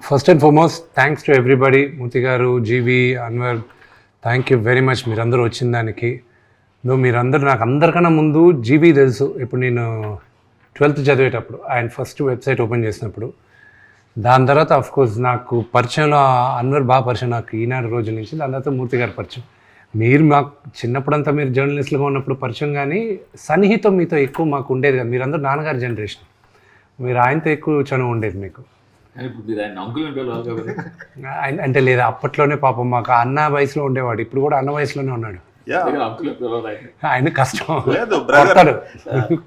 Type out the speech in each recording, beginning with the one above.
First and foremost thanks to everybody, Murthy garu, Jeevi, Anwar, thank you very much మీరందరూ వచ్చిన దానికి. మీరందరూ నాకు అందరికన్నా ముందు జీవి తెలుసు. ఇప్పుడు నేను 12th చదివేటప్పుడు ఆయన ఫస్ట్ వెబ్సైట్ ఓపెన్ చేసినప్పుడు, దాని తర్వాత అఫ్కోర్స్ నాకు పరిచయంలో అన్వర్ బాగా పరిచయం నాకు ఈనాడు రోజుల నుంచి. దాని తర్వాత మూర్తి గారు పరిచయం. మీరు మాకు చిన్నప్పుడంతా మీరు జర్నలిస్టులుగా ఉన్నప్పుడు పరిచయం, కానీ సన్నిహితం మీతో ఎక్కువ మాకు ఉండేది కదా. మీరందరూ నాన్నగారి జనరేషన్, మీరు ఆయనతో ఎక్కువ చనువు ఉండేది మీకు. ఆయన అంటే లేదా అప్పట్లోనే పాపం మాకు అన్న వయసులో ఉండేవాడు, ఇప్పుడు కూడా అన్న వయసులోనే ఉన్నాడు. ఆయన కష్టం,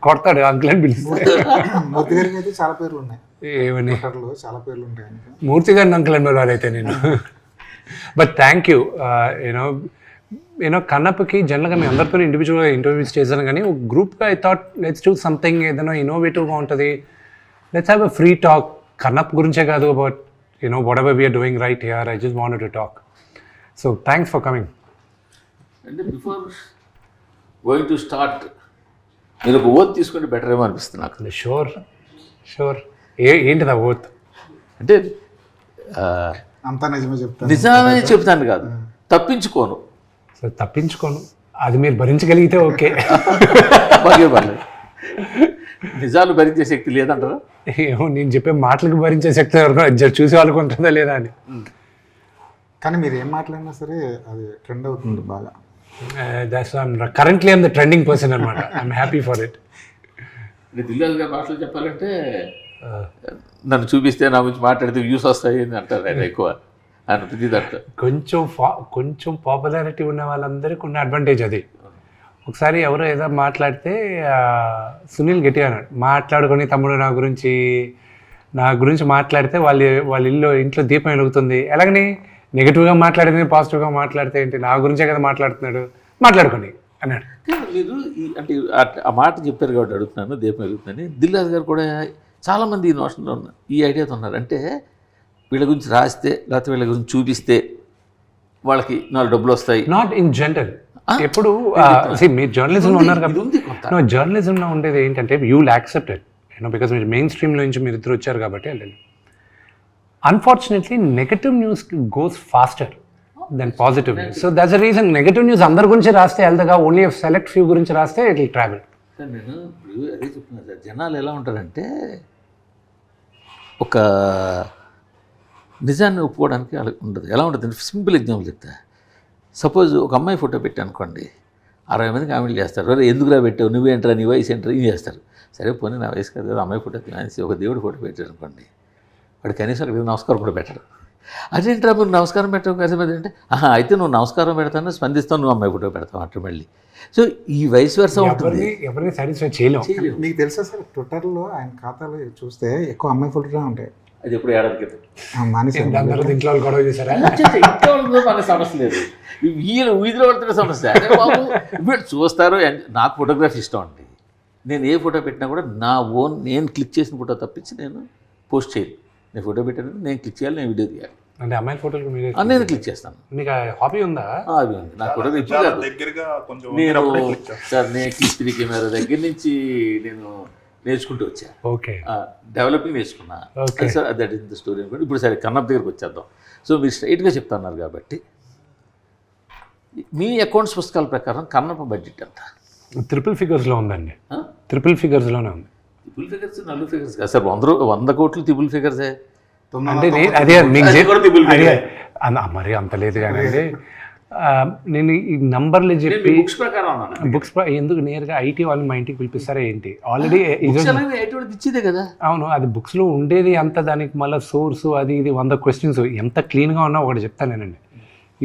కొడతాడు అంకుల్ అని పిలుస్తాడు. మూర్తి గారికి అయితే చాలా పేర్లు ఉన్నాయి. ఏమని? చాలా పేర్లు ఉంటాయి మూర్తి గారిని అంకుల్ అని పిలవాలైతే నేను. But thank you. యూనో కన్నప్పకి జనరల్గా మేము అందరితో ఇండివిజువల్గా ఇంటర్వ్యూస్ చేశాను, కానీ ఒక గ్రూప్గా I thought let's do something ఏదైనా ఇన్నోవేటివ్గా ఉంటుంది. Let's have a free talk. Kannappa గురించే కాదు, but you know whatever we are doing right here, I just wanted to talk. So thanks for coming. అంటే బిఫోర్ గోయింగ్ టు స్టార్ట్ మీరు ఒక oath తీసుకుంటే better ఏమో అనిపిస్తుంది నాకు. షూర్. ఏంటిది ఆ ఓత్? అంటే అంతా నిజమే చెప్తాను కాదు, తప్పించుకోను. సో తప్పించుకోను, అది మీరు భరించగలిగితే ఓకే. బాగా పర్లేదు. నిజాలు భరించే శక్తి లేదంటారా? ఏమో, నేను చెప్పే మాటలకు భరించే శక్తి ఎవరికో చూసే వాళ్ళకు ఉంటుందా లేదా అని. కానీ మీరు ఏం మాట్లాడినా సరే అది ట్రెండ్ అవుతుంది బాగా. Currently I'm the trending person అనమాట. I'm happy for it. Dil Raju గారి భాషలో చెప్పాలంటే నన్ను చూపిస్తే నా గురించి మాట్లాడితే వ్యూస్ వస్తాయి అని అంటారు ఆయన ఎక్కువ. ఆయన ప్రతి దాంట్లో కొంచెం పాపులారిటీ ఉన్న వాళ్ళందరికీ ఉన్న అడ్వాంటేజ్ అది. ఒకసారి ఎవరో ఏదో మాట్లాడితే సునీల్ గట్టిగా అన్నాడు, మాట్లాడుకొని తమ్ముడు నా గురించి మాట్లాడితే వాళ్ళ ఇంట్లో దీపం వెలుగుతుంది. ఎలాగని నెగిటివ్గా మాట్లాడితే పాజిటివ్గా మాట్లాడితే ఏంటి, నా గురించే కదా మాట్లాడుతున్నాడు, మాట్లాడుకొని అన్నాడు. మీరు అంటే ఆ మాట చెప్పారు కాబట్టి అడుగుతున్నాను, దీపం వెలుగుతుందని. దిల్రాజు గారు కూడా చాలామంది ఈ నోషన్లో ఉన్నారు, ఈ ఐడియాతో ఉన్నారు. అంటే వీళ్ళ గురించి రాస్తే లేకపోతే వీళ్ళ గురించి చూపిస్తే వాళ్ళకి 4 డబ్బులు వస్తాయి. Not in general. ఎప్పుడు మీరు జర్నలిజంలో ఉన్నారు కాబట్టి, జర్నలిజంలో ఉండేది ఏంటంటే you will accept it, because మీరు మెయిన్ స్ట్రీమ్లో నుంచి మీరు ఇద్దరు వచ్చారు కాబట్టి. Unfortunately negative news goes faster than positive news. So that's the reason negative news అందరి గురించి రాస్తే వెళ్తగా, ఓన్లీ సెలెక్ట్ ఫ్యూ గురించి రాస్తే ఇట్ విల్ ట్రావెల్. సార్ నేను అదే చెప్తున్నాను సార్, జనాలు ఎలా ఉంటారంటే ఒక నిజాన్ని ఒప్పుకోవడానికి అలా ఉండదు. ఎలా ఉంటుంది, సింపుల్ ఎగ్జాంపుల్ చెప్తా. సపోజ్ ఒక అమ్మాయి ఫోటో పెట్టి అనుకోండి, 60 మంది కామెంట్లు చేస్తారు, అరే ఎందుకురా పెట్టావు, నువ్వేంట్రా, నీ వయసు ఏంట్రా, ఇది చేస్తారు. సరే పోనీ నా వయసు కాదు, అమ్మాయి ఫోటో తినేసి ఒక దేవుడు ఫోటో పెట్టారు అనుకోండి, వాడు కనీసం అక్కడ నమస్కారం కూడా పెట్టడు. అదేంట్రా మీరు నమస్కారం పెట్టావు కదా అంటే, అయితే నువ్వు నమస్కారం పెడతాను, స్పందిస్తావు, నువ్వు అమ్మాయి ఫోటో పెడతావు అట్లా మళ్ళీ. సో ఈ వయసు వరుస ఉంటుంది, ఎవరిని సాటిస్ఫై చేయలేము. మీకు తెలుసా సార్, ట్విట్టర్లో ఆయన ఖాతాలో చూస్తే ఎక్కువ అమ్మాయి ఫోటోనే ఉంటాయి. అది ఎప్పుడు ఏడాది ఇంట్లో గొడవ చేశారా? మనకు సమస్య లేదు, వీధిలో పడుతున్న సమస్య. అదే బాబు ఇప్పుడు చూస్తారు. నాకు ఫోటోగ్రఫీ ఇష్టం అండి. నేను ఏ ఫోటో పెట్టినా కూడా నా ఓన్, నేను క్లిక్ చేసిన ఫోటో తప్పించి నేను పోస్ట్ చేయను. నేను ఫోటో పెట్టాను, నేను క్లిక్ చేయాలి, నేను వీడియో తీయాలి. అంటే అమ్మాయి ఫోటోలు నేను క్లిక్ చేస్తాను. మీకు హాబీ ఉందా? అది ఉంది నాకు. ఫోటో నేను సార్, నేను క్లిక్ కెమెరా దగ్గర నుంచి నేను నేర్చుకుంటూ వచ్చా. ఓకే, డెవలపింగ్ నేర్చుకున్నా sir. That is the story అనుకోండి. ఇప్పుడు సరే కన్నప్ప దగ్గరికి వచ్చేద్దాం. సో మీరు స్ట్రైట్గా చెప్తున్నారు కాబట్టి, మీ అకౌంట్స్ పుస్తకాల ప్రకారం కన్నప్ప బడ్జెట్ ఎంత? ట్రిపుల్ ఫిగర్స్లో ఉందండి. ట్రిపుల్ ఫిగర్స్లోనే ఉంది. ట్రిపుల్ ఫిగర్స్, 4 ఫిగర్స్ కాదు సార్. 100 కోట్లు ట్రిపుల్ ఫిగర్సే. అంటే అదే మరి అంత లేదు కానీ నేను ఈ నంబర్లు చెప్పి బుక్స్ ఎందుకు నేరుగా ఐటీ వాళ్ళు మా ఇంటికి పిలిపిస్తారా ఏంటి? ఆల్రెడీ ఇచ్చేదే కదా. అవును, అది బుక్స్లో ఉండేది అంత, దానికి మళ్ళీ సోర్సు అది ఇది 100 క్వశ్చన్స్. ఎంత క్లీన్గా ఉన్నా ఒకటి చెప్తాను నేనండి.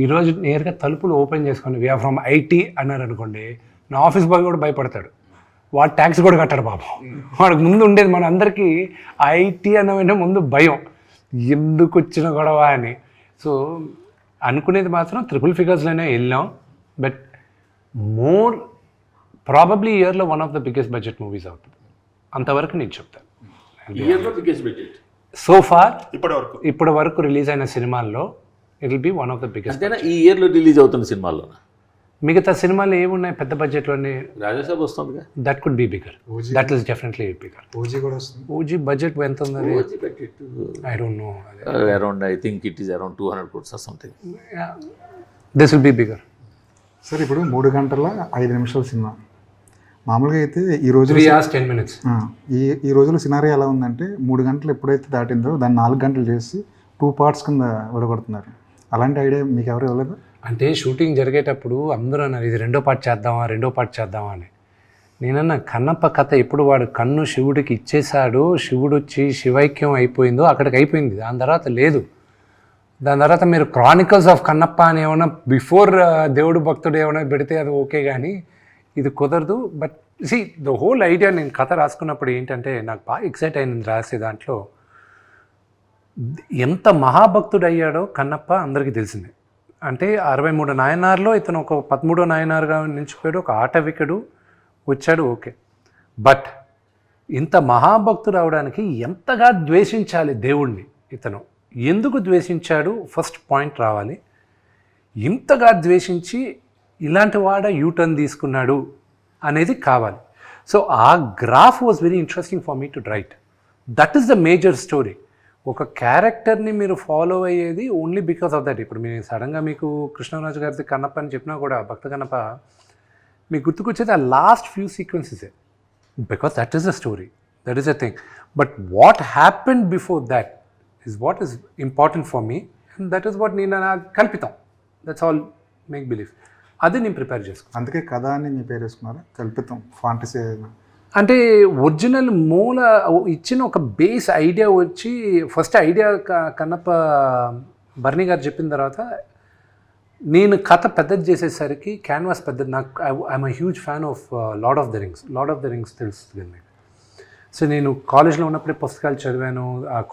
ఈరోజు నేరుగా తలుపులు ఓపెన్ చేసుకొని వీఆర్ ఫ్రమ్ ఐటీ అన్నారు అనుకోండి, నా ఆఫీస్ బాయ్ కూడా భయపడతాడు. వాడు ట్యాక్స్ కూడా కట్టాడు పాపం. వాడికి ముందు ఉండేది మన అందరికీ ఐటీ అన్న ముందు భయం, ఎందుకు వచ్చిన గొడవ అని. సో అనుకునేది మాత్రం ట్రిపుల్ ఫిగర్స్లోనే వెళ్ళాం. బట్ మోర్ ప్రాబబ్లీ ఇయర్లో one of the biggest budget movies అవుతుంది, అంతవరకు నేను చెప్తాను. సో ఫార్ ఇప్పటి వరకు రిలీజ్ అయిన సినిమాల్లో it will be one of the biggest. ఈ ఇయర్లో రిలీజ్ అవుతున్న సినిమాల్లో మిగతా సినిమాలు ఏమున్నాయి పెద్ద బడ్జెట్లోనే, రాజాసాబ్ వస్తుందిగా, that could be bigger, that is definitely bigger. OG కూడా వస్తుంది. ఓజీ బడ్జెట్ ఎంత ఉంది? I don't know. Around I think it is around 200 crores or something. This will be bigger. Sir ఇప్పుడు 3 గంటల 5 నిమిషాల సినిమా మామూలుగా అయితే ఈ రోజులో 3 hours 10 minutes. ఈ రోజులో సినారీ ఎలా ఉందంటే 3 గంటలు ఎప్పుడైతే దాటిందో దాన్ని 4 గంటలు చేసి 2 parts కింద విడగొడుతున్నారు. అలాంటి ఐడియా మీకు ఎవరు ఇవ్వలేదు? అంటే షూటింగ్ జరిగేటప్పుడు అందరూ అన్నారు ఇది 2వ పార్ట్ చేద్దామా అని. నేనన్నా కన్నప్ప కథ ఎప్పుడు వాడు కన్ను శివుడికి ఇచ్చేశాడు, శివుడు వచ్చి శివైక్యం అయిపోయిందో అక్కడికి అయిపోయింది. దాని తర్వాత లేదు. దాని తర్వాత మీరు క్రానికల్స్ ఆఫ్ కన్నప్ప అని ఏమైనా బిఫోర్ దేవుడు భక్తుడు ఏమైనా పెడితే అది ఓకే, కానీ ఇది కుదరదు. But see the whole idea, నేను కథ రాసుకున్నప్పుడు ఏంటంటే నాకు బాగా ఎక్సైట్ అయింది రాసే దాంట్లో. ఎంత మహాభక్తుడు అయ్యాడో కన్నప్ప అందరికీ తెలిసిందే. అంటే 63 నాయనార్లో ఇతను ఒక 13వ నాయనారుగా నిలిచిపోయాడు, ఒక ఆటవికుడు వచ్చాడు, ఓకే. బట్ ఇంత మహాభక్తుడు అవడానికి ఎంతగా ద్వేషించాలి దేవుణ్ణి, ఇతను ఎందుకు ద్వేషించాడు, ఫస్ట్ పాయింట్ రావాలి. ఇంతగా ద్వేషించి ఇలాంటి వాడ యూటర్న్ తీసుకున్నాడు అనేది కావాలి. సో ఆ graph was very interesting for me to right. That is the major story. ఒక క్యారెక్టర్ని మీరు ఫాలో అయ్యేది ఓన్లీ బికాస్ ఆఫ్ దట్. ఇప్పుడు మీరు సడన్గా మీకు కృష్ణరాజు గారిది కన్నప్ప అని చెప్పినా కూడా, భక్త కన్నప్ప, మీకు గుర్తుకొచ్చేది ఆ లాస్ట్ ఫ్యూ సీక్వెన్సెసే, because that is the story, that is the thing. But what happened before that is what is important for me, and that is what నేను కల్పితం, దట్స్ ఆల్ మేక్ బిలీవ్. అది నేను ప్రిపేర్ చేసుకున్నాను. అందుకే కథ అని మీ పేరు వేసుకున్నారా? కల్పితం, ఫాంటసీ. అంటే ఒరిజినల్ మూల ఇచ్చిన ఒక బేస్ ఐడియా వచ్చి, ఫస్ట్ ఐడియా కన్నప్ప బర్నీ గారు చెప్పిన తర్వాత నేను కథ పెద్దది చేసేసరికి క్యాన్వాస్ పెద్దది. నాకు I'm huge fan of lord of the rings తెలుస్తుంది కదా మీకు. సో నేను కాలేజ్లో ఉన్నప్పుడే పుస్తకాలు చదివాను,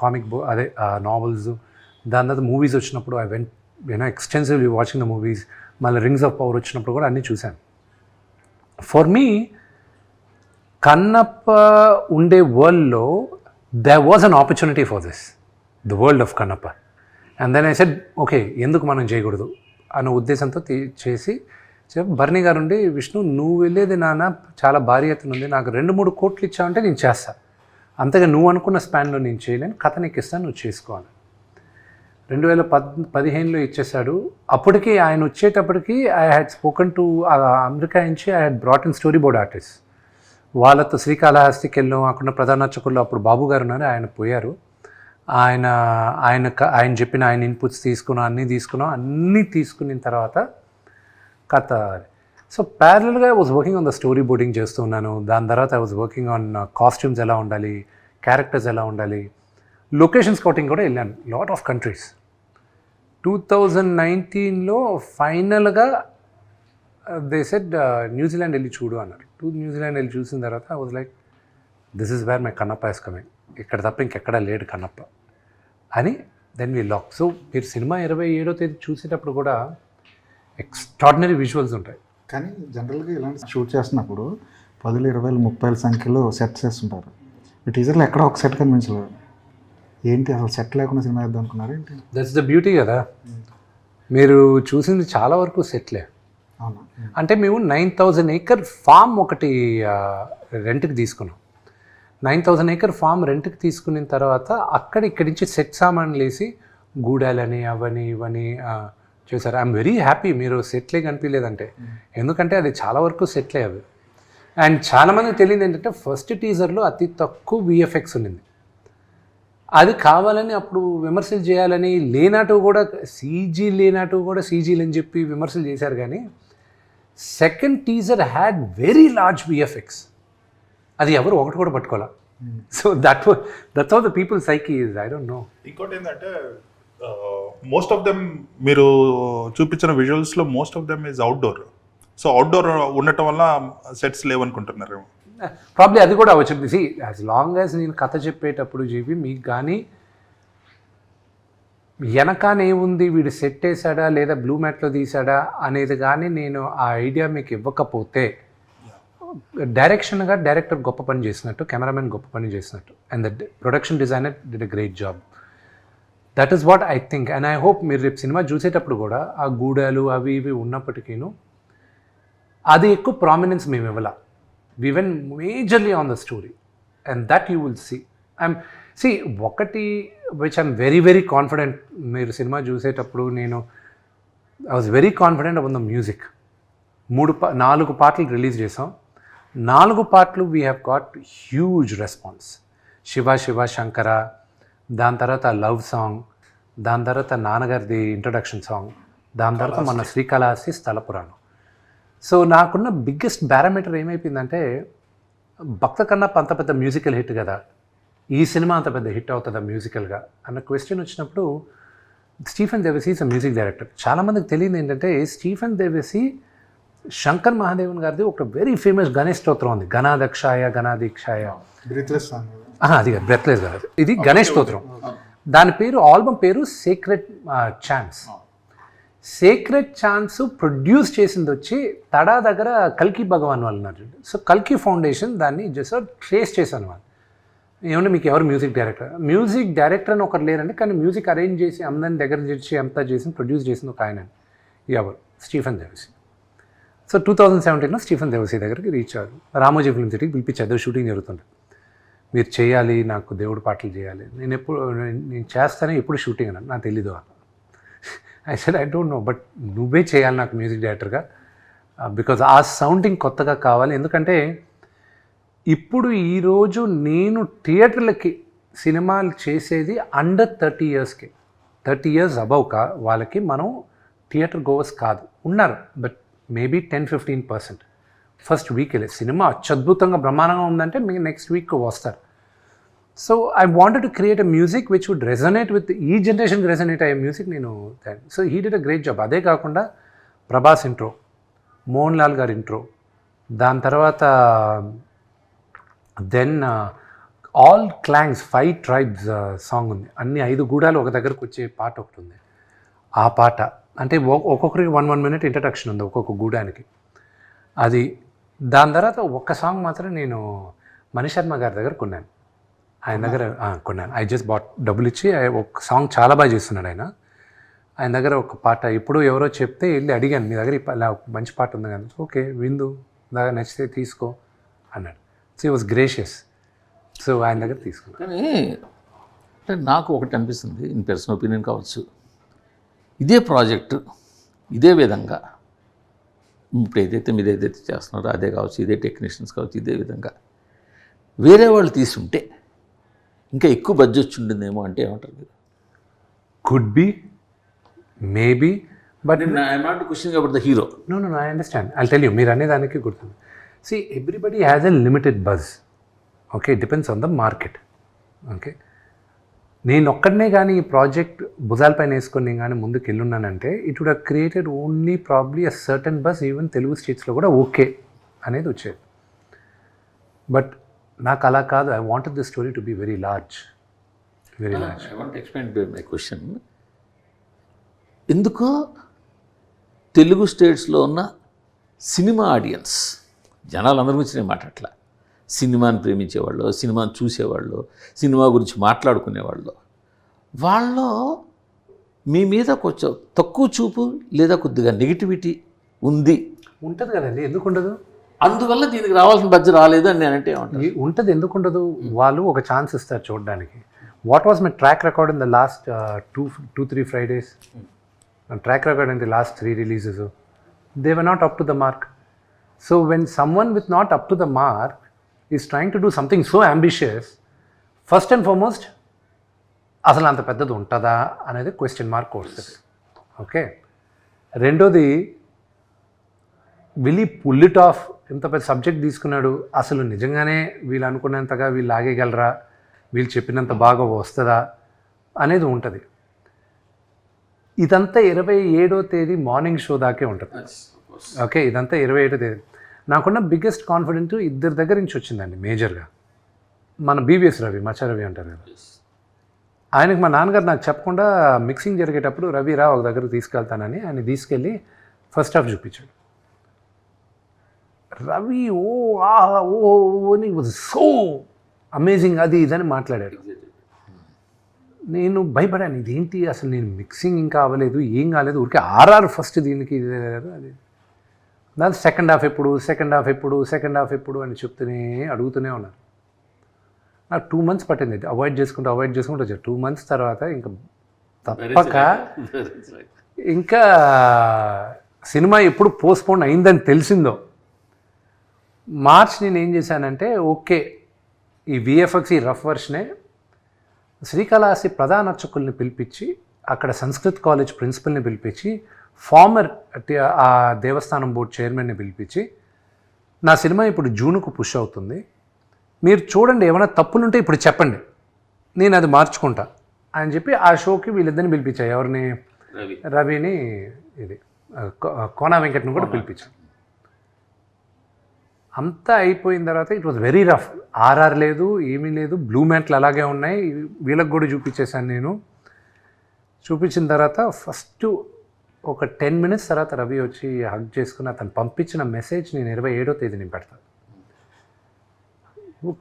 కామిక్ బుక్ అదే నావెల్స్. దాని తర్వాత మూవీస్ వచ్చినప్పుడు I went extensively watching the movies. మళ్ళీ రింగ్స్ ఆఫ్ పవర్ వచ్చినప్పుడు కూడా అన్నీ చూశాను. ఫర్ మీ కన్నప్ప ఉండే వరల్డ్లో there was an opportunity for this, the world of Kannappa. And then I said okay, ఎందుకు మనం చేయకూడదు అన్న ఉద్దేశంతో చేసి బర్నీ గారు ఉండి, విష్ణు నువ్వు వెళ్ళేది నాన్న చాలా భారీ ఎత్తున ఉంది, నాకు 2-3 కోట్లు ఇచ్చావంటే నేను చేస్తాను, అంతగా నువ్వు అనుకున్న స్పాన్లో నేను చేయలేను, కథ నీకు ఇస్తాను, నువ్వు చేసుకోవాలి. 2015లో ఇచ్చేశాడు. అప్పటికి ఆయన వచ్చేటప్పటికి I had spoken to America నుంచి I had brought in storyboard artist. వాళ్ళతో శ్రీకాళహస్తికి వెళ్ళాం. అక్కడ ప్రధాన అర్చకుల్లో అప్పుడు బాబు గారు ఉన్నారు, ఆయన పోయారు. ఆయన చెప్పిన ఆయన ఇన్పుట్స్ అన్నీ తీసుకున్న తర్వాత కథ. సో ప్యారలల్గా I was working on the story boarding చేస్తున్నాను. దాని తర్వాత I was working on costumes ఎలా ఉండాలి, క్యారెక్టర్స్ ఎలా ఉండాలి, లొకేషన్ స్కౌటింగ్ కూడా వెళ్ళాను లాట్ ఆఫ్ కంట్రీస్. 2019లో ఫైనల్గా దే సెడ్ న్యూజిలాండ్ వెళ్ళి చూడు అన్నారు. న్యూజిలాండ్ వెళ్ళి చూసిన తర్వాత I was like, this is where my Kannappa is coming, ఇక్కడ తప్ప ఇంకెక్కడా లేడు కన్నప్ప అని. Then we lock. సో మీరు సినిమా 27వ తేదీ చూసేటప్పుడు కూడా ఎక్స్ట్రాడినరీ విజువల్స్ ఉంటాయి. కానీ జనరల్గా ఇలాంటి షూట్ చేస్తున్నప్పుడు 10, 20, 30 సంఖ్యలో సెట్స్ వేస్తుంటారు. ఈ టీజర్లో ఎక్కడ ఒక సెట్ కనిపించలేదు. ఏంటి అసలు సెట్ లేకుండా సినిమా వేద్దాం అనుకున్నారు ఏంటి? దట్స్ ద బ్యూటీ కదా. మీరు చూసింది చాలా వరకు సెట్లే. అవునా? అంటే మేము 9,000 acre ఫామ్ ఒకటి రెంట్కి తీసుకున్నాం. 9,000 acre ఫామ్ రెంట్కి తీసుకున్న తర్వాత ఇక్కడి నుంచి సెట్ సామాన్లు వేసి గూడాలని అవని ఇవని చేశారు. ఐఎమ్ వెరీ హ్యాపీ మీరు సెట్లే కనిపించలేదంటే, ఎందుకంటే అది చాలా వరకు సెట్లే అవి. అండ్ చాలామందికి తెలియదు ఏంటంటే ఫస్ట్ టీజర్లో అతి తక్కువ విఎఫ్ఎక్స్ ఉన్నింది. అది కావాలని అప్పుడు విమర్శలు చేయాలని లేనట్టు కూడా సీజీలు అని చెప్పి విమర్శలు చేశారు. కానీ second teaser had very large VFX. అది ఎవరు ఒకటి కూడా పట్టుకోవాలి. So that's how the people psyche is. I don't know. ఇంకోటి ఏంటంటే మోస్ట్ ఆఫ్ దెమ్ మీరు చూపించిన విజువల్స్లో most of them is outdoor. So outdoor ఉండటం వల్ల సెట్స్ లేవనుకుంటున్నారు. ప్రాబ్లీ అది కూడా వచ్చింది. సి యాజ్ లాంగ్ యాజ్ నేను కథ చెప్పేటప్పుడు చెప్పి మీకు కానీ వెనకానేముంది, వీడు సెట్ వేసాడా లేదా బ్లూ మ్యాట్లో తీసాడా అనేది కానీ నేను ఆ ఐడియా మీకు ఇవ్వకపోతే, డైరెక్టర్ గొప్ప పని చేసినట్టు, కెమెరామెన్ గొప్ప పని చేసినట్టు, and the production designer did a great job. That is what I think. And I hope మీరు రేపు సినిమా చూసేటప్పుడు కూడా ఆ గూడాలు అవి ఇవి ఉన్నప్పటికీను అది ఎక్కువ ప్రామినెన్స్ మేము ఇవ్వాల. We went majorly on the story and that you will see ఒకటి which I'm very very confident. మీరు సినిమా చూసేటప్పుడు I was very confident about the music. 4 పాటలు రిలీజ్ చేసాం. 4 పాటలు we have got huge response. Shiva Shiva Shankara, దాని తర్వాత లవ్ సాంగ్, దాని తర్వాత నాన్నగారిది ఇంట్రడక్షన్ సాంగ్, దాని తర్వాత మన శ్రీకాళహస్తి స్థల పురాణం. సో నాకున్న బిగ్గెస్ట్ పారామీటర్ ఏమైపోయిందంటే, భక్త కన్నా అంత పెద్ద మ్యూజికల్ హిట్ కదా, ఈ సినిమా అంత పెద్ద హిట్ అవుతుందా మ్యూజికల్గా అన్న క్వశ్చన్ వచ్చినప్పుడు, Stephen Devassy is a music director. చాలామందికి తెలియదు ఏంటంటే, స్టీఫెన్ దేవసి శంకర్ మహాదేవన్ గారిది ఒక వెరీ ఫేమస్ గణేష్ స్తోత్రం ఉంది, గణాదక్షాయ గణాదీక్షాయ. Breathless song. అది బ్రెత్లెస్ కాదు, ఇది గణేష్ స్తోత్రం. దాని పేరు, ఆల్బమ్ పేరు sacred chants. Sacred chants produce చేసింది వచ్చి తడా దగ్గర కల్కి భగవాన్ వాళ్ళు ఉన్నారు. సో కల్కి ఫౌండేషన్ దాన్ని జస్ట్ ట్రేస్ చేశాను వాళ్ళు. ఏమంటే మీకు ఎవరు మ్యూజిక్ డైరెక్టర్ అని ఒకరు లేరండి, కానీ మ్యూజిక్ అరేంజ్ చేసి అందరిని దగ్గర చేసి అంతా చేసి ప్రొడ్యూస్ చేసింది ఒక ఆయన, ఎవరు, స్టీఫెన్ దేవసి. సో 2017లో స్టీఫెన్ దేవసి దగ్గరికి రీచ్ అయ్యారు. రామోజీ ఫిల్మ్ సిటీకి పిలిపించారు, షూటింగ్ జరుగుతుంది. మీరు చేయాలి, నాకు దేవుడి పాటలు చేయాలి. నేను చేస్తానే, ఎప్పుడు షూటింగ్ అన్నాను, నాకు తెలీదు. I said I don't no, but నువ్వే చేయాలి నాకు మ్యూజిక్ డైరెక్టర్గా, బికాజ్ ఆ సౌండింగ్ కొత్తగా కావాలి. ఎందుకంటే ఇప్పుడు ఈరోజు నేను థియేటర్లకి సినిమాలు చేసేది అండర్ 30 yearsకి, 30 years అబవ్ వాళ్ళకి మనం థియేటర్ గోవర్స్ కాదు, ఉన్నారు, బట్ మేబీ 10-15%. ఫస్ట్ వీక్ వెళ్ళే సినిమా అత్యద్భుతంగా బ్రహ్మాండంగా ఉందంటే మీకు నెక్స్ట్ వీక్ వస్తారు. So I wanted to create a music which would resonate with ఈ జనరేషన్కి రెజనేట్ అయ్యే మ్యూజిక్ నేను. So he did a great job. అదే కాకుండా ప్రభాస్ ఇంట్రో, మోహన్ లాల్ గారి ఇంట్రో, దాని తర్వాత దెన్ ఆల్ క్లాంగ్స్ 5 tribes సాంగ్ ఉంది. అన్ని 5 గూడాలు ఒక దగ్గరకు వచ్చే పాట ఒకటి ఉంది. ఆ పాట అంటే ఒక్కొక్కరికి 1 minute ఇంట్రడక్షన్ ఉంది ఒక్కొక్క గూడానికి. అది దాని తర్వాత ఒక్క సాంగ్ మాత్రం నేను మణిశర్మ గారి దగ్గర కొన్నాను, ఆయన దగ్గర కొన్నాను. ఐ జస్ట్ బాట్, డబ్బులు ఇచ్చి. ఒక సాంగ్ చాలా బాగా చేస్తున్నాడు ఆయన దగ్గర ఒక పాట. ఇప్పుడు ఎవరో చెప్తే వెళ్ళి అడిగాను, మీ దగ్గర ఇలా మంచి పాట ఉంది కదా, ఓకే విందు, దాకా నచ్చితే తీసుకో అన్నాడు. సో ఈ వాజ్ గ్రేషియస్. సో ఆయన దగ్గర తీసుకున్నాను. కానీ అంటే నాకు ఒకటి అనిపిస్తుంది, ఇన్ పర్సనల్ ఒపీనియన్ కావచ్చు, ఇదే ప్రాజెక్టు ఇదే విధంగా ఇప్పుడు ఏదైతే మీరు ఏదైతే చేస్తున్నారో అదే కావచ్చు, ఇదే టెక్నీషియన్స్ కావచ్చు, ఇదే విధంగా వేరే వాళ్ళు తీసుంటే ఇంకా ఎక్కువ బడ్జెట్ ఉంటుందేమో అంటే ఏమంటారు మీరు? Could be, maybe, but I'm not questioning about the hero. No I understand. I'll tell you, మీరు అనేదానికి గుర్తుంది. See, everybody has a limited buzz. Okay, it depends on the market. Okay, నేను ఒక్కడనే కానీ ఈ ప్రాజెక్ట్ భుజాలపైన వేసుకొని నేను కానీ ముందుకు వెళ్ళున్నానంటే it would have created only probably a certain buzz, even Telugu స్టేట్స్లో కూడా ఓకే అనేది వచ్చేది. బట్ నాకు అలా కాదు. I wanted the story to be very large. I want explain my question. ఎందుకో తెలుగు స్టేట్స్లో ఉన్న సినిమా ఆడియన్స్, జనాలందరి గురించి నేను మాట్లాడట్లా, సినిమాని ప్రేమించేవాళ్ళు, సినిమాని చూసేవాళ్ళు, సినిమా గురించి మాట్లాడుకునేవాళ్ళు, వాళ్ళు మీ మీద కొంచెం తక్కువ చూపు లేదా కొద్దిగా నెగిటివిటీ ఉంటుంది కదండి, ఎందుకు ఉండదు? అందువల్ల దీనికి రావాల్సిన బడ్జెట్ రాలేదు అని నేనంటే ఉంటుంది. ఎందుకు ఉండదు? వాళ్ళు ఒక ఛాన్స్ ఇస్తారు చూడడానికి. What was my track record in the last 2-3 Fridays? Track record in the last 3 releases, they were not up to the mark. So when someone with not up to the mark is trying to do something so ambitious, first and foremost, అసలు అంత పెద్దది ఉంటుందా అనేది question mark వస్తుంది. Okay, రెండోది, will ఈ pull it of? ఇంత పెద్ద సబ్జెక్ట్ తీసుకున్నాడు, అసలు నిజంగానే వీళ్ళు అనుకున్నంతగా వీళ్ళు ఆగేయగలరా, వీళ్ళు చెప్పినంత బాగా వస్తుందా అనేది ఉంటుంది. ఇదంతా 27వ తేదీ మార్నింగ్ షో దాకే ఉంటుంది. ఓకే, ఇదంతా 27వ తేదీ. నాకున్న బిగ్గెస్ట్ కాన్ఫిడెంట్ ఇద్దరి దగ్గర నుంచి వచ్చిందండి మేజర్గా. మన బీవీఎస్ రవి, మచ్చా రవి అంటారు కదా, ఆయనకు మా నాన్నగారు నాకు చెప్పకుండా మిక్సింగ్ జరిగేటప్పుడు రవి రా ఒక దగ్గరకు తీసుకెళ్తానని ఆయన తీసుకెళ్ళి ఫస్ట్ హాఫ్ చూపించాడు. రవి వాజ్ సో అమేజింగ్, అది ఇదని మాట్లాడాడు. నేను భయపడాను, ఇదేంటి అసలు, నేను మిక్సింగ్ ఇంకా అవ్వలేదు, ఏం కాలేదు, ఊరికే ఆర్ఆర్ ఫస్ట్ దీనికి అది దాని సెకండ్ హాఫ్ ఎప్పుడు అని చెప్తూనే అడుగుతూనే ఉన్నారు. నాకు 2 months పట్టింది అవాయిడ్ చేసుకుంటూ వచ్చాను. 2 months తర్వాత ఇంకా తప్పక ఇంకా సినిమా ఎప్పుడు పోస్ట్పోన్ అయిందని తెలిసిందో మార్చ్ నేను ఏం చేశానంటే ఓకే ఈ విఎఫ్ఎక్స్ ఈ రఫ్ వర్షనే శ్రీకాళహస్తి ప్రధాన అర్చకుల్ని పిలిపించి అక్కడ సంస్కృత్ కాలేజ్ ప్రిన్సిపల్ని పిలిపించి ఫార్మర్ ఆ దేవస్థానం బోర్డు చైర్మన్ని పిలిపించి నా సినిమా ఇప్పుడు జూన్కు పుష్ అవుతుంది, మీరు చూడండి ఏమైనా తప్పులుంటే ఇప్పుడు చెప్పండి, నేను అది మార్చుకుంటా అని చెప్పి ఆ షోకి వీళ్ళిద్దరిని పిలిపించాయి. ఎవరిని? రవిని, ఇది కోనా వెంకట్ని కూడా పిలిపించాను. అంతా అయిపోయిన తర్వాత it was very rough. RR లేదు, ఏమీ లేదు, బ్లూ మ్యాట్లు అలాగే ఉన్నాయి. వీళ్ళకి కూడా చూపించేశాను నేను. చూపించిన తర్వాత ఫస్ట్ ఒక 10 minutes తర్వాత రవి వచ్చి హగ్ చేసుకుని అతను పంపించిన మెసేజ్ నేను 27వ తేదీని పెడతాను.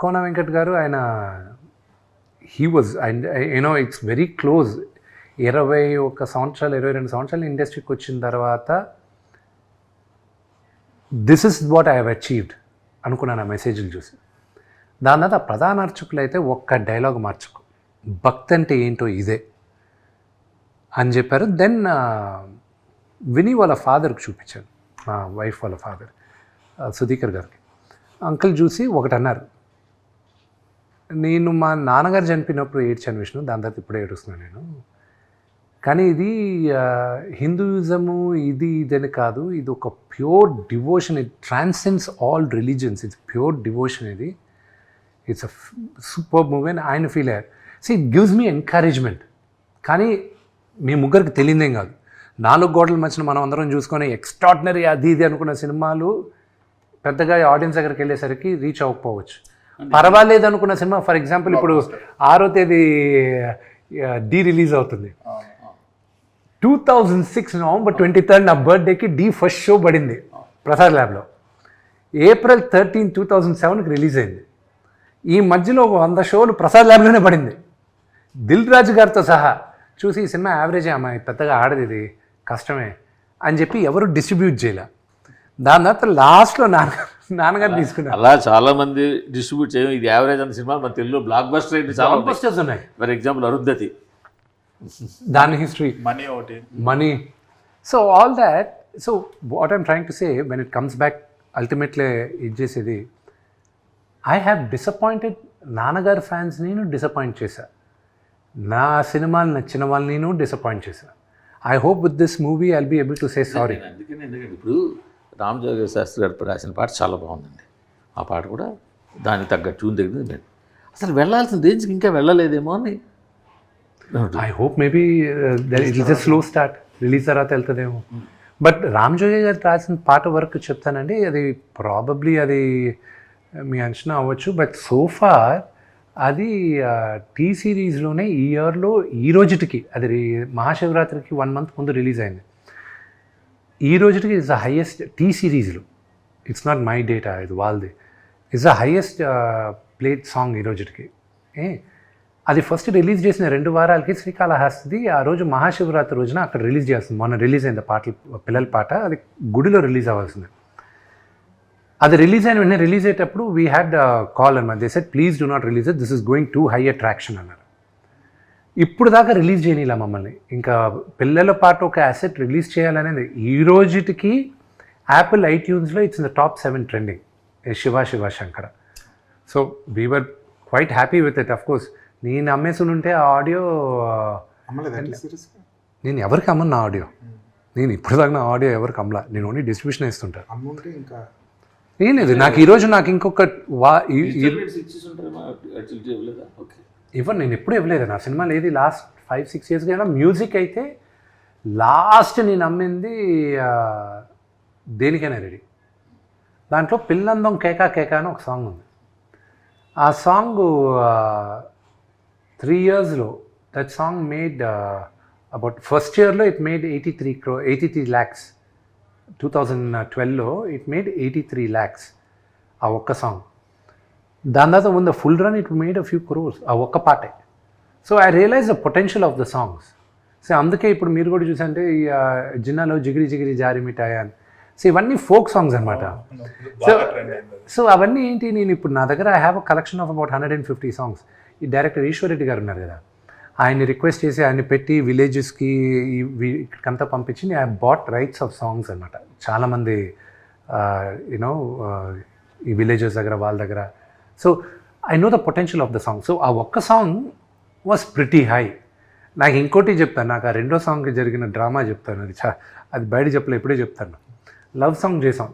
కోన వెంకట్ గారు ఆయన he was you know it's very close. 21 సంవత్సరాలు 22 సంవత్సరాలు ఇండస్ట్రీకి వచ్చిన తర్వాత this is what I have achieved అనుకున్నాను ఆ మెసేజ్లు చూసి. దాని తర్వాత ప్రధాన అర్చకులు అయితే ఒక్క డైలాగ్ మార్చుకో, భక్తి అంటే ఏంటో ఇదే అని చెప్పారు. దెన్ విని వాళ్ళ ఫాదర్కి చూపించాను, మా వైఫ్ వాళ్ళ ఫాదర్ సుధీకర్ గారికి. అంకుల్ చూసి ఒకటి అన్నారు, నేను మా నాన్నగారు చనిపోయినప్పుడు ఏడ్చాను విష్ణు, దాని తర్వాత ఇప్పుడే ఏడుస్తున్నాను నేను, కానీ ఇది హిందూయిజము ఇదని కాదు, ఇది ఒక pure devotion, it transcends all religions, it's pure devotion, ఇది ఇట్స్ అ సూపర్ మూవీ అని ఆయన ఫీల్ అయ్యారు. So it gives me encouragement. కానీ మీ ముగ్గురికి తెలియదేం కాదు, 4 గోడల మధ్యన మనం అందరం చూసుకొని ఎక్స్ట్రాడినరీ అది ఇది అనుకున్న సినిమాలు పెద్దగా ఆడియన్స్ దగ్గరికి వెళ్ళేసరికి రీచ్ అవ్వకపోవచ్చు. పర్వాలేదు అనుకున్న సినిమా, ఫర్ ఎగ్జాంపుల్ ఇప్పుడు 6వ తేదీ డి రిలీజ్ అవుతుంది. 2006 November 23rd నా బర్త్డేకి డి ఫస్ట్ షో పడింది ప్రసాద్ ల్యాబ్లో. April 13, 2007కి రిలీజ్ అయింది. ఈ మధ్యలో 100 షోలు ప్రసాద్ ల్యాబ్లోనే పడింది, దిల్ రాజు గారితో సహా. చూసి ఈ సినిమా యావరేజ్ అమ్మాయి, పెద్దగా ఆడది, ఇది కష్టమే అని చెప్పి ఎవరు డిస్ట్రిబ్యూట్ చేయలే. దాని తర్వాత లాస్ట్లో నాన్నగారు తీసుకున్నారు. అలా చాలామంది డిస్ట్రిబ్యూట్ చేయడం, ఇది యావరేజ్ అన్న సినిమా మన తెలుగులో బ్లాక్ బస్టర్ అయితే చాలా బస్టర్స్ ఉన్నాయి. ఫర్ ఎగ్జాంపుల్ అరుంధతి, దాని history, money. So all that. So what I'm trying to say, when it comes back ultimately ఇది చేసేది, ఐ హ్యావ్ డిసప్పాయింటెడ్ నాన్నగారు ఫ్యాన్స్, నేను డిసప్పాయింట్ చేశా. నా సినిమాలు నచ్చిన వాళ్ళు నేను డిసప్పాయింట్ చేశా. I hope with this movie I'll be able to say sorry. ఎందుకంటే ఇప్పుడు రామజోగ శాస్త్రి గారు రాసిన పాట చాలా బాగుందండి. ఆ పాట కూడా దానికి తగ్గ ట్యూన్ దగ్గర అసలు వెళ్ళాల్సిన రేంజ్కి ఇంకా వెళ్ళలేదేమో అని. I hope maybe it is a slow start, release తర్వాత వెళ్తుందేమో. బట్ రామ్ జోగి గారు రాసిన పాట వరకు చెప్తానండి, అది ప్రాబబ్లీ అది మీ అంచనా అవ్వచ్చు. బట్ సోఫార్ అది టీ సిరీస్లోనే ఈ ఇయర్లో ఈ రోజుటికి, అది మహాశివరాత్రికి 1 month ముందు రిలీజ్ అయింది. ఈ రోజుటికి ఇట్స్ ద హైయెస్ట్ టీ సిరీస్లో, ఇట్స్ నాట్ మై డేటా, ఇది వాళ్ళది, it's the highest played song ఈ రోజుటికి. అది ఫస్ట్ రిలీజ్ చేసిన 2 వారాలకి శ్రీకాళహస్తిది ఆ రోజు మహాశివరాత్రి రోజున అక్కడ రిలీజ్ చేస్తుంది. మొన్న రిలీజ్ అయింది పాటలు, పిల్లల పాట, అది గుడిలో రిలీజ్ అవ్వాల్సింది. అది రిలీజ్ అయిన వెంటనే రిలీజ్ అయ్యేటప్పుడు వీ హ్యాడ్ కాల్ అన్నమాట. They said please do not release it, this is going to high attraction అన్నారు. ఇప్పుడు దాకా రిలీజ్ చేయనిలా మమ్మల్ని. ఇంకా పిల్లల పాట ఒక అసెట్ రిలీజ్ చేయాలనేది ఈ రోజుటికి యాపిల్ ఐట్యూన్స్లో it's in the top 7 trending, Shiva Shankara. So we were quite happy with it. Of course నేను అమ్మేసి ఉంటే ఆ ఆడియో నేను ఎవరికి అమ్మను, నా ఆడియో నేను ఇప్పుడు దాకా నా ఆడియో ఎవరికి అమ్మలా, నేను ఓన్లీ డిస్ట్రిబ్యూషన్ ఇస్తుంటాను. ఏం లేదు నాకు ఈరోజు నాకు ఇంకొక ఇవ్వను, నేను ఎప్పుడు ఇవ్వలేదు నా సినిమాలు ఏది లాస్ట్ 5-6 years అయినా. మ్యూజిక్ అయితే లాస్ట్ నేను అమ్మింది దేనికైనా రెడీ, దాంట్లో పిల్లందం కేకా కేకా అని ఒక సాంగ్ ఉంది. ఆ సాంగ్ 3 yearsలో that song made about first ఇయర్లో ఇట్ మేడ్ 83 lakhs. 2012లో ఇట్ మేడ్ 83 lakhs ఆ ఒక్క సాంగ్. దాని తర్వాత ఉన్న full run it made a few crores ఆ ఒక్క పాటే. So I realise the potential of the songs. So అందుకే ఇప్పుడు మీరు కూడా చూసంటే జిన్నాలో జిగిరి జిగిరి జారి మిఠాయి అని సో ఇవన్నీ ఫోక్ సాంగ్స్ అనమాట. సో బాగా ట్రెండ్ అయింది. సో అవన్నీ ఏంటి, నేను ఇప్పుడు నా దగ్గర I have a collection of about 150 songs. ఈ డైరెక్టర్ ఈశ్వర్ రెడ్డి గారు ఉన్నారు కదా, ఆయన్ని రిక్వెస్ట్ చేసి ఆయన్ని పెట్టి విలేజెస్కి ఇక్కడికంతా పంపించి I bought rights of songs అనమాట. చాలామంది యూనో ఈ విలేజెస్ దగ్గర వాళ్ళ దగ్గర. So I know the potential of the song. So ఆ ఒక్క సాంగ్ వాస్ ప్రిటీ హై. నాకు ఇంకోటి చెప్తాను, నాకు ఆ రెండో సాంగ్కి జరిగిన డ్రామా చెప్తాను. అది బయట చెప్పలే, ఇప్పుడే చెప్తాను. లవ్ సాంగ్ చేసాం.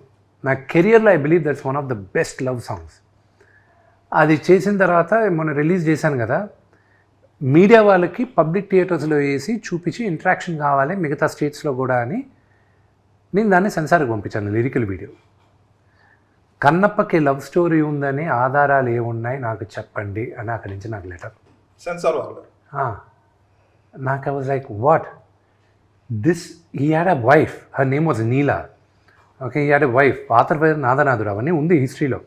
నా కెరియర్లో I believe that's one of the best love songs. అది చేసిన తర్వాత మొన్న రిలీజ్ చేశాను కదా, మీడియా వాళ్ళకి పబ్లిక్ థియేటర్స్లో వేసి చూపించి ఇంట్రాక్షన్ కావాలి మిగతా స్టేట్స్లో కూడా అని నేను దాన్ని సెన్సార్కి పంపించాను, లిరికల్ వీడియో. కన్నప్పకి లవ్ స్టోరీ ఉందని ఆధారాలు ఏమున్నాయి నాకు చెప్పండి అని అక్కడి నుంచి నాకు లెటర్. సెన్సార్ వాళ్ళు నాకు I was like what this. He had a wife, her name was Neela. Okay, he had a wife. పాత్ర పేరు నాదనాథుడు, అవన్నీ ఉంది హిస్టరీలో.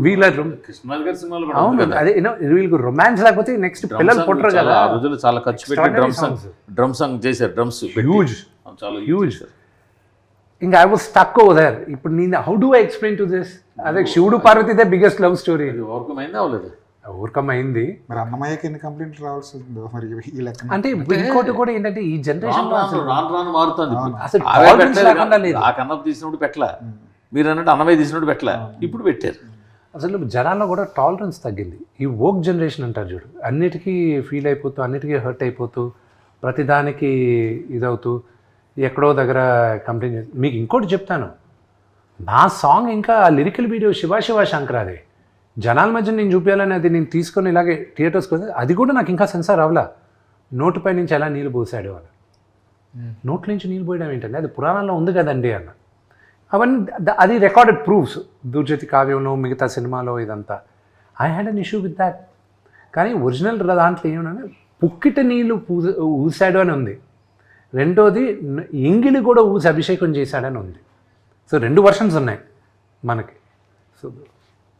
వీళ్ళ కృష్ణరాజు గారి సినిమాలో అవును, అదే వీళ్ళకి రొమాన్స్ లేకపోతే నెక్స్ట్ పిల్లలు పుట్టరు కదా. ఆ రోజులు చాలా ఖర్చు పెట్టి డ్రమ్ సాంగ్ చేశారు. డ్రమ్స్ హ్యూజ్ చాలా హ్యూజ్. ఇంకా I was stuck over there. ఇప్పుడు నేను how do I explain to this? అదే శివుడు Parvati the biggest love story. Overcome అయిందా అవ్వలేదు? ఓవర్కమ్ అయింది. మరి అన్నమయ్యకి ఎన్ని కంప్లైంట్లు రావాల్సి ఉందో మరి ఈ లెక్క. అంటే ఇంకోటి కూడా ఏంటంటే ఈ జనరేషన్ రాను మారుతుంది. అసలు అవే tolerance లేకుండా పెట్టలేదు. లేదు. ఆ కన్నప్ప తీసినప్పుడు పెట్టలా, మీరు అన్నట్టు అన్నమయ్య తీసినప్పుడు పెట్టలా, ఇప్పుడు పెట్టారు. అసలు జనాల్లో కూడా టాలరెన్స్ తగ్గింది. ఈ వోక్ జనరేషన్ అంటారు చూడు, అన్నిటికీ ఫీల్ అయిపోతూ, అన్నిటికీ హర్ట్ అయిపోతూ, ప్రతిదానికి ఇదవుతూ, ఎక్కడో దగ్గర కంప్లైంట్ చేసి. మీకు ఇంకోటి చెప్తాను, నా సాంగ్ ఇంకా లిరికల్ వీడియో శివ శంకరాది జనాల మధ్య నేను చూపించాలని అది నేను తీసుకొని ఇలాగే థియేటర్స్కి వస్తే అది కూడా నాకు ఇంకా సెన్సార్ అవ్వలా. నోటిపై నుంచి ఎలా నీళ్ళు పోసాడు అని. నోట్ల నుంచి నీళ్ళు పోయడం ఏంటంటే అది పురాణాల్లో ఉంది కదండి అన్న. అవన్నీ అది రికార్డెడ్ ప్రూఫ్స్. దుర్జతి కావ్యంలో మిగతా సినిమాలో ఇదంతా. I had an issue with that. కానీ ఒరిజినల్ దాంట్లో ఏమన్నా పుక్కిట నీళ్ళు ఊసాడు అని ఉంది. రెండోది ఎంగిలి కూడా ఊసి అభిషేకం చేశాడని ఉంది. సో 2 వర్షన్స్ ఉన్నాయి మనకి. So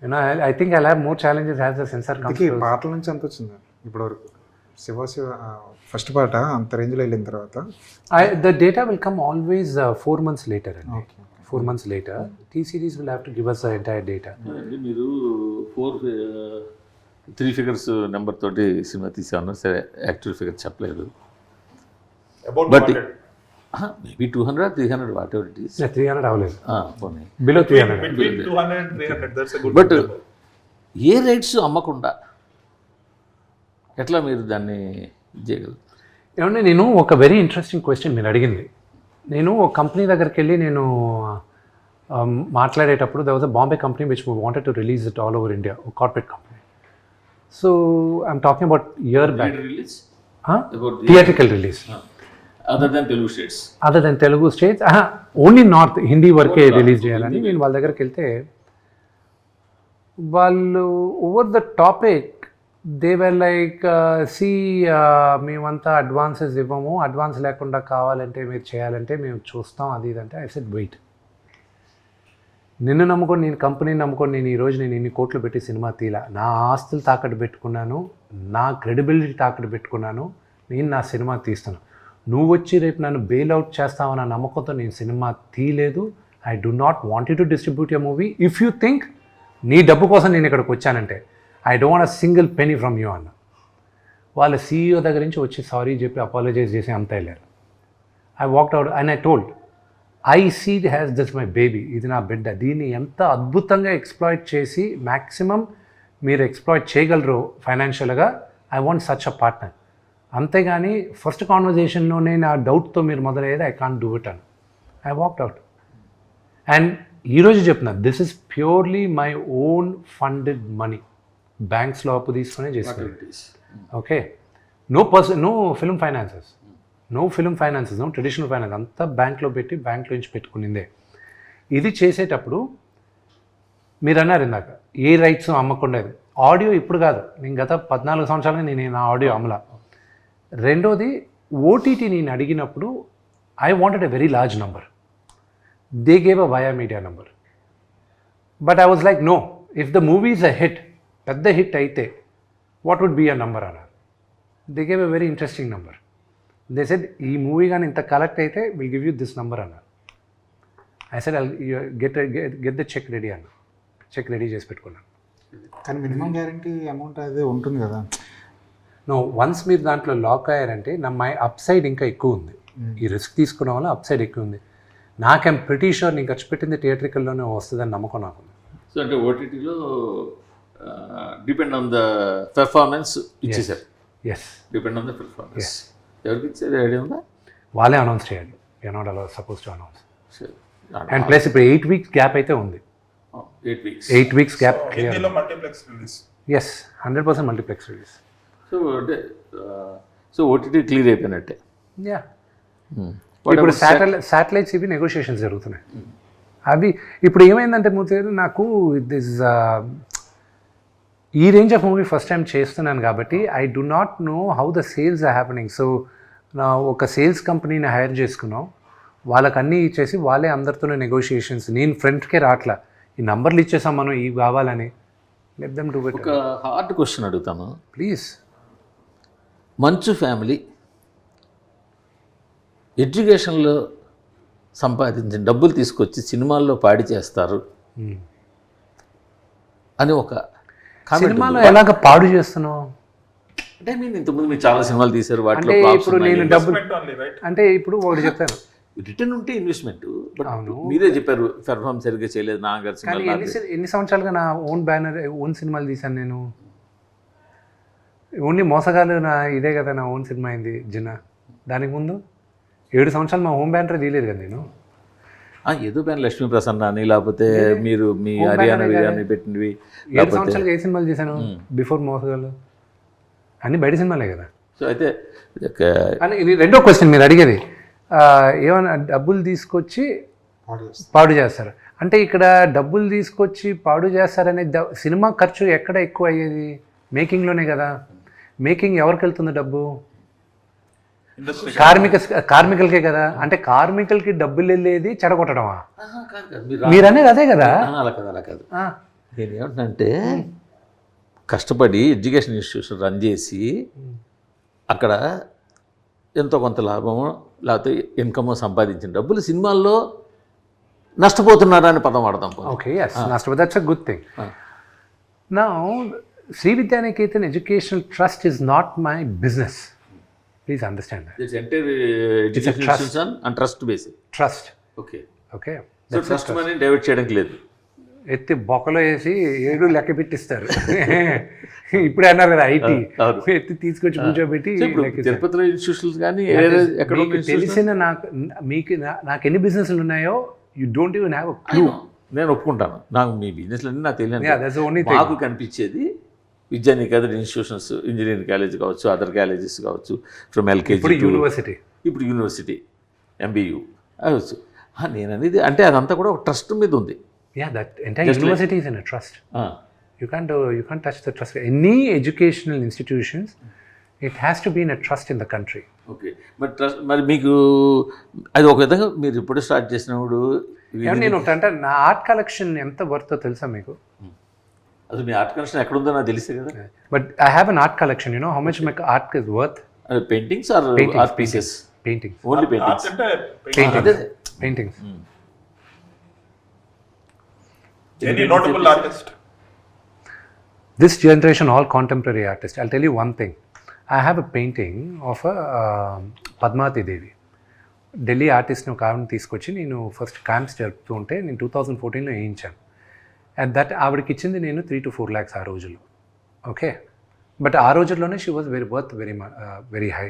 you know I think I have more challenges has the censor ఇంతకీ పాటల నుంచి ఎంత వచ్చింది ఇప్పటివరకు? శివ ఫస్ట్ పాట అంత రేంజ్లో వెళ్ళిన తర్వాత the data will come always 4 months later అండి. Okay. 4 months later T-Series will have to give us the entire data. మీరు 3 figures నెంబర్ తోటి సినిమా తీసాను, సరే యాక్చువల్ ఫిగర్ చెప్పలేదు. About but maybe 200 300 what ever it is. 300 అవ్వలేదు, పోనీ below 300. between 200 and 300, that's a good but number. A rights అమ్మకుండా ఎట్లా మీరు దాన్ని చేయగలరు? ఏమంటే నేను ఒక వెరీ ఇంట్రెస్టింగ్ క్వశ్చన్ మీరు అడిగింది. నేను ఒక కంపెనీ దగ్గరికి వెళ్ళి నేను మాట్లాడేటప్పుడు there was a Bombay company which wanted to release it all over India, a corporate company. So I'm talking about year back. Release About theatrical release. Other than Telugu states. Other than Telugu states, only north Hindi వరకే release చేయాలని నేను వాళ్ళ దగ్గరికి వెళ్తే వాళ్ళు over the topic they were like see మేమంతా advances ఇవ్వము, advance లేకుండా కావాలంటే మీరు చేయాలంటే మేము చూస్తాం అది ఇదంటే. ఐ సెడ్ వెయిట్, నిన్ను నమ్ముకొని నేను కంపెనీని నమ్ముకొని నేను ఈరోజు నేను ఇన్ని కోట్లు పెట్టి సినిమా తీలా, నా ఆస్తులు తాకట్టు పెట్టుకున్నాను, నా క్రెడిబిలిటీ తాకట్టు పెట్టుకున్నాను, నేను నా సినిమా తీస్తాను. నువ్వు వచ్చి రేపు నన్ను బెయిల్అవుట్ చేస్తావన్న నమ్మకంతో నేను సినిమా తీయలేదు. I do not want to distribute your movie if you think నీ డబ్బు కోసం నేను ఇక్కడికి వచ్చానంటే I don't want a single penny from you అన్న. వాళ్ళ CEO దగ్గర నుంచి వచ్చి సారీ చెప్పి అపాలజైజ్ చేసి అంతా వెళ్ళారు. I walked out and I told I see has this my baby, ఇది నా బిడ్డ, దీన్ని ఎంత అద్భుతంగా ఎక్స్ప్లాయిట్ చేసి మ్యాక్సిమం మీరు ఎక్స్ప్లాయిట్ చేయగలరు ఫైనాన్షియల్గా, I want such a partner. అంతేగాని ఫస్ట్ కాన్వర్జేషన్లోనే నా డౌట్తో మీరు మొదలయ్యేది ఐ కాంట్ డూ ఇట్ అని. I walked out. అండ్ ఈరోజు చెప్తున్నా this is purely my own funded money, బ్యాంక్స్లో అప్పు తీసుకునే చేసుకున్నాను. Okay, no film finances, no traditional finance, అంతా బ్యాంక్లో పెట్టి బ్యాంక్లో నుంచి పెట్టుకునిందే. ఇది చేసేటప్పుడు మీరు అన్నారు ఇందాక ఏ రైట్స్ అమ్మకుండా, ఆడియో ఇప్పుడు కాదు, నేను గత 14 సంవత్సరాలుగా నేను నా ఆడియో అమలా. రెండోది ఓటీటీ నేను అడిగినప్పుడు I wanted a very large number, they gave a via media number. But I was like no, if the movie is a hit, పెద్ద హిట్ అయితే what would be a number అన్నారు. They gave a very interesting number. They said ఈ movie కానీ ఇంత collect అయితే will give you this number అన్నారు. I said get the cheque ready అన్న. Cheque ready చేసి పెట్టుకున్నాను. కానీ మినిమం గ్యారంటీ అమౌంట్ అదే ఉంటుంది కదా. నో, వన్స్ మీరు దాంట్లో లాక్ అయ్యారంటే మై అప్ సైడ్ ఇంకా ఎక్కువ ఉంది. ఈ రిస్క్ తీసుకున్న వల్ల అప్ సైడ్ ఎక్కువ ఉంది. నాకేం ప్రిటీ షూర్ నేను ఖర్చు పెట్టింది థియేట్రికల్లోనే వస్తుందని నమ్మకం నాకు. సో అంటే ఓటీటీలో డిపెండ్ ఆన్ ద పెర్ఫార్మెన్స్ ఇచ్చేసారు. Yes, depend on the performance. ఎవరికి ఇచ్చేది ఐడియా ఉందా? వాళ్ళే అనౌన్స్ చేయాలి. You are not allowed suppose to announce. సరే, అండ్ ప్లస్ ఇప్పుడు 8 weeks గ్యాప్ అయితే ఉంది. 8 weeks. 8 weeks gap. హిందీలో multiplex release. Yes, 100% multiplex release. So అంటే సో ఓటీటీ క్లియర్ అయిపోయినట్టే. యా, ఇప్పుడు శాటిలైట్స్ ఇవి నెగోషియేషన్స్ జరుగుతున్నాయి. అవి ఇప్పుడు ఏమైందంటే మూర్తి నాకు దిస్ ఈ range of movie first time చేస్తున్నాను కాబట్టి I do not know how the sales are happening. So నా ఒక సేల్స్ కంపెనీని హైర్ చేసుకున్నాం. వాళ్ళకి అన్నీ ఇచ్చేసి వాళ్ళే అందరితోనే నెగోషియేషన్స్. నేను ఫ్రెండ్కే రాట్లా, ఈ నంబర్లు ఇచ్చేసాం మనం ఇవి కావాలని. Let them do it. ఒక హార్డ్ క్వశ్చన్ అడుగుతాను ప్లీజ్. మంచు ఫ్యామిలీ ఎడ్యుకేషన్లో సంపాదించిన డబ్బులు తీసుకొచ్చి సినిమాల్లో పాడి చేస్తారు అని ఒక సినిమాలో ఎలాగ పాడు చేస్తున్నావు అంటే మీరు ఇంతకుముందు మీరు చాలా సినిమాలు తీశారు, వాటిలో అంటే ఇప్పుడు నేను డబ్బులు ఓన్లీ రైట్. అంటే ఇప్పుడు ఒకటి చెప్తాను. రిటర్న్ ఉంటే ఇన్వెస్ట్మెంట్. బట్ మీరే చెప్పారు పెర్ఫార్మ్ సరిగ్గా చేయలేదు నాగారు కానీ సినిమా. ఎన్ని సంవత్సరాలుగా నా ఓన్ బ్యానర్ ఓన్ సినిమాలు తీశాను నేను. ఓన్లీ మోసగాలు నా ఇదే కదా నా ఓన్ సినిమా అయింది జిన్నా. దానికి ముందు 7 సంవత్సరాలు మా హోమ్ బ్యానర్ తీయలేదు కదా నేను. ఏదో పైన లక్ష్మీ ప్రసన్న అని లేకపోతే మీరు మీ హర్యానా బిర్యానీ పెట్టినవి 7 సంవత్సరాలుగా ఏ సినిమాలు తీశాను బిఫోర్ మోసగాలు? అన్నీ బయట సినిమాలే కదా. సో అయితే అని ఇది రెండో క్వశ్చన్ మీరు అడిగేది. ఏమైనా డబ్బులు తీసుకొచ్చి పాడు చేస్తారు అంటే ఇక్కడ డబ్బులు తీసుకొచ్చి పాడు చేస్తారనే సినిమా ఖర్చు ఎక్కడ ఎక్కువ అయ్యేది? మేకింగ్లోనే కదా. మేకింగ్ ఎవరికి వెళ్తుంది డబ్బు? కార్మికులకే కదా. అంటే కార్మికులకి డబ్బులు వెళ్ళేది చెడగొట్టడమా? మీరు అనేది అదే కదా. అలా కాదు, అలా కాదు. నేను ఏమంటున్నానంటే కష్టపడి ఎడ్యుకేషన్ ఇన్స్టిట్యూషన్ రన్ చేసి అక్కడ ఎంతో కొంత లాభమో లేకపోతే ఇన్కమో సంపాదించిన డబ్బులు సినిమాల్లో నష్టపోతున్నారా అని పదం వాడతాం. ఓకే, నష్టపోతే that's a good thing. Now Sree Vidyanikethan educational trust is not my business. Please understand that. It's entire education institution and trust base. Trust. Okay, okay. So trust money divert చేయడానికి లేదు. ఎత్తి బొక్కలో వేసి 7 లెక్క పెట్టిస్తారు. ఇప్పుడే అన్నారు కదా ఐటీ ఎత్తి తీసుకొచ్చి కూర్చోబెట్టి. తిరుపతిలో ఇన్స్టిట్యూషన్స్ కానీ ఎక్కడ తెలిసిన నాకు ఎన్ని బిజినెస్లు ఉన్నాయో you don't even have a clue. నేను ఒప్పుకుంటాను, నాకు మీ బిజినెస్లు అన్నీ నాకు తెలియదు. మాకు కనిపించేది విద్యానికేతన్ ఇన్స్టిట్యూషన్స్, ఇంజనీరింగ్ కాలేజ్ కావచ్చు, అదర్ కాలేజెస్ కావచ్చు, ఫ్రమ్ ఎల్కేజీ యూనివర్సిటీ, ఇప్పుడు యూనివర్సిటీ, ఎంబీయూ అవచ్చు. నేను అనేది అంటే అదంతా కూడా ఒక ట్రస్ట్ మీద ఉంది. Yeah, that entire university is in a trust. You can't touch the trust. Any educational institutions, it has to be in a trust in the country. Okay, మరి ట్రస్ట్ మరి మీకు అది ఒక విధంగా మీరు ఇప్పుడు స్టార్ట్ చేసినప్పుడు నేను అంటే నా ఆర్ట్ కలెక్షన్ ఎంత వర్తో తెలుసా మీకు? అసలు మీ ఆర్ట్ కలెక్షన్ ఎక్కడ ఉందో నాకు తెలిసే కదా. But I have an art collection. You know how much my art is worth? Paintings or art pieces? Paintings. Only paintings. Paintings. Any notable artist? This generation, all contemporary artists. I'll tell you one thing. I have a painting of a Padmavati Devi. Delhi ఆర్టిస్ట్ని ఒక ఆవిడని తీసుకొచ్చి నేను first camps జరుపుతూ ఉంటే నేను 2014లో వేయించాను. At that ఆవిడకి ఇచ్చింది నేను 3 to 4 lakhs ఆ రోజుల్లో. ఓకే, బట్ ఆ రోజుల్లోనే she was very high.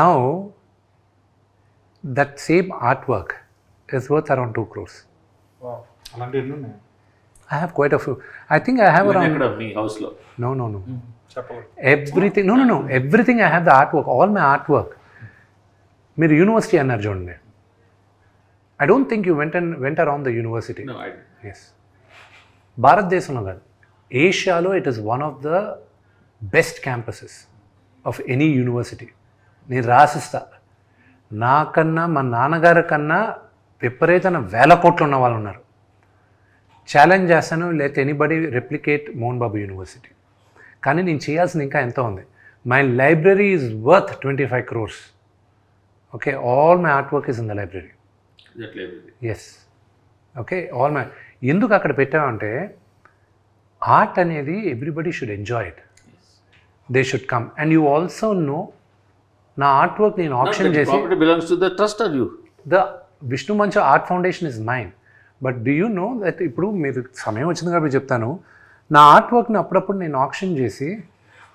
Now that same art work is worth around 2 crores. Wow. అలాంటి ఎన్ని ఉన్నాయి? I have quite a few. I think I have around... మీ హౌస్లో? No. చెప్పండి. Everything. No. Everything I have the artwork. All my artwork. మీరు university అన్నారు చూడండి. I don't think you went around the university. No, I didn't. Yes. భారతదేశంలో కాదు, ఏషియాలో it is one of the best campuses of any university. నేను రాసిస్తా. నాకన్నా మా నాన్నగారి కన్నా విపరీతమైన 1000 కోట్లు ఉన్న వాళ్ళు ఉన్నారు. ఛాలెంజ్ చేస్తాను, లేకపోతే anybody replicate Mohan Babu university. కానీ నేను చేయాల్సింది ఇంకా ఎంతో ఉంది. My library is worth 25 crores. Okay, all my art work is in the library. Yes, okay, all my. ఎందుకు అక్కడ పెట్టామంటే ఆర్ట్ అనేది everybody should enjoy it, they should come. And you also know నా ఆర్ట్ వర్క్ నేను option చేసి belongs to the trust are you? The Vishnu Manchu art foundation is mine. But do you know that ఇప్పుడు మీరు సమయం వచ్చింది కాబట్టి చెప్తాను, నా ఆర్ట్ వర్క్ని అప్పుడప్పుడు నేను ఆప్షన్ చేసి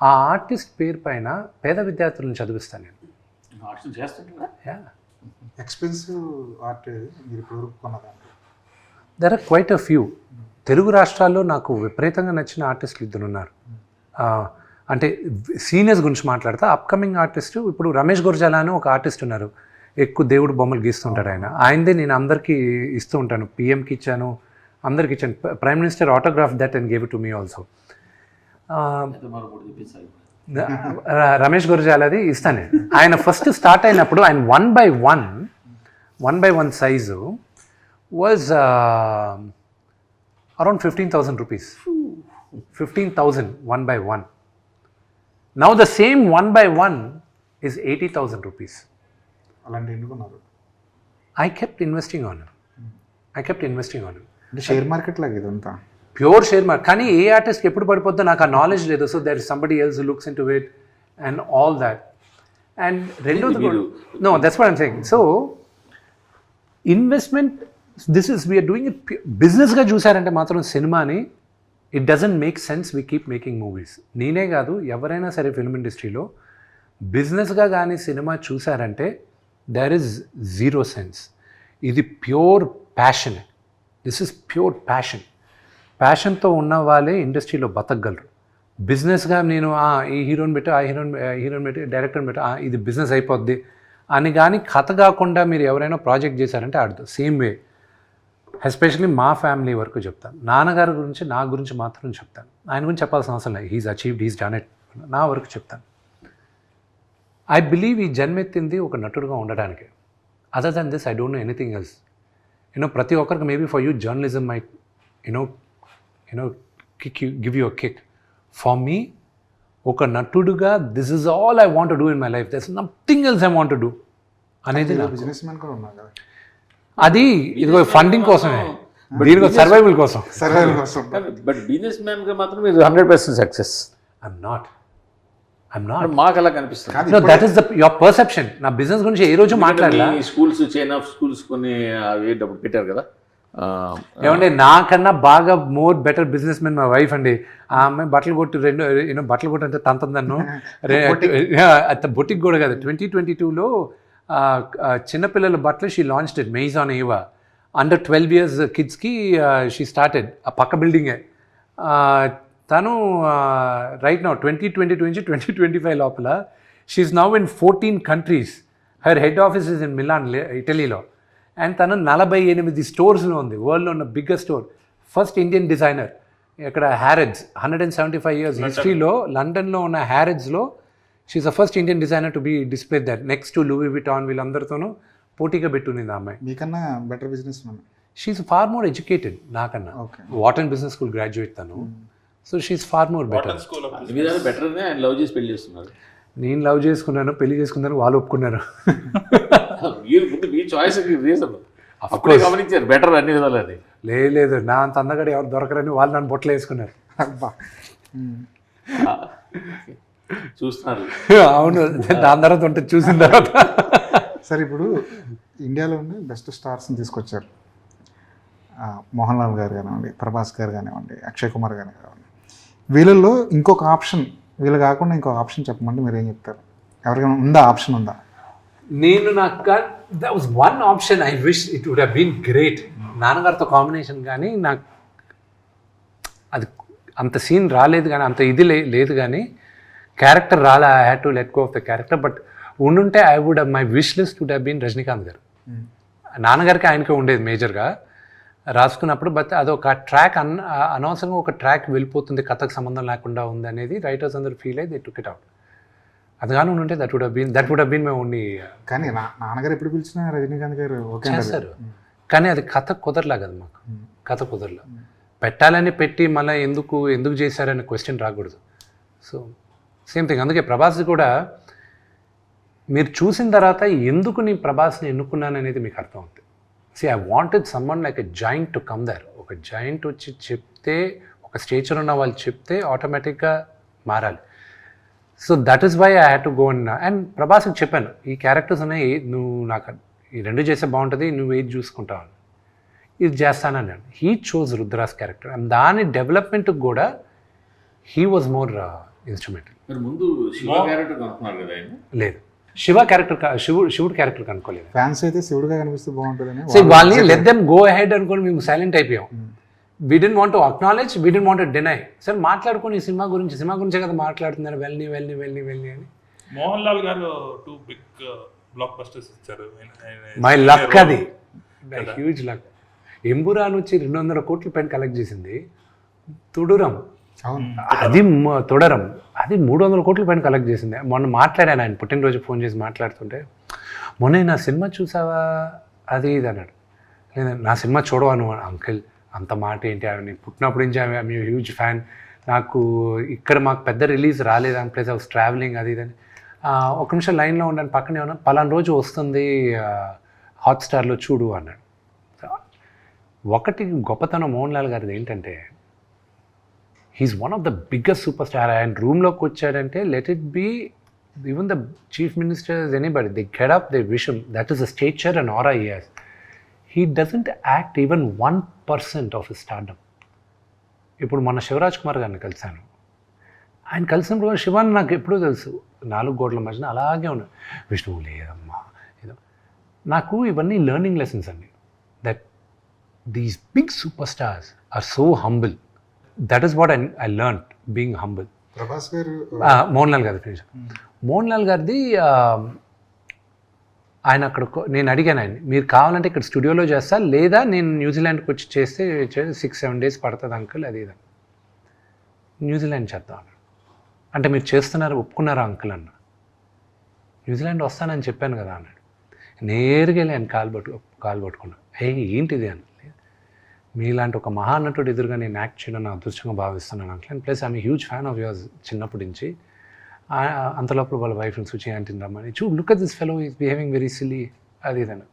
ఆ ఆర్టిస్ట్ పేరు పైన పేద విద్యార్థులను చదివిస్తాను నేను. Yeah. ఎక్స్పెన్సివ్ ఆర్ట్ మీరు ఇప్పుడు కొన్నదా? There are quite a few. Telugu రాష్ట్రాల్లో నాకు విపరీతంగా నచ్చిన ఆర్టిస్టులు ఇద్దరు ఉన్నారు. అంటే సీనియర్స్ గురించి మాట్లాడతా, అప్కమింగ్ ఆర్టిస్ట్ ఇప్పుడు రమేష్ గుర్జాలా అని ఒక ఆర్టిస్ట్ ఉన్నారు, ఎక్కువ దేవుడు బొమ్మలు గీస్తుంటారు ఆయన. ఆయనదే నేను అందరికీ ఇస్తూ ఉంటాను, పిఎంకి ఇచ్చాను, అందరికి ఇచ్చాను. Prime minister autograph that and gave it to me also. Ramesh గుర్జాలది ఇస్తాను నేను. ఆయన ఫస్ట్ స్టార్ట్ అయినప్పుడు ఆయన 1 by 1 size was around 15,000 rupees. 15,000 1 by 1. Now the same 1 by 1 is 80,000 rupees. అలాంటి ఎన్నుకున్నారు? I kept investing on it. అంటే షేర్ మార్కెట్ లాగా ఇదంతా ప్యూర్ షేర్ మార్కెట్. కానీ ఏ ఆర్టిస్ట్కి ఎప్పుడు పడిపోద్దో నాకు ఆ నాలెడ్జ్ లేదు. So there is somebody else looks into it and all that. And రెండోది కూడా no, that's what I'm saying. So investment, this is we're doing it బిజినెస్గా చూసారంటే మాత్రం సినిమాని it doesn't make sense we keep making movies. నేనే కాదు, ఎవరైనా సరే ఫిల్మ్ ఇండస్ట్రీలో బిజినెస్గా కానీ సినిమా చూసారంటే దేర్ ఇస్ జీరో సెన్స్. ఇది pure passion. This is pure passion. ప్యాషన్తో ఉన్న వాళ్ళే ఇండస్ట్రీలో బతకగలరు. బిజినెస్గా నేను ఈ హీరోని పెట్టి ఆ హీరోని పెట్టి డైరెక్టర్ని పెట్టి ఇది బిజినెస్ అయిపోద్ది అని కానీ కథ కాకుండా మీరు ఎవరైనా ప్రాజెక్ట్ చేశారంటే ఆడదు. సేమ్ వే ఎస్పెషల్లీ మా ఫ్యామిలీ వరకు చెప్తాను. నాన్నగారి గురించి నా గురించి మాత్రం చెప్తాను, ఆయన గురించి చెప్పాల్సిన అవసరం లేదు. He's achieved, he's done it. నా వరకు చెప్తాను. ఐ బిలీవ్ ఈ జన్మెత్తింది ఒక నటుడుగా ఉండడానికి. Other than this I don't know anything else. ప్రతి ఒక్కరికి maybe for you journalism may give you a kick. For me ఒక నటుడుగా this is all I want to do in my life, there is nothing else I want to do అనేది. Businessman కూడా ఉన్నారు కదా, అది ఇదిగో funding కోసమే, దీనికి సర్వైవల్ కోసం. బట్ బిజినెస్ మ్యాన్గా మాత్రం మీరు 100% సక్సెస్. I'm not. మాకు అలా కనిపిస్తుంది. That is your perception. నా బిజినెస్ గురించి ఏ రోజు మాట్లాడలా. స్కూల్స్, చైన్ ఆఫ్ స్కూల్స్ కొన్ని అవి డబ్బులు పెట్టారు కదా. ఏమంటే నాకన్నా బాగా మోర్ బెటర్ బిజినెస్ మెన్ మా వైఫ్ అండి. ఆ అమ్మాయి బట్టలు కొట్టి బట్టలు కొట్టి అంటే తంతను బొటిక్ కూడా కదా. 2022లో చిన్నపిల్లల బట్టలు she launched it Maison Ava. Under 12 years కిడ్స్కి షీ స్టార్టెడ్. ఆ పక్క బిల్డింగే. తను రైట్ నౌ 2022 నుంచి 2025 లోపల she's now in 14 countries. Her head office is in Milan, ఇటలీలో. అండ్ తను 48 స్టోర్స్లో ఉంది, వరల్డ్లో ఉన్న biggest store. First Indian designer. ఇక్కడ హ్యారెడ్స్ 175 years హిస్టరీలో లండన్లో ఉన్న హ్యారెడ్స్లో she's the first Indian designer to be display that next to Louis Vuitton. వీళ్ళందరితోనూ పోటీగా పెట్టునింది ఆ అమ్మాయి. మీకన్నా better businessman. She's far more educated నాకన్నా. వాటన్ బిజినెస్ స్కూల్ గ్రాడ్యుయేట్ తను. So she is far more better. బెటర్నే ఆయన లవ్ చేసి పెళ్లి చేస్తున్నారు. నేను లవ్ చేసుకున్నాను, పెళ్లి చేసుకున్నాను, వాళ్ళు ఒప్పుకున్నారు. మీ చాయిస్ రీజన్ గమనించారు బెటర్ అన్ని విధాలని. లేదు, నా అంత అందగాడు ఎవరు దొరకరని వాళ్ళు నన్ను బొట్టలు వేసుకున్నారు. చూస్తున్నారు. అవును, దాని తర్వాత ఉంటుంది చూసిన తర్వాత. సరే, ఇప్పుడు ఇండియాలో ఉండే బెస్ట్ స్టార్స్ని తీసుకొచ్చారు. మోహన్ లాల్ గారు కానివ్వండి, ప్రభాస్ గారు కానివ్వండి, అక్షయ్ కుమార్ గారు కానివ్వండి. వీళ్ళల్లో ఇంకొక ఆప్షన్, వీళ్ళు కాకుండా ఇంకొక ఆప్షన్ చెప్పమంటే మీరు ఏం చెప్తారు? ఎవరికైనా ఉందా ఆప్షన్? ఉందా? నేను నాకు that was one option. I wish it would have been great. నాన్నగారితో కాంబినేషన్, కానీ నాకు అది అంత సీన్ రాలేదు, కానీ అంత ఇది లేదు, కానీ క్యారెక్టర్ రాలే. I had to let go of the character. But ఉండుంటే I would my wish list would have been Rajinikanth garu. నాన్నగారికి ఆయనకే ఉండేది మేజర్గా రాసుకున్నప్పుడు. బట్ అదొక ట్రాక్ అనవసరంగా ఒక ట్రాక్ వెళ్ళిపోతుంది, కథకు సంబంధం లేకుండా ఉంది అనేది రైటర్స్ అందరూ ఫీల్ అయ్యి దే టుక్ ఇట్ అవుట్. అది కానీ ఉంటే that would have been my only. కానీ నాన్నగారు ఎప్పుడు పిలిచినా రజనీకాంత్ గారు ఓకే చేస్తారు, కానీ అది కథ కుదరలా కదా మాకు. కథ కుదరలా. పెట్టాలని పెట్టి మళ్ళీ ఎందుకు చేశారనే క్వశ్చన్ రాకూడదు. So same thing. అందుకే ప్రభాస్ కూడా మీరు చూసిన తర్వాత ఎందుకు నీ ప్రభాస్ని ఎన్నుకున్నాను అనేది మీకు అర్థం అవుతుంది. I wanted someone like a giant to come there. ఒక జాయింట్ వచ్చి చెప్తే, ఒక స్టేచర్ ఉన్న వాళ్ళు చెప్తే ఆటోమేటిక్గా మారాలి. So that is why I had to go and ప్రభాస్కి చెప్పాను, ఈ క్యారెక్టర్స్ ఉన్నాయి, నువ్వు నాకు ఈ రెండు చేస్తే బాగుంటుంది, నువ్వు ఏది చూసుకుంటావు అని. ఇది చేస్తానన్నాడు. He chose Rudra's character and దాని డెవలప్మెంట్కి కూడా హీ వాజ్ మోర్ ఇన్స్ట్రుమెంటల్. ముందు శివ క్యారెక్టర్ అనుకున్నారు కదా ఆయన? లేదు, శివ క్యారెక్టర్ శివుడు క్యారెక్టర్ కనుక్కోలేదు. ఫ్యాన్స్ అయితే శివుడుగా కనిపిస్తే బాగుంటుందని సో వాళ్ళని లెట్ దెమ్ గో అహెడ్ అనుకోని మేము సైలెంట్ అయిపోయాం. We didn't want to acknowledge, we didn't want to deny. Sir మాట్లాడుకొని ఈ సినిమా గురించే కదా మాట్లాడుతున్నారు, వెళ్ళి అని. మోహన్ లాల్ గారు 2 బిగ్ బ్లాక్ బస్టర్స్ ఇచ్చారు. మై లక్, అది హ్యూజ్ లక్. ఎంబురాన్ వచ్చి 200 కోట్ల పైన కలెక్ట్ చేసింది. తుడురం అది తొడరం అది 300 కోట్ల పైన కలెక్ట్ చేసింది. మొన్న మాట్లాడాను, ఆయన పుట్టినరోజు ఫోన్ చేసి మాట్లాడుతుంటే, మొన్న నా సినిమా చూసావా అది ఇది అన్నాడు. లేదా నా సినిమా చూడవాను అంకిల్, అంత మాట ఏంటి, ఆమె పుట్టినప్పటి నుంచి ఆమె హ్యూజ్ ఫ్యాన్. నాకు ఇక్కడ మాకు పెద్ద రిలీజ్ రాలేదు, అని ప్లేస్ హౌస్ ట్రావెలింగ్ అది ఇదని. ఒక నిమిషం లైన్లో ఉండాలని పక్కనే ఉన్నా, పలానా రోజు వస్తుంది హాట్స్టార్లో చూడు అన్నాడు. ఒకటి గొప్పతనం మోహన్ లాల్ గారిది ఏంటంటే, he is one of the biggest super star. ఆయన రూమ్లోకి వచ్చాడంటే let it be even the chief ministers, anybody, they get up, they wish him. That is the stature and aura he has. He doesn't act even 1% of his stardom. ఇప్పుడు మొన్న శివరాజ్ కుమార్ గారిని కలిశాను. ఆయన కలిసినప్పుడు శివాన్ నాకు ఎప్పుడూ తెలుసు, 4 గోడల మధ్యన అలాగే ఉన్నాడు. విష్ణువు లేదమ్మా ఏదో. నాకు ఇవన్నీ లెర్నింగ్ లెసన్స్ అండి. That these big super stars are so humble. That is what I learn, being humble. Prabhas గారు మోహన్ లాల్ గారి ఫినిష్. మోహన్ లాల్ గారిది ఆయన అక్కడ నేను అడిగాను ఆయన, మీరు కావాలంటే ఇక్కడ స్టూడియోలో చేస్తా, లేదా నేను న్యూజిలాండ్కి వచ్చి చేస్తే 6-7 days పడుతుంది అంకుల్ అది ఇది. న్యూజిలాండ్ చేద్దాం అన్నాడు. అంటే మీరు చేస్తున్నారు, ఒప్పుకున్నారా అంకుల్ అన్న. న్యూజిలాండ్ వస్తానని చెప్పాను కదా అన్నాడు. నేరుగా వెళ్ళి ఆయన కాలు పట్టుకున్నా. ఏంటిది అని. మీలాంటి ఒక మహానటుడు ఎదురుగా నేను యాక్ట్ చేయడం నా అదృష్టంగా భావిస్తున్నాను uncle. And plus I'm huge fan of yours చిన్నప్పటి నుంచి. అంతలోపల వాళ్ళ వైఫ్ని చూచి ఆంటీని రమ్మని, look at this fellow is behaving very silly అది ఇదని.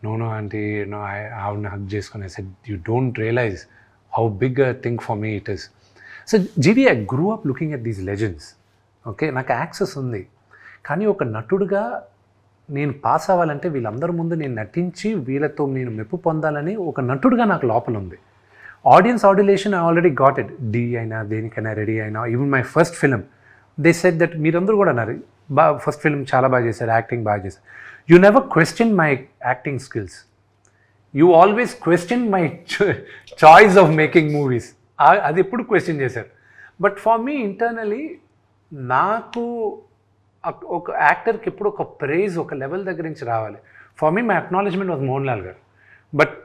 నో ఆంటీ, నో ఆవిడని హక్ చేసుకుని said you don't realise how big a thing for me it is. So జీవీ, I grew up looking at these legends. Okay, నాకు access ఉంది, కానీ ఒక నటుడుగా నేను పాస్ అవ్వాలంటే వీళ్ళందరి ముందు నేను నటించి వీళ్ళతో నేను మెప్పు పొందాలని ఒక నటుడుగా నాకు లోపల ఉంది. Audience adulation I already got it. డీ అయినా దేనికైనా రెడీ అయినా, even my first film they said that, మీరందరూ కూడా అన్నారు ఫస్ట్ ఫిల్మ్ చాలా బాగా చేశారు, యాక్టింగ్ బాగా చేశారు. You never question my acting skills, you always question my choice of making movies. అది ఎప్పుడు క్వశ్చన్ చేశారు. బట్ ఫర్ మీ ఇంటర్నలీ నాకు ఒక యాక్టర్కి ఎప్పుడు ఒక ప్రైజ్ ఒక లెవెల్ దగ్గర నుంచి రావాలి. For me my acknowledgement was Mohan Lal గారు. బట్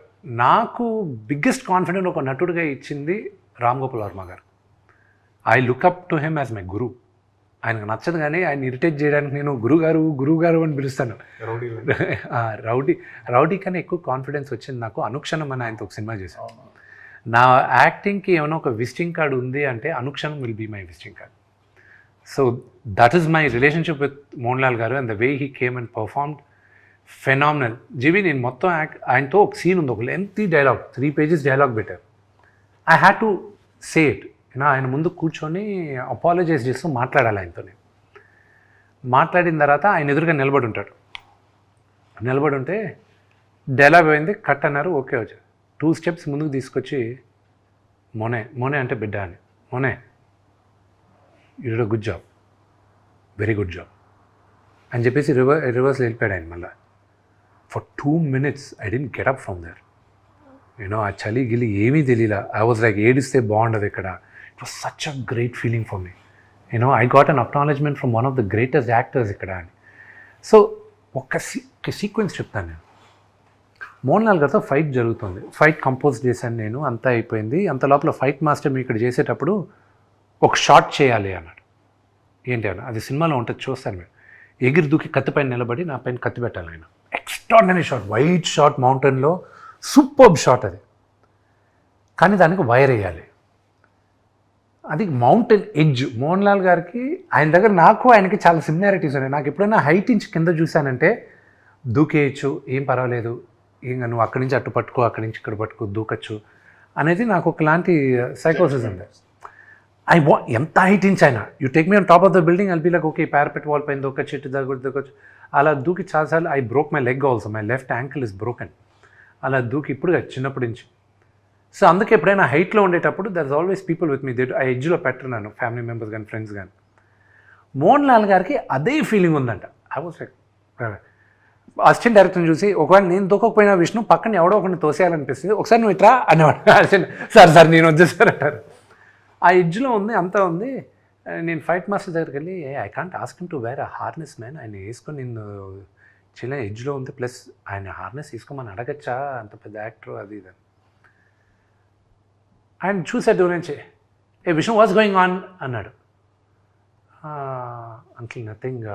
నాకు బిగ్గెస్ట్ కాన్ఫిడెంట్ ఒక నటుడిగా ఇచ్చింది Ram Gopal Varma garu. I look up to him as my guru. ఆయనకు నచ్చదు కానీ ఆయన ఇరిటేట్ చేయడానికి నేను గురువుగారు అని పిలుస్తాను. రౌడీ కన్నా ఎక్కువ కాన్ఫిడెన్స్ వచ్చింది నాకు అనుక్షణం అని ఆయనతో ఒక సినిమా చేశాను. నా యాక్టింగ్కి ఏమైనా ఒక విజిటింగ్ కార్డు ఉంది అంటే అనుక్షణం will be my visiting card. So that is my relationship with Mohan Lal garu and the way he came and performed phenomenal. జీవి, నేను మొత్తం ఆయనతో ఒక సీన్ ఉంది, ఒక లెంతీ డైలాగ్, 3 pages డైలాగ్ పెట్టారు. I had to say it. ఆయన ముందు కూర్చొని అపాలజైజ్ చేస్తూ మాట్లాడాలి ఆయనతో. మాట్లాడిన తర్వాత ఆయన ఎదురుగా నిలబడి ఉంటాడు. నిలబడి ఉంటే డైలాగ్ అయింది, కట్ అన్నారు, ఓకే వచ్చారు. 2 steps ముందుకు తీసుకొచ్చి, మోనే అంటే బిడ్డ అని, మోనే you did a good job, very good job అని చెప్పేసి రివర్స్ వెళ్ళిపోయాడు ఆయన. మళ్ళీ for 2 minutes I didn't get up from there. ఆ చలి గిలి ఏమీ తెలియలా. ఐ వాజ్ లైక్, ఏడిస్తే బాగుండదు ఇక్కడ. It was such a great feeling for me. I got an acknowledgement from one of the greatest actors ఇక్కడ అని. సో ఒక సీక్వెన్స్ చెప్తాను నేను. మోహన్ లాల్ గారితో ఫైట్ జరుగుతుంది, ఫైట్ కంపోజ్ చేశాను నేను, అంతా అయిపోయింది. అంత లోపల ఫైట్ మాస్టర్ మీ ఇక్కడ చేసేటప్పుడు ఒక షాట్ చేయాలి అన్నాడు. ఏంటి అన్న, అది సినిమాలో ఉంటుంది, చూస్తాను మీరు. ఎగిరి దూకి కత్తి పైన నిలబడి నా పైన కత్తి పెట్టాలి ఆయన. ఎక్స్ట్రాడినరీ షాట్, వైట్ షాట్, మౌంటైన్లో సూపర్బ్ షాట్ అది. కానీ దానికి వైర్ వేయాలి. అది మౌంటైన్ ఎడ్జ్. మోహన్ లాల్ గారికి ఆయన దగ్గర ఆయనకి చాలా సిమిలారిటీస్ ఉన్నాయి. నాకు ఎప్పుడైనా హైట్ నుంచి కింద చూశానంటే దూకేయచ్చు, ఏం పర్వాలేదు, ఇంకా నువ్వు అక్కడి నుంచి అటు పట్టుకో, అక్కడి నుంచి ఇక్కడ పట్టుకో, దూకచ్చు అనేది నాకు ఒకలాంటి సైకోసిస్ ఉంది. ఎంత హైట్ నుంచి అయినా you take me on top of the building, I'll be like okay parapet wall పైన దూకొచ్చు, ఇటు దూకొచ్చు. అలా దూకి చాలాసార్లు I broke my leg also, my left ankle is broken. అలా దూకి ఇప్పుడు చిన్నప్పటి నుంచి. సో అందుకే ఎప్పుడైనా హైట్లో ఉండేటప్పుడు there is always people with me, ఆ ఎడ్జ్లో పెట్టరు నన్ను, ఫ్యామిలీ మెంబర్స్ కానీ ఫ్రెండ్స్ కానీ. మోహన్ లాల్ గారికి అదే ఫీలింగ్ ఉందంట. ఐ వాస్ లైక్ అసిస్టెంట్ డైరెక్టర్ని చూసి ఒకవేళ నేను దూకపోయినా విష్ణు పక్కన ఎవడో ఒకరిని తోసేయాలనిపిస్తుంది, ఒకసారి నువ్వు ఇట్రా అనేవాడు. అసిస్టెంట్ సార్ నేను వచ్చేసారు అంటారు. ఆ ఎడ్జ్లో ఉంది, అంతా ఉంది. నేను ఫైట్ మాస్టర్ దగ్గరికి వెళ్ళి I can't ask him to wear a harness man, ఆయన వేసుకొని నేను చిన్న ఎడ్జ్లో ఉంది, ప్లస్ ఆయన హార్నెస్ తీసుకోమని అడగచ్చా, అంత పెద్ద యాక్టర్ అది ఇది. ఆయన చూసే దూరం నుంచి ఏ విష్ణు వాట్స్ గోయింగ్ ఆన్ అన్నాడు. Uncle nothing,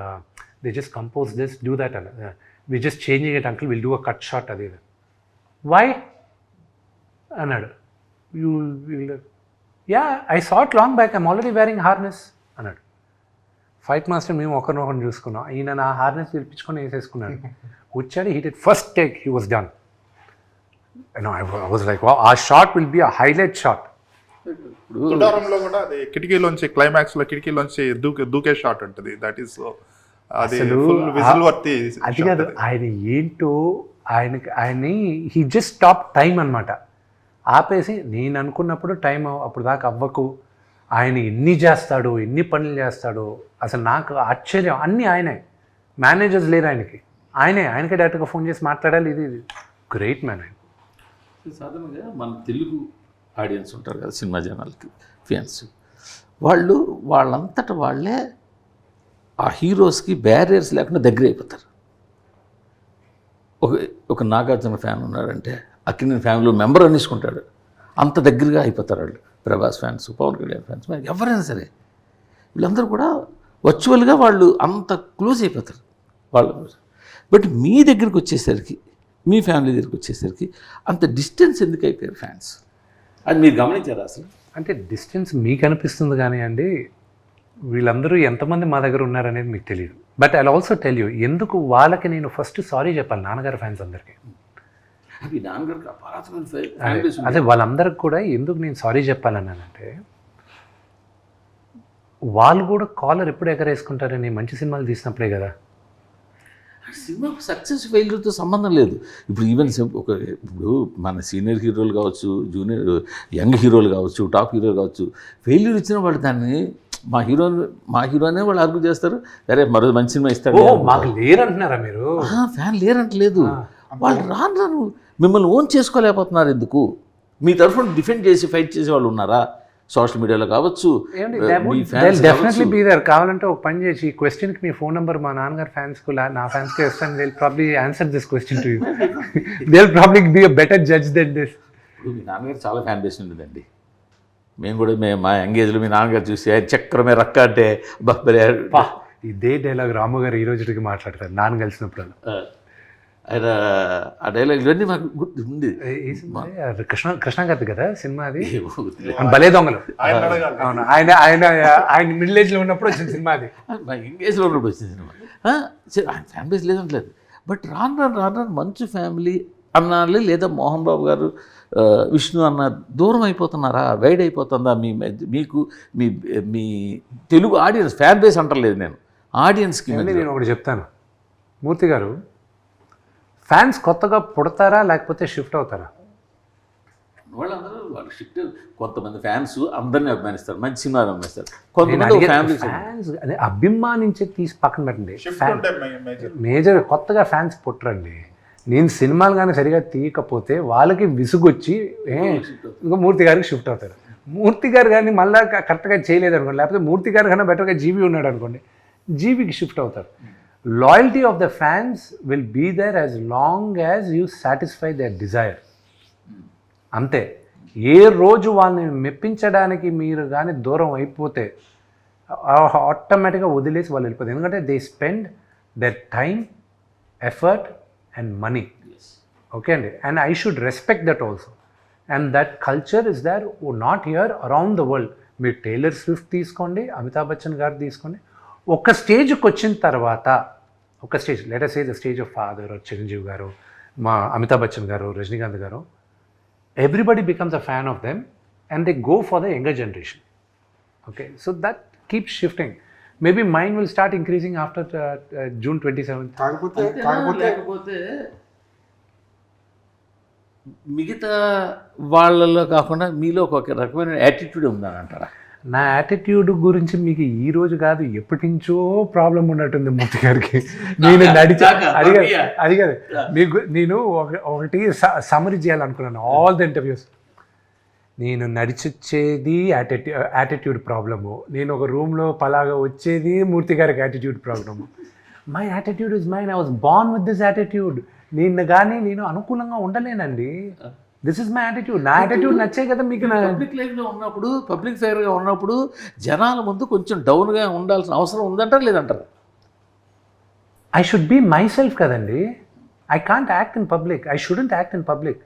they just compose this do that అన్న, we just changing it uncle, will do a cut shot అది ఇది. వై అన్నాడు. You will yeah I sat long back, I'm already wearing harness అన్నాడు. Fight master మేము ఒకరినొకరిని చూసుకున్నాం. ఈయన నా హార్నెస్ పిలిపించుకొని వేసేసుకున్నాడు. వచ్చాడు, he did first take, he was done. I was like, wow, our shot will be a highlight shot. తుడారంలో కూడా అది కిటికీలోంచి క్లైమాక్స్ లో కిటికీలోంచి దూకే షాట్ ఉంటుంది. దట్ ఈస్ అది ఫుల్ విజిల్ వర్తి. అది కాదు, ఆయన ఏంటో ఆయన్ని హీ జస్ట్ స్టాప్ టైం అనమాట. ఆపేసి నేను అనుకున్నప్పుడు టైం అప్పుడు దాకా అవ్వకు, ఆయన ఎన్ని చేస్తాడు, ఎన్ని పనులు చేస్తాడు, అసలు నాకు ఆశ్చర్యం. అన్నీ ఆయనే, మేనేజర్స్ లేరు ఆయనకి, ఆయనకే డైరెక్ట్గా ఫోన్ చేసి మాట్లాడాలి. ఇది గ్రేట్ మ్యాన్. ఆయన సాధారణంగా మన తెలుగు ఆడియన్స్ ఉంటారు కదా, సినిమా జనాలకి ఫ్యాన్స్, వాళ్ళంతట వాళ్ళే ఆ హీరోస్కి బ్యారియర్స్ లేకుండా దగ్గర అయిపోతారు. ఒక నాగార్జున ఫ్యాన్ ఉన్నాడంటే అక్కినేని ఫ్యామిలీ మెంబర్ అనేసుకుంటాడు, అంత దగ్గరగా అయిపోతారు వాళ్ళు. ప్రభాస్ ఫ్యాన్స్, పవన్ కళ్యాణ్ ఫ్యాన్స్, ఎవరైనా సరే వీళ్ళందరూ కూడా వర్చువల్గా వాళ్ళు అంత క్లోజ్ అయిపోతారు వాళ్ళు. బట్ మీ దగ్గరికి వచ్చేసరికి, మీ ఫ్యామిలీ దగ్గరికి వచ్చేసరికి అంత డిస్టెన్స్ ఎందుకు అయిపోయారు ఫ్యాన్స్? అది మీరు గమనించారా అసలు? అంటే డిస్టెన్స్ మీకు అనిపిస్తుంది కానీ అండి, వీళ్ళందరూ ఎంతమంది మా దగ్గర ఉన్నారనేది మీకు తెలియదు. But I also tell you, ఎందుకు వాళ్ళకి నేను ఫస్ట్ సారీ చెప్పాలి నాన్నగారి ఫ్యాన్స్ అందరికీ. అదే వాళ్ళందరికి కూడా ఎందుకు నేను సారీ చెప్పాలన్నానంటే, వాళ్ళు కూడా కాలర్ ఎప్పుడు ఎగరేసుకుంటారని మంచి సినిమాలు తీసినప్పుడే కదా. సినిమా సక్సెస్ ఫెయిల్యూర్తో సంబంధం లేదు. ఇప్పుడు ఈవెన్ ఇప్పుడు మన సీనియర్ హీరోలు కావచ్చు, జూనియర్ యంగ్ హీరోలు కావచ్చు, టాప్ హీరోలు కావచ్చు, ఫెయిల్యూర్ ఇచ్చిన వాళ్ళు దాన్ని మా హీరోనే వాళ్ళు ఆర్గ్యూ చేస్తారు, అరే మరో మంచి సినిమా ఇస్తాడు. మాకు లేరంటున్నారా మీరు? ఫ్యాన్ లేరంటలేదు, వాళ్ళు రాను మిమ్మల్ని ఓన్ చేసుకోలేకపోతున్నారు. ఎందుకు? మీ తరఫున డిఫెండ్ చేసి ఫైట్ చేసే వాళ్ళు ఉన్నారా? సోషల్ మీడియాలో కావచ్చు, డెఫినెట్లీ బీ దేర్. కావాలంటే ఒక పని చేసి ఈ క్వశ్చన్కి మీ ఫోన్ నెంబర్ మా నాన్నగారు ఫ్యాన్స్కు, నా ఫ్యాన్స్కి ఇస్తాను. They will probably answer this question to you. They will probably be a better judge than this. మీ నాన్నగారు చాలా ఫ్యాన్ బేస్ ఉండేదండి. మేము కూడా మా ఎంగేజ్లో మీ నాన్నగారు చూసి ఆయన చక్రమే రక్క అంటే ఇదే డైలాగ్ రాము గారు ఈ రోజుకి మాట్లాడతారు నాన్న కలిసినప్పుడు. ఆయన ఆ డైలాగ్ ఇవన్నీ మాకు గుర్తు ఉంది. కృష్ణ గారి కదా సినిమా అది, భలే దొంగలు. అవును, ఆయన మిడిల్ ఏజ్లో ఉన్నప్పుడు వచ్చిన సినిమా అది. మా ఎంగేజ్లో ఉన్నప్పుడు వచ్చిన సినిమా. ఆయన ఫ్యాన్ బేస్ లేదంటలేదు. బట్ రాను మంచు ఫ్యామిలీ అన్నాలి, లేదా మోహన్ బాబు గారు, విష్ణు అన్న దూరం అయిపోతున్నారా, వైడ్ అయిపోతుందా మీకు మీ తెలుగు ఆడియన్స్? ఫ్యాన్ బేస్ అంటలేదు నేను, ఆడియన్స్కి. నేను ఒకటి చెప్తాను, మూర్తి గారు, ఫ్యాన్స్ కొత్తగా పుడతారా లేకపోతే షిఫ్ట్ అవుతారా? వాళ్ళు షిఫ్ట్. కొంతమంది ఫ్యాన్స్ అందరినీ అభిమానిస్తారు, మంచి సినిమాలు అభిమానిస్తారు. కొంతమంది ఫ్యాన్స్ అభిమానించి తీసి పక్కన పెట్టండి, మేజర్ కొత్తగా ఫ్యాన్స్ పుట్టరండి. నేను సినిమాలు కానీ సరిగా తీయకపోతే వాళ్ళకి విసుగొచ్చి ఇంకా మూర్తి గారికి షిఫ్ట్ అవుతారు. మూర్తి గారు కానీ మళ్ళీ కరెక్ట్గా చేయలేదు అనుకోండి, లేకపోతే మూర్తి గారు కన్నా బెటర్గా జీవి ఉన్నాడు అనుకోండి, జీవికి షిఫ్ట్ అవుతారు. Loyalty of the fans will be there as long as you satisfy their desire. అంతే. ఏ రోజు వాళ్ళని మెప్పించడానికి మీరు కానీ దూరం అయిపోతే ఆటోమేటిక్గా వదిలేసి వాళ్ళు వెళ్ళిపోతారు. ఎందుకంటే they spend their time, effort and money. Okay అండి, and I should respect that also. And that culture is there not here, around the world. మీరు టేలర్ స్విఫ్ట్ తీసుకోండి, అమితాబ్ బచ్చన్ గారు తీసుకోండి. ఒక స్టేజ్కి వచ్చిన తర్వాత, ఒక stage letter say the stage of father, Chiranjeevi గారు, మా అమితాబ్ బచ్చన్ గారు, రజనీకాంత్ గారు, everybody becomes a fan of them and they go for the younger generation. Okay, so that keeps shifting. Maybe mind will start increasing after June 27th. లేకపోతే మిగతా వాళ్ళలో కాకుండా మీలో ఒక రకమైన యాటిట్యూడ్ ఉందని అంటారా? నా యాటిట్యూడ్ గురించి మీకు ఈ రోజు కాదు, ఎప్పటి నుంచో ప్రాబ్లం ఉన్నట్టుంది మూర్తి గారికి. నేను అది కాదు మీకు, నేను ఒకటి సమరీ చేయాలనుకున్నాను ఆల్ ద ఇంటర్వ్యూస్. నేను నడిచొచ్చేది యాటిట్యూడ్ ప్రాబ్లము, నేను ఒక రూమ్లో పలాగా వచ్చేది మూర్తి గారికి attitude problem. My attitude is mine, I was born with this attitude. నేను అనుకూలంగా ఉండలేనండి. This is my attitude. నా యాటిట్యూడ్ నచ్చే కదా మీకు. పబ్లిక్ లైఫ్లో ఉన్నప్పుడు, పబ్లిక్ ఫైర్గా ఉన్నప్పుడు జనాల ముందు కొంచెం డౌన్గా ఉండాల్సిన అవసరం ఉందంటారు లేదంటారు? I should be myself కదండి. I can't act in public, I shouldn't act in public.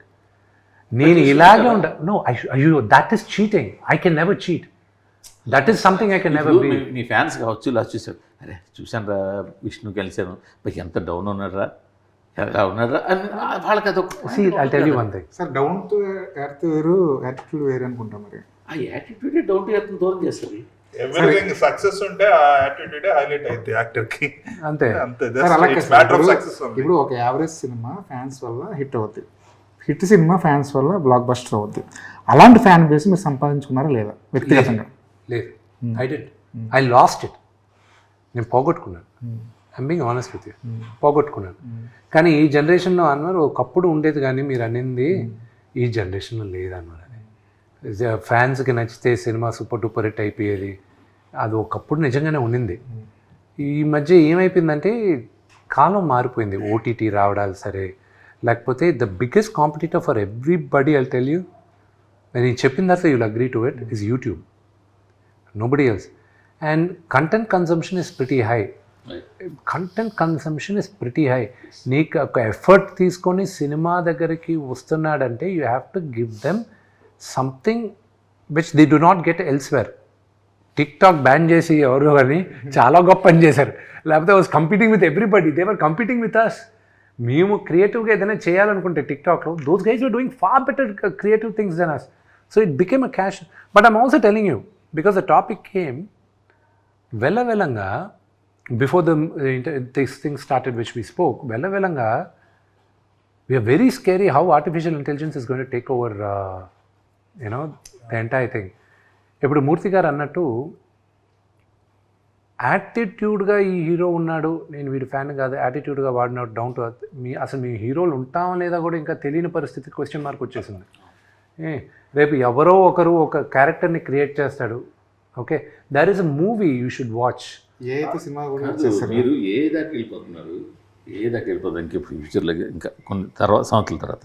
నేను ఇలాగే నో, అయ్యో that is cheating. I can never cheat. That is something I can never be. మీ ఫ్యాన్స్ కావచ్చు, ఇలా చూసారు, అరే చూశాను రా విష్ణు కలిశాను, ఎంత డౌన్ ఉన్నారా, ఎలా ఉన్నారా అని వాళ్ళకి అదొక. See, I'll tell you one thing. Sir down to earth వేరు, యాటిట్యూడ్ వేరు అనుకుంటా. మరి ఆ యాటిట్యూడ్ డౌన్ టు ఎర్త్ దూరం చేస్తుంది. ఎవ్రీథింగ్ సక్సెస్ ఉంటే ఆ యాటిట్యూడ్ హైలైట్ అయింది యాక్టర్ కి. అంతే అంతే. సార్ అలాగే It's matter of success only. ఇప్పుడు ఒక యావరేజ్ సినిమా ఫ్యాన్స్ వల్ల హిట్ అవుద్ది, హిట్ సినిమా ఫ్యాన్స్ వల్ల బ్లాక్ బస్టర్ అవుద్ది. అలాంటి ఫ్యాన్ బేస్ మీరు సంపాదించుకున్నారా లేదా వ్యక్తిగతంగా? లేదు, I did. I lost it. నేను పోగొట్టుకున్నాను. I'm being honest with you, పోగొట్టుకున్నాను. కానీ ఈ జనరేషన్లో అన్నారు ఒకప్పుడు ఉండేది, కానీ మీరు అనింది ఈ జనరేషన్లో లేదన్నారు. అది ఫ్యాన్స్కి నచ్చితే సినిమా సూపర్ డూపర్ హిట్ అయిపోయేది, అది ఒకప్పుడు నిజంగానే ఉండింది. ఈ మధ్య ఏమైపోయిందంటే కాలం మారిపోయింది. ఓటీటీ రావడాలు సరే, లేకపోతే the biggest competitor for everybody, I'll tell you, నేను చెప్పిన తర్వాత you'll agree to it, is YouTube. Nobody else. And content consumption is pretty high. Content consumption is pretty high. నీకు ఒక ఎఫర్ట్ తీసుకొని సినిమా దగ్గరికి వస్తున్నాడంటే you have to give them something which they do not get elsewhere. TikTok ban చేసి ఎవరు కానీ చాలా గొప్ప పని చేశారు. లేకపోతే was competing with everybody, they were competing with us. మేము క్రియేటివ్గా ఏదైనా చేయాలనుకుంటే టిక్టాక్లో, those guys were doing far better creative things than us. So it became a cash. But I'm also telling you, because the topic came వెళ్ళంగా before this thing started which we spoke, వెళ్ళంగా we are very scary how artificial intelligence is going to take over the entire thing. ఇప్పుడు మూర్తి గారు అన్నట్టు యాటిట్యూడ్గా ఈ hero ఉన్నాడు, నేను వీడి fan కాదు, యాటిట్యూడ్గా వాడినాడు, డౌన్ టు అర్త్. అసలు మీ హీరోలు ఉంటామా లేదా కూడా ఇంకా తెలియని పరిస్థితి, క్వశ్చన్ మార్క్ వచ్చేసింది. రేపు ఎవరో ఒకరు ఒక క్యారెక్టర్ని క్రియేట్ చేస్తాడు. Okay, there is a movie you should watch. ఏ అయితే సినిమా కూడా మీరు ఏ దాకా వెళ్ళిపోతున్నారు, ఏ దాకా వెళ్ళిపోతుంది ఇంకా ఫ్యూచర్లో, ఇంకా కొన్ని సంవత్సరాల తర్వాత.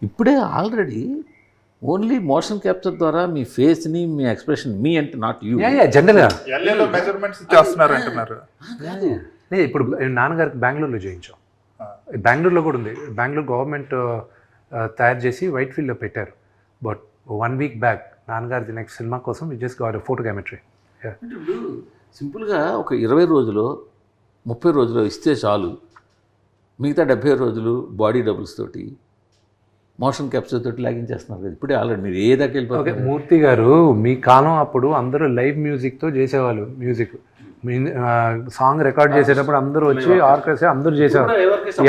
ఇప్పుడే ఆల్రెడీ ఓన్లీ మోషన్ క్యాప్చర్ ద్వారా మీ ఫేస్ని, మీ ఎక్స్ప్రెషన్, మీ అంటే నాట్ యూ, జనరల్గా ఎల్ఏలో మెజర్మెంట్స్ చేస్తున్నారు అంటున్నారు. లేదు, ఇప్పుడు నాన్నగారికి బెంగళూరులో చేయించాం. బెంగళూరులో కూడా ఉంది. బెంగళూరు గవర్నమెంట్ తయారు చేసి వైట్ ఫీల్డ్లో పెట్టారు. బట్ 1 week బ్యాక్ నాన్నగారిది నెక్స్ట్ సినిమా కోసం వి జస్ట్ గాట్ ఫోటోగ్రామెట్రీ. ఇప్పుడు సింపుల్గా ఒక 20 రోజులు 30 రోజులు ఇస్తే చాలు, మిగతా 70 రోజులు బాడీ డబుల్స్ తోటి, మోషన్ క్యాప్చర్ తోటి లాగించేస్తున్నారు కదా ఇప్పుడే ఆల్రెడీ. మీరు ఏ దాకా వెళ్ళిపోతారు? ఓకే, మూర్తి గారు మీ కాలం అప్పుడు అందరూ లైవ్ మ్యూజిక్తో చేసేవాళ్ళు. మ్యూజిక్ సాంగ్ రికార్డ్ చేసేటప్పుడు అందరూ వచ్చి ఆర్కెస్ట్రా అందరూ చేసేవారు.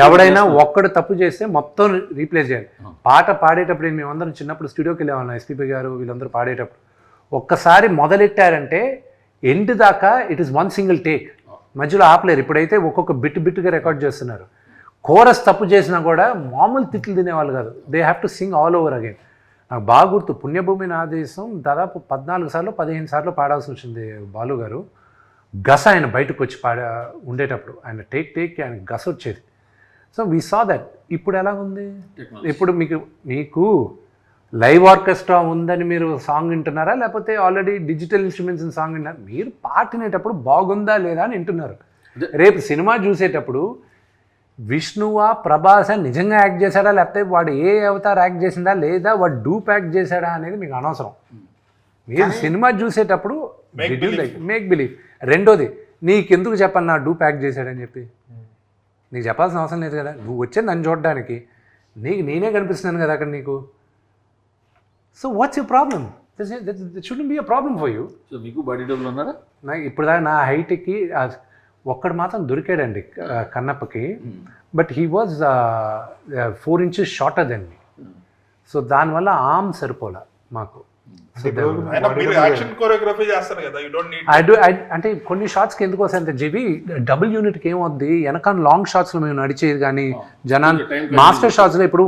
ఎవడైనా ఒక్కడు తప్పు చేస్తే మొత్తం రీప్లేస్ చేయాలి. పాట పాడేటప్పుడు మేమందరం చిన్నప్పుడు స్టూడియోకి వెళ్ళేవాళ్ళం, ఎస్పీపీ గారు వీళ్ళందరూ పాడేటప్పుడు. ఒక్కసారి మొదలెట్టారంటే ఎండ్ దాకా ఇట్ ఈస్ 1 single టేక్, మధ్యలో ఆపలేరు. ఇప్పుడైతే ఒక్కొక్క బిట్గా రికార్డ్ చేస్తున్నారు. కోరస్ తప్పు చేసినా కూడా మామూలు తిట్లు తినేవాళ్ళు కాదు. They have to sing all over again. నాకు బాగా గుర్తు, పుణ్యభూమి నా దేశం దాదాపు 14 సార్లు 15 సార్లు పాడాల్సి వచ్చింది బాలు గారు. గస ఆయన బయటకు వచ్చి ఉండేటప్పుడు ఆయన టేక్ ఆయన గస వచ్చేది. So we saw that. ఇప్పుడు ఎలా ఉంది? ఇప్పుడు మీకు లైవ్ ఆర్కెస్ట్రా ఉందని మీరు సాంగ్ వింటున్నారా, లేకపోతే ఆల్రెడీ డిజిటల్ ఇన్స్ట్రుమెంట్స్ సాంగ్ వింటున్నారు? మీరు పాట వినేటప్పుడు బాగుందా లేదా అని వింటున్నారు. రేపు సినిమా చూసేటప్పుడు విష్ణువా ప్రభాస నిజంగా యాక్ట్ చేశాడా, లేకపోతే వాడు ఏ అవతార్ యాక్ట్ చేసిందా, లేదా వాడు డూప్ యాక్ట్ చేశాడా అనేది మీకు అనవసరం. మీరు సినిమా చూసేటప్పుడు మేక్ బిలీవ్. రెండోది, నీకెందుకు చెప్పాలి నా డూ ప్యాక్ చేశాడని చెప్పి? నీకు చెప్పాల్సిన అవసరం లేదు కదా, నువ్వు వచ్చే నన్ను చూడడానికి, నీకు నేనే కనిపిస్తున్నాను కదా అక్కడ నీకు. So what's you problem? Should be a problem for you. సో మీకు బాడీ డబుల్ ఉన్నారా? నాకు ఇప్పుడు దాకా నా హైట్కి ఒక్కడు మాత్రం దొరికాడండి కన్నప్పకి, but he was 4 inches shorter than me. సో దానివల్ల ఆర్మ్ సరిపోలే మాకు. యాక్షన్ కోరియోగ్రఫీ చేస్తారు కదా, యు డోంట్ నీడ్. అంటే కొన్ని షార్ట్స్కి ఎందుకు వస్తాయంటే జీవి డబుల్ యూనిట్కి ఏమవుద్ది, వెనక లాంగ్ షార్ట్స్లో మేము నడిచేది కానీ జనాలు మాస్టర్ షార్ట్స్లో ఇప్పుడు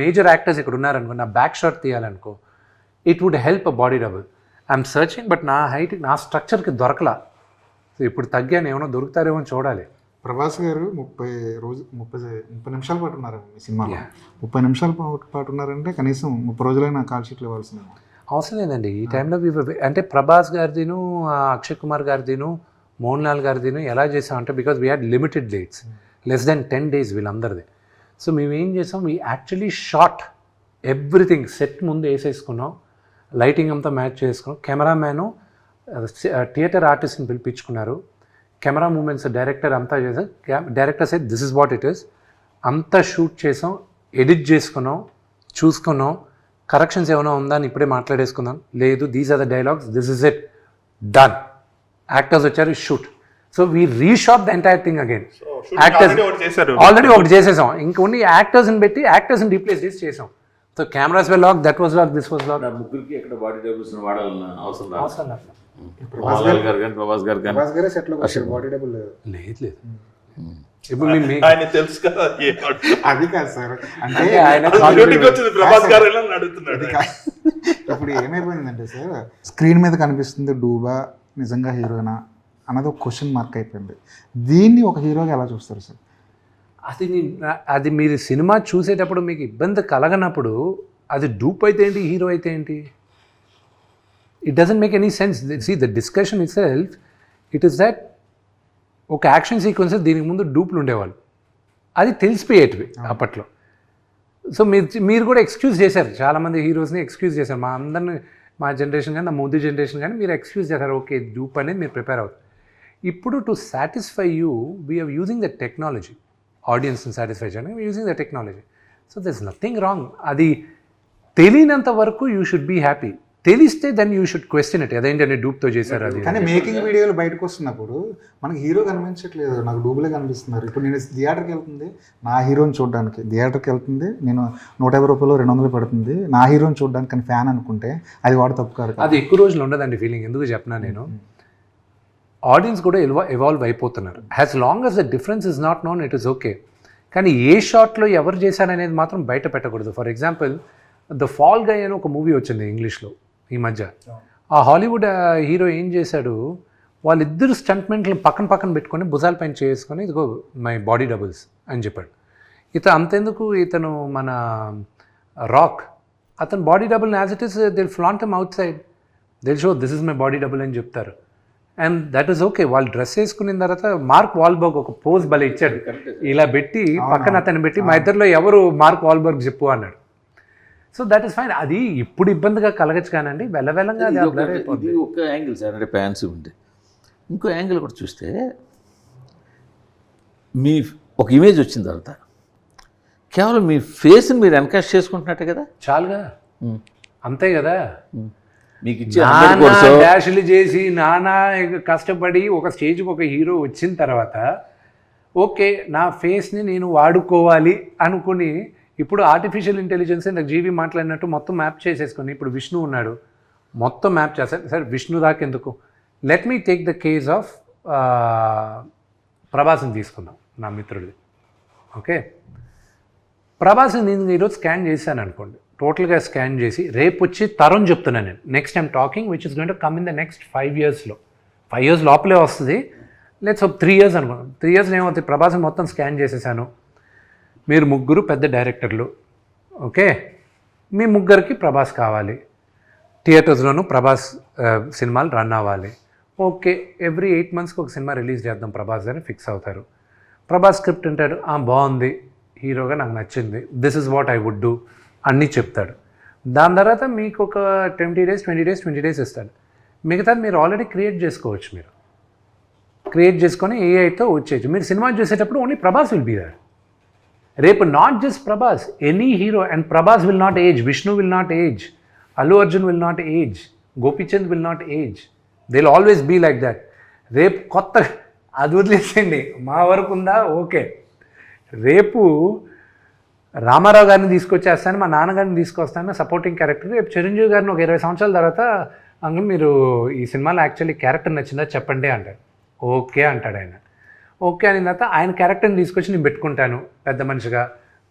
మేజర్ యాక్టర్స్ ఇక్కడ ఉన్నారనుకో, నా బ్యాక్ షాట్ తీయాలనుకో, it would help a body double. I'm searching, but నా హైట్ నా స్ట్రక్చర్కి దొరకలా. సో ఇప్పుడు తగ్గాను, ఏమైనా దొరుకుతారేమో అని చూడాలి. ప్రభాస్ గారు 30 నిమిషాల పాటు ఉన్నారండి మీ సినిమాలో. 30 నిమిషాల పాటు ఉన్నారంటే కనీసం 30 రోజులైనా కాల్ షీట్లు ఇవ్వాల్సిందే. అవసరం లేదండి ఈ టైంలో. అంటే ప్రభాస్ గారిదిను, అక్షయ్ కుమార్ గారిదిను, మోహన్ లాల్ గారిదిను ఎలా చేసామంటే, because we had limited dates, less than 10 days వీళ్ళందరిది. సో మేము ఏం చేసాం, we actually shot everything. Set ముందు వేసేసుకున్నాం, లైటింగ్ అంతా మ్యాచ్ చేసుకున్నాం. కెమెరామ్యాను థియేటర్ ఆర్టిస్ట్ని పిలిపించుకున్నారు, కెమెరా మూమెంట్స్ డైరెక్టర్ అంతా చేసాం. Director set this is what it is. అంతా షూట్ చేసాం, ఎడిట్ చేసుకున్నాం, చూసుకున్నాం. కరెక్షన్స్ ఏమైనా ఉందా అని ఇప్పుడే మాట్లాడేసుకుందాం. లేదు, these are the dialogues, this is it, done. Actors వచ్చారు, shoot. So we reshot the entire thing again. Actors already ఒకటి చేసేసాం, ఇంకొన్ని యాక్టర్స్ని పెట్టి యాక్టర్స్ని రీప్లేస్ చేసి చేసాం. So cameras were lock, that was lock, this was lock. ముగ్గురికి ఎక్కడ బాడీ డబుల్స్ వాడాలన్న అవసరం అవసరం లేదు. ప్రభాస్ గారు కానీ గారే సెట్లో బాడీ డబుల్ లేదు. ఇప్పుడు ఆయన తెలుసు కదా, అది కాదు సార్. అంటే ప్రభాస్ గారు అడుగుతున్నాడు. ఇప్పుడు ఏమైపోయిందంటే సార్, స్క్రీన్ మీద కనిపిస్తుంది డూబా నిజంగా హీరోనా అన్నది ఒక క్వశ్చన్ మార్క్ అయిపోయింది. దీన్ని ఒక హీరోగా ఎలా చూస్తారు సార్? అది మీరు సినిమా చూసేటప్పుడు మీకు ఇబ్బంది కలగనప్పుడు అది డూప్ అయితే ఏంటి, హీరో అయితే ఏంటి? It doesn't make any sense. See the discussion itself, it is that ఒక యాక్షన్ సీక్వెన్సెస్ దీనికి ముందు డూప్లు ఉండేవాళ్ళు, అది తెలిసిపోయేటివి అప్పట్లో. సో మీరు కూడా ఎక్స్క్యూజ్ చేశారు, చాలామంది హీరోస్ని ఎక్స్క్యూజ్ చేశారు. మా అందరిని, మా జనరేషన్ కానీ, నా ముందు జనరేషన్ కానీ మీరు ఎక్స్క్యూజ్ చేశారు. ఓకే, డూప్ అనేది మీరు ప్రిపేర్ అవుతారు. ఇప్పుడు to satisfy you we are using the technology. ఆడియన్స్ని సాటిస్ఫై చేయడానికి using the technology. So there is nothing wrong. అది తెలియనంత వరకు యూ షుడ్ బీ హ్యాపీ. తెలిస్తే then you should question it, అదేంటంటే డూప్తో చేశారు అది. కానీ మేకింగ్ వీడియోలు బయటకు వస్తున్నప్పుడు మనకి హీరో కనిపించట్లేదు, నాకు డూబులే కనిపిస్తున్నారు. ఇప్పుడు నేను థియేటర్కి వెళ్తుంది నా హీరోని చూడడానికి, థియేటర్కి వెళ్తుంది నేను 150 రూపాయలు 200 పడుతుంది నా హీరోని చూడడానికి, కానీ ఫ్యాన్ అనుకుంటే అది వాడు తప్పు కాదు. అది ఎక్కువ రోజులు ఉండదండి ఫీలింగ్. ఎందుకు చెప్పినా నేను, ఆడియన్స్ కూడా ఎవాల్వ్ అయిపోతున్నారు. As long as the difference is not known, it is okay. కానీ ఏ షాట్లో ఎవరు చేశారనేది మాత్రం బయట పెట్టకూడదు. ఫర్ ఎగ్జాంపుల్, ద ఫాల్ గై అని ఒక మూవీ వచ్చింది ఇంగ్లీష్లో ఈ మధ్య. ఆ హాలీవుడ్ హీరో ఏం చేశాడు, వాళ్ళిద్దరు స్టంట్మెంట్లు పక్కన పెట్టుకొని భుజాల పైన చేసుకొని, ఇదిగో మై బాడీ డబుల్స్ అని చెప్పాడు. అంతెందుకు, ఇతను మన రాక్, అతను body double as it is they'll flaunt them outside, they'll show this is my body double అని చెప్తారు. And that is okay. వాళ్ళు డ్రెస్ వేసుకున్న తర్వాత మార్క్ వాల్బర్గ్ ఒక పోజ్ భలే ఇచ్చాడు, ఇలా పెట్టి పక్కన అతను పెట్టి, మా ఇద్దరిలో ఎవరు మార్క్ వాల్బర్గ్ చెప్పు అన్నాడు. So that is fine. అది ఇప్పుడు ఇబ్బందిగా కలగచ్చు కానండి, వెళ్ళంగా ఇది ఒక యాంగిల్ సార్, అంటే ఫ్యాన్స్ ఉంటే. ఇంకో యాంగిల్ కూడా చూస్తే, మీ ఒక ఇమేజ్ వచ్చిన తర్వాత కేవలం మీ ఫేస్ని మీరు ఎన్కాస్ట్ చేసుకుంటున్నట్టే కదా, చాలుగా, అంతే కదా. మీకు ఇచ్చే డాష్లు చేసి నానా కష్టపడి ఒక స్టేజ్కి ఒక హీరో వచ్చిన తర్వాత, ఓకే నా ఫేస్ని నేను వాడుకోవాలి అనుకుని, ఇప్పుడు ఆర్టిఫిషియల్ ఇంటెలిజెన్స్ నాకు జీవి మాట్లాడినట్టు మొత్తం మ్యాప్ చేసేసుకొని, ఇప్పుడు విష్ణు ఉన్నాడు, మొత్తం మ్యాప్ చేస్తాను. సరే విష్ణు దాకా ఎందుకు, let me take the case of ప్రభాస్ని తీసుకుందాం, నా మిత్రుడిది. ఓకే, ప్రభాస్ని నేను ఈరోజు స్కాన్ చేశాను అనుకోండి, టోటల్గా స్కాన్ చేసి రేపు వచ్చి తరుణ్ చెప్తున్నాను నేను, next time talking which is going to come in the next 5 yearsలో, 5 years లోపలే వస్తుంది. లెట్స్ 3 years అనుకోండి. 3 yearsలో ఏమవుతుంది, ప్రభాస్ని మొత్తం స్కాన్ చేసేసాను. మీరు ముగ్గురు పెద్ద డైరెక్టర్లు, ఓకే, మీ ముగ్గురికి ప్రభాస్ కావాలి, థియేటర్స్లోనూ ప్రభాస్ సినిమాలు రన్ అవ్వాలి. ఓకే, ఎవ్రీ 8 monthsకి ఒక సినిమా రిలీజ్ చేద్దాం ప్రభాస్ అని ఫిక్స్ అవుతారు. ప్రభాస్ స్క్రిప్ట్ అంటాడు, బాగుంది, హీరోగా నాకు నచ్చింది, this is what I would do అన్నీ చెప్తాడు. దాని తర్వాత మీకు ఒక 20 డేస్ ఇస్తాడు. మిగతాది మీరు ఆల్రెడీ క్రియేట్ చేసుకోవచ్చు. మీరు క్రియేట్ చేసుకొని ఏఐతో వచ్చేయచ్చు. మీరు సినిమా చూసేటప్పుడు only Prabhas will be there. రేపు not just Prabhas, any hero. And Prabhas will not age, Vishnu will not age, Allu Arjun will not age, Gopichand will not age. They will always be like that. రేపు కొత్త అది వదిలేసేయండి, మా వరకు ఉందా ఓకే. రేపు రామారావు గారిని తీసుకొచ్చేస్తాను, మా నాన్నగారిని తీసుకొస్తాను సపోర్టింగ్ క్యారెక్టర్. రేపు చిరంజీవి గారిని ఒక 20 సంవత్సరాల తర్వాత అంకుల్ మీరు ఈ సినిమాలో యాక్చువల్లీ క్యారెక్టర్ నచ్చిందా చెప్పండి అంటాడు. ఓకే అంటాడు ఆయన. ఓకే అయిన తర్వాత ఆయన క్యారెక్టర్ని తీసుకొచ్చి నేను పెట్టుకుంటాను పెద్ద మనిషిగా.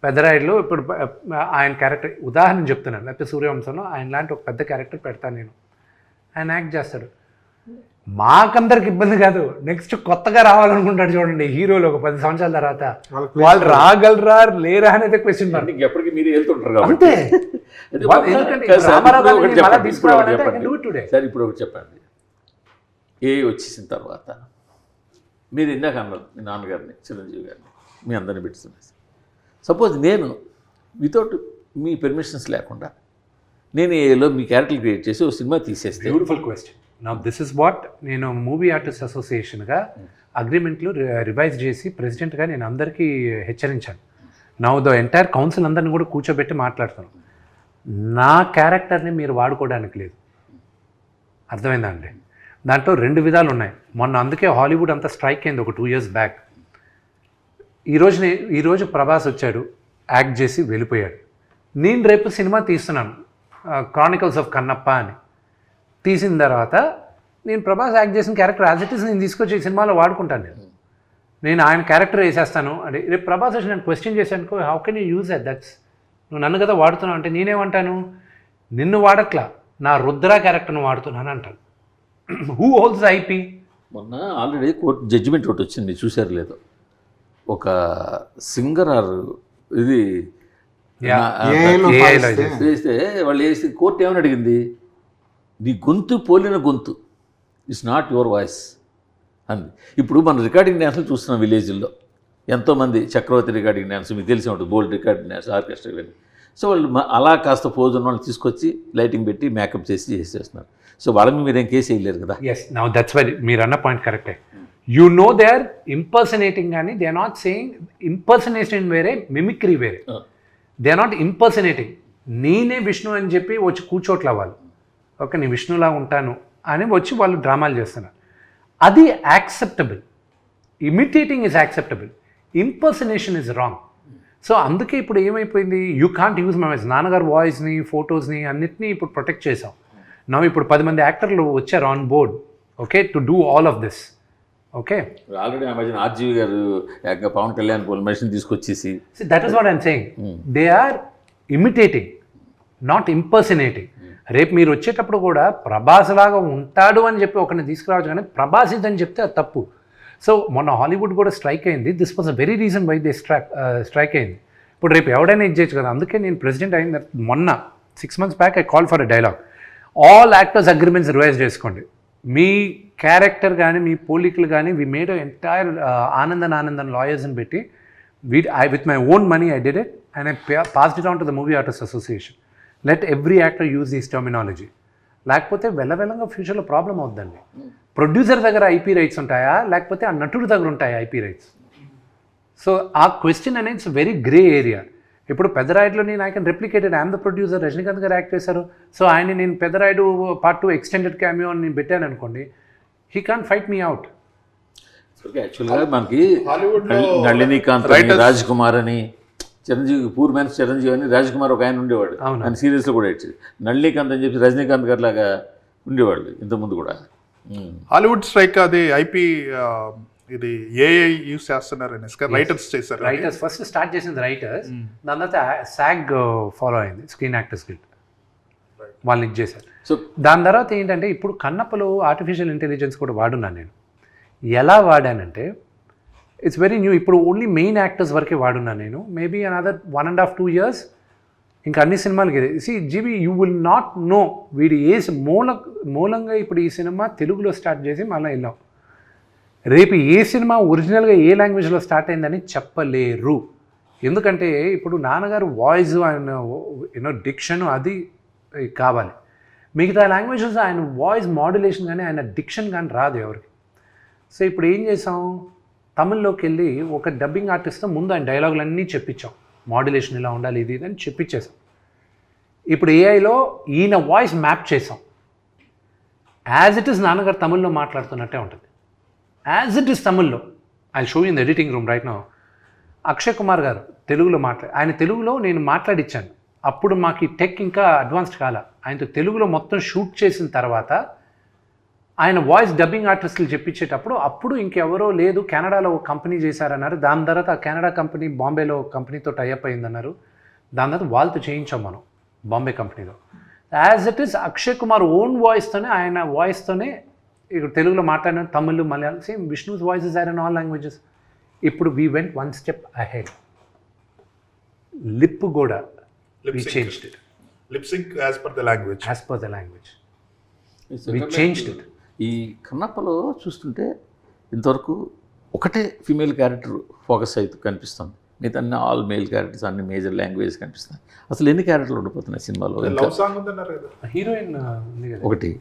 పెద్దరాయుడులో ఇప్పుడు ఆయన క్యారెక్టర్ ఉదాహరణ చెప్తున్నాను, లేకపోతే సూర్యవంశంలో ఆయన లాంటి ఒక పెద్ద క్యారెక్టర్ పెడతాను నేను, ఆయన యాక్ట్ చేస్తాడు. మాకందరికి ఇబ్బంది కాదు, నెక్స్ట్ కొత్తగా రావాలనుకుంటాడు చూడండి హీరోలు ఒక 10 సంవత్సరాల తర్వాత, వాళ్ళు రాగలరా లేరా అనేది క్వశ్చన్ మార్క్. ఎప్పటికీ మీరు వెళ్తుంటారు అంతే. సార్ ఇప్పుడు ఒకటి చెప్పండి, ఏ వచ్చేసిన తర్వాత మీరు ఇందాక అన్నారు మీ నాన్నగారిని చిరంజీవి గారిని మీ అందరిని పెట్టుతున్నారు. సపోజ్ నేను వితౌట్ మీ పర్మిషన్స్ లేకుండా నేను ఏలో మీ క్యారెక్టర్ క్రియేట్ చేసి ఒక సినిమా తీసేస్తే. Beautiful question. నా దిస్ ఇస్ వాట్ నేను మూవీ ఆర్టిస్ట్ అసోసియేషన్గా అగ్రిమెంట్లు రివైజ్ చేసి ప్రెసిడెంట్గా నేను అందరికీ హెచ్చరించాను. నా ద ఎంటైర్ కౌన్సిల్ అందరిని కూడా కూర్చోబెట్టి మాట్లాడుతాను. నా క్యారెక్టర్ని మీరు వాడుకోవడానికి లేదు. అర్థమైందా అండి? దాంట్లో 2 విధాలు ఉన్నాయి. మొన్న అందుకే హాలీవుడ్ అంతా స్ట్రైక్ అయింది ఒక 2 years బ్యాక్. ఈరోజు ప్రభాస్ వచ్చాడు, యాక్ట్ చేసి వెళ్ళిపోయాడు. నేను రేపు సినిమా తీస్తున్నాను క్రానికల్స్ ఆఫ్ కన్నప్ప అని. తీసిన తర్వాత నేను ప్రభాస్ యాక్ట్ చేసిన క్యారెక్టర్ యాజ్ ఇట్ ఈస్ నేను తీసుకొచ్చి ఈ సినిమాలో వాడుకుంటాను. నేను ఆయన క్యారెక్టర్ వేసేస్తాను అంటే రేపు ప్రభాస్ వచ్చి నేను క్వశ్చన్ చేశానుకో, how can you use that's నువ్వు నన్ను కదా వాడుతున్నావు అంటే నేనేమంటాను, నిన్ను వాడట్లా నా రుద్ర క్యారెక్టర్ను వాడుతున్నాను అంటాను. Who holds IP? మొన్న ఆల్రెడీ కోర్టు జడ్జిమెంట్ ఒకటి వచ్చింది, చూసారు లేదో. ఒక సింగర్ ఆర్ ఇది వేస్తే వాళ్ళు వేసి కోర్టు ఏమని అడిగింది, నీ గొంతు పోలిన గొంతు ఇట్స్ నాట్ యువర్ వాయిస్ అంది. ఇప్పుడు మనం రికార్డింగ్ డ్యాన్స్లు చూస్తున్నాం విలేజ్ల్లో, ఎంతోమంది చక్రవర్తి రికార్డింగ్ డ్యాన్స్ మీకు తెలిసి ఉంటుంది, బోల్డ్ రికార్డింగ్ డ్యాన్స్, ఆర్కెస్ట్రా ఇవన్నీ. సో వాళ్ళు అలా కాస్త పోజ్ ఉన్న వాళ్ళని తీసుకొచ్చి లైటింగ్ పెట్టి మేకప్ చేసేస్తున్నారు. సో వాళ్ళని మీరేం కేసు వేయలేరు కదా. ఎస్, నౌ దట్స్ వై మీరు అన్న పాయింట్ కరెక్టే. You know they are impersonating కానీ they are not saying. Impersonation వేరే, మిమిక్రీ వేరే. They are not impersonating. నేనే విష్ణు అని చెప్పి వచ్చి కూర్చోట్ల వాళ్ళు, ఓకే నేను విష్ణులా ఉంటాను అని వచ్చి వాళ్ళు డ్రామాలు చేస్తున్నారు. అది acceptable. Imitating is acceptable, impersonation is wrong. So అందుకే ఇప్పుడు ఏమైపోయింది, you can't use my voice. నాన్నగారు వాయిస్ని, ఫొటోస్ని అన్నిటినీ ఇప్పుడు ప్రొటెక్ట్ చేసాం. నా ఇప్పుడు 10 మంది యాక్టర్లు వచ్చారు on board, okay, to do all of this. Okay, already ఆ మధ్యన ఆర్జీవి గారు పవన్ కళ్యాణ్ మనిషిని తీసుకొచ్చేసి, that is what I'm saying. They are imitating, not impersonating. రేపు మీరు వచ్చేటప్పుడు కూడా ప్రభాస్ లాగా ఉంటాడు అని చెప్పి ఒకరిని తీసుకురావచ్చు, కానీ ప్రభాస్ ఇదని చెప్తే అది తప్పు. సో మొన్న హాలీవుడ్ కూడా స్ట్రైక్ అయింది. This was a very reason why they strike అయింది. ఇప్పుడు రేపు ఎవడైనా ఇచ్చేయచ్చు కదా. అందుకే నేను ప్రెసిడెంట్ అయిన మొన్న 6 months back I call for a dialogue. All actors agreements revise చేసుకోండి. మీ క్యారెక్టర్ కానీ మీ పోలికలు కానీ వి మేడ్ ఎంటైర్ ఆనందన్ లాయర్స్ని పెట్టి with my own money I did it and I passed it on to the movie artist association. Let every actor use this terminology. లేకపోతే వెళ్ళగా ఫ్యూచర్లో problem అవుతుందండి. Producer దగ్గర ఐపీ రైట్స్ ఉంటాయా, లేకపోతే ఆ నటుడి దగ్గర ఉంటాయా ఐపీ రైట్స్? సో ఆ క్వశ్చన్ అనేది ఇట్స్ వెరీ గ్రే ఏరియా. ఇప్పుడు పెద్దరాయుడులో నేను I can replicated, I'm the producer, Rajinikanth గారు యాక్ట్ చేశారు. సో ఆయన నేను పెద్దరాయుడు Part 2 ఎక్స్టెండెడ్ క్యామియో అని నేను పెట్టాను అనుకోండి, he can't fight me out. యాక్చువల్గా మనకి నళినీకాంత్ అని, రాజ్ కుమార్ అని, చిరంజీవి పూర్ మ్యాన్స్ చిరంజీవి అని రాజ్ కుమార్ ఒక ఆయన ఉండేవాడు, ఆయన సీరియల్స్లో కూడా ఇచ్చేది. నళినీకాంత్ అని చెప్పి రజనీకాంత్ గారు లాగా ఉండేవాళ్ళు ఇంతకుముందు కూడా. హాలీవుడ్ స్ట్రైక్ అది ఐపీ ఇది ఏఐ యూస్ చేస్తున్నారు రైటర్స్ చేశారు. రైటర్స్ ఫస్ట్ స్టార్ట్ చేసింది రైటర్స్, దాని తర్వాత SAG ఫాలో అయింది, స్క్రీన్ యాక్టర్స్ గిల్డ్, వాళ్ళని ఇచ్చేసారు. సో దాని తర్వాత ఏంటంటే ఇప్పుడు కన్నప్పలో ఆర్టిఫిషియల్ ఇంటెలిజెన్స్ కూడా వాడున్నాను నేను. ఎలా వాడానంటే ఇట్స్ వెరీ న్యూ. ఇప్పుడు ఓన్లీ మెయిన్ యాక్టర్స్ వరకే వాడున్నాను నేను. మేబీ అనదర్ 1.5-2 years ఇంకా అన్ని సినిమాలకి. జీబీ యూ విల్ నాట్ నో వీడి మూలంగా ఇప్పుడు ఈ సినిమా తెలుగులో స్టార్ట్ చేసి మళ్ళీ వెళ్ళాం. రేపు ఏ సినిమా ఒరిజినల్గా ఏ లాంగ్వేజ్లో స్టార్ట్ అయిందని చెప్పలేరు. ఎందుకంటే ఇప్పుడు నాన్నగారు వాయిస్ ఆయన డిక్షన్ అది కావాలి. మిగతా లాంగ్వేజెస్ ఆయన వాయిస్ మాడ్యులేషన్ కానీ ఆయన డిక్షన్ కానీ రాదు ఎవరికి. సో ఇప్పుడు ఏం చేసాం, తమిళ్లోకి వెళ్ళి ఒక డబ్బింగ్ ఆర్టిస్ట్తో ముందు ఆయన డైలాగులన్నీ చెప్పించాం, మాడ్యులేషన్ ఇలా ఉండాలి ఇది అని చెప్పించేసాం. ఇప్పుడు ఏఐలో ఈయన వాయిస్ మ్యాప్ చేసాం. యాజ్ ఇట్ ఈస్ నాన్నగారు తమిళ్లో మాట్లాడుతున్నట్టే ఉంటుంది, యాజ్ ఇట్ ఈస్ తమిళ్లో. I show in the editing room right now. Akshay Kumar గారు తెలుగులో ఆయన తెలుగులో నేను మాట్లాడిచ్చాను. అప్పుడు మాకు ఈ టెక్ ఇంకా అడ్వాన్స్డ్ కాల. ఆయనతో తెలుగులో మొత్తం షూట్ చేసిన తర్వాత ఆయన వాయిస్ డబ్బింగ్ ఆర్టిస్టులు చెప్పించేటప్పుడు అప్పుడు ఇంకెవరో లేదు, కెనడాలో ఒక కంపెనీ చేశారన్నారు. దాని తర్వాత ఆ కెనడా కంపెనీ బాంబేలో కంపెనీతో టైఅప్ అయిందన్నారు. దాని తర్వాత వాళ్ళతో చేయించాం మనం బాంబే కంపెనీలో. As it is Akshay Kumar own వాయిస్తోనే, ఆయన వాయిస్తోనే ఇక్కడ తెలుగులో మాట్లాడిన Tamil, Malayalam same. Vishnu's voices are in all languages. ఇప్పుడు we went one step ahead. Lip కూడా we changed it. Lip sync as per the language. As per the language. We changed it. ఈ కన్నప్పలో చూస్తుంటే ఇంతవరకు ఒకటే ఫీమేల్ క్యారెక్టర్ ఫోకస్ అయితే కనిపిస్తుంది, మిగతా అన్ని ఆల్ మేల్ క్యారెక్టర్స్, అన్ని మేజర్ లాంగ్వేజ్ కనిపిస్తున్నాయి. అసలు ఎన్ని క్యారెక్టర్లు ఉండిపోతున్నాయి సినిమాలో? లవ్ సాంగ్ ఉందన్నారు కదా, హీరోయిన్ ఉంది కదా ఒకటి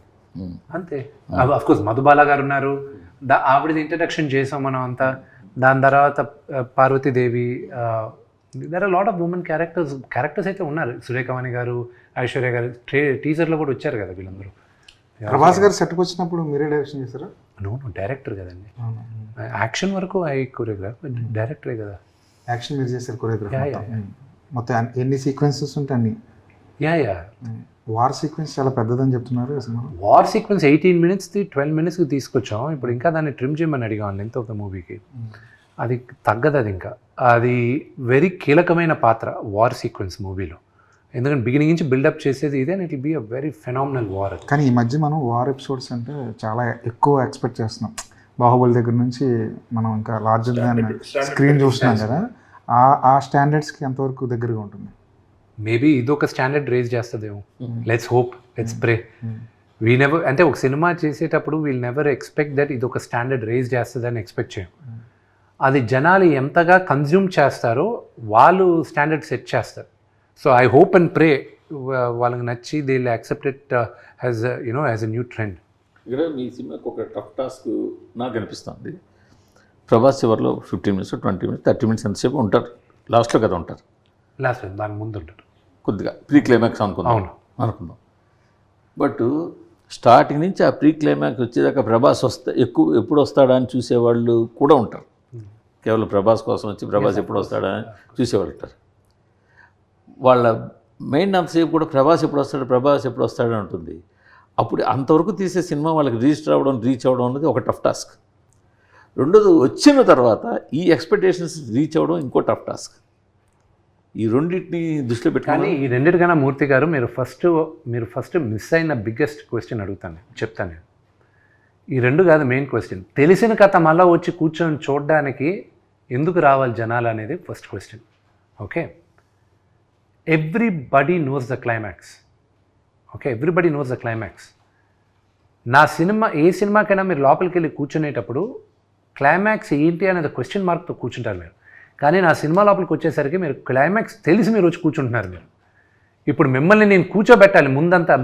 అంతే. అఫ్ కోర్స్ మధుబాల గారు ఉన్నారు, ఆవిడది ఇంట్రడక్షన్ చేసాం మనం అంతా. దాని తర్వాత Parvatidevi, there are lot of women characters అయితే ఉన్నారు. సురేఖవాణి గారు, ఐశ్వర్య గారు టీజర్లో కూడా వచ్చారు కదా వీళ్ళందరూ. ప్రభాస్ గారు సెట్కి వచ్చినప్పుడు మీరే డైరెక్షన్ చేశారా? నో డైరెక్టర్ కదండి. యాక్షన్ వరకు ఐ కొరియోగ్రాఫ్, డైరెక్టరే కదా. యాక్షన్ మీరు చేశారు, కొరియోగ్రాఫ్ మొత్తం ఎన్ని సీక్వెన్సెస్ ఉంటాయి అన్ని? యా వార్ సీక్వెన్స్ చాలా పెద్దదని చెప్తున్నారు. వార్ సీక్వెన్స్ 18 minutes 12 minutes తీసుకొచ్చాం. ఇప్పుడు ఇంకా దాన్ని ట్రిమ్ చేయమని అడిగాం లెంత్ ఆఫ్ ద మూవీకి. అది తగ్గదు, అది ఇంకా అది వెరీ కీలకమైన పాత్ర వార్ సీక్వెన్స్ మూవీలో. ఎందుకంటే బిగినింగ్ నుంచి బిల్డప్ చేసేది ఇదే, and it will be a very phenomenal war. కానీ ఈ మధ్య మనం వార్ ఎపిసోడ్స్ అంటే చాలా ఎక్కువ ఎక్స్పెక్ట్ చేస్తున్నాం. బాహుబలి దగ్గర నుంచి మనం ఇంకా లార్జర్ దాన్ స్క్రీన్ చూస్తున్నాం కదా. ఆ స్టాండర్డ్స్కి ఎంతవరకు దగ్గరగా ఉంటుంది? మేబీ ఇదొక స్టాండర్డ్ రేజ్ చేస్తుందేమో. Let's hope, let's pray. We never, అంటే ఒక సినిమా చేసేటప్పుడు వీల్ నెవర్ ఎక్స్పెక్ట్ దట్ ఇది ఒక స్టాండర్డ్ రేజ్ చేస్తుందని ఎక్స్పెక్ట్ చేయం. అది జనాలు ఎంతగా కన్జ్యూమ్ చేస్తారో వాళ్ళు స్టాండర్డ్ సెట్ చేస్తారు. So I hope and pray వాళ్ళకి నచ్చి they will accept it as as a new trend. ఇక్కడ మీ సినిమాకి ఒక టఫ్ టాస్క్ నాకు అనిపిస్తుంది. ప్రభాస్ చివరిలో 15 minutes 20 minutes 30 minutes ఎంతసేపు ఉంటారు, లాస్ట్లో కదా ఉంటారు, లాస్ట్ దాని ముందు ఉంటారు కొద్దిగా ప్రీ క్లైమాక్స్ అనుకుందాం. బట్ స్టార్టింగ్ నుంచి ఆ ప్రీ క్లైమాక్స్ వచ్చేదాకా ప్రభాస్ ఎప్పుడు వస్తాడా అని చూసేవాళ్ళు కూడా ఉంటారు. కేవలం ప్రభాస్ కోసం వచ్చి ప్రభాస్ ఎప్పుడు వస్తాడా అని చూసేవాళ్ళు ఉంటారు. వాళ్ళ మెయిన్ అంతసేపు కూడా ప్రభాస్ ఎప్పుడు వస్తాడని ఉంటుంది. అప్పుడు అంతవరకు తీసే సినిమా వాళ్ళకి రీచ్ అవ్వడం అనేది ఒక టఫ్ టాస్క్. రెండోది వచ్చిన తర్వాత ఈ ఎక్స్పెక్టేషన్స్ రీచ్ అవ్వడం ఇంకో టఫ్ టాస్క్. ఈ రెండింటిని దృష్టిలో పెట్టుకొని, ఈ రెండింటికన్నా మూర్తి గారు మీరు ఫస్ట్ మిస్ అయిన బిగ్గెస్ట్ క్వశ్చన్ చెప్తాను నేను. ఈ రెండు కాదు మెయిన్ క్వశ్చన్. తెలిసిన కథ మళ్ళీ వచ్చి కూర్చొని చూడడానికి ఎందుకు రావాలి జనాలు అనేది first question. Okay, everybody knows the climax. Okay, everybody knows the climax. నా సినిమా, ఏ సినిమాకైనా మీరు లోపలికి వెళ్ళి కూర్చునేటప్పుడు క్లైమాక్స్ ఏంటి అనేది క్వశ్చన్ మార్క్తో కూర్చుంటారు మీరు. కానీ నా సినిమా లోపలికి వచ్చేసరికి మీరు క్లైమాక్స్ తెలిసి మీరు వచ్చి కూర్చుంటున్నారు మీరు. ఇప్పుడు మిమ్మల్ని నేను కూర్చోబెట్టాలి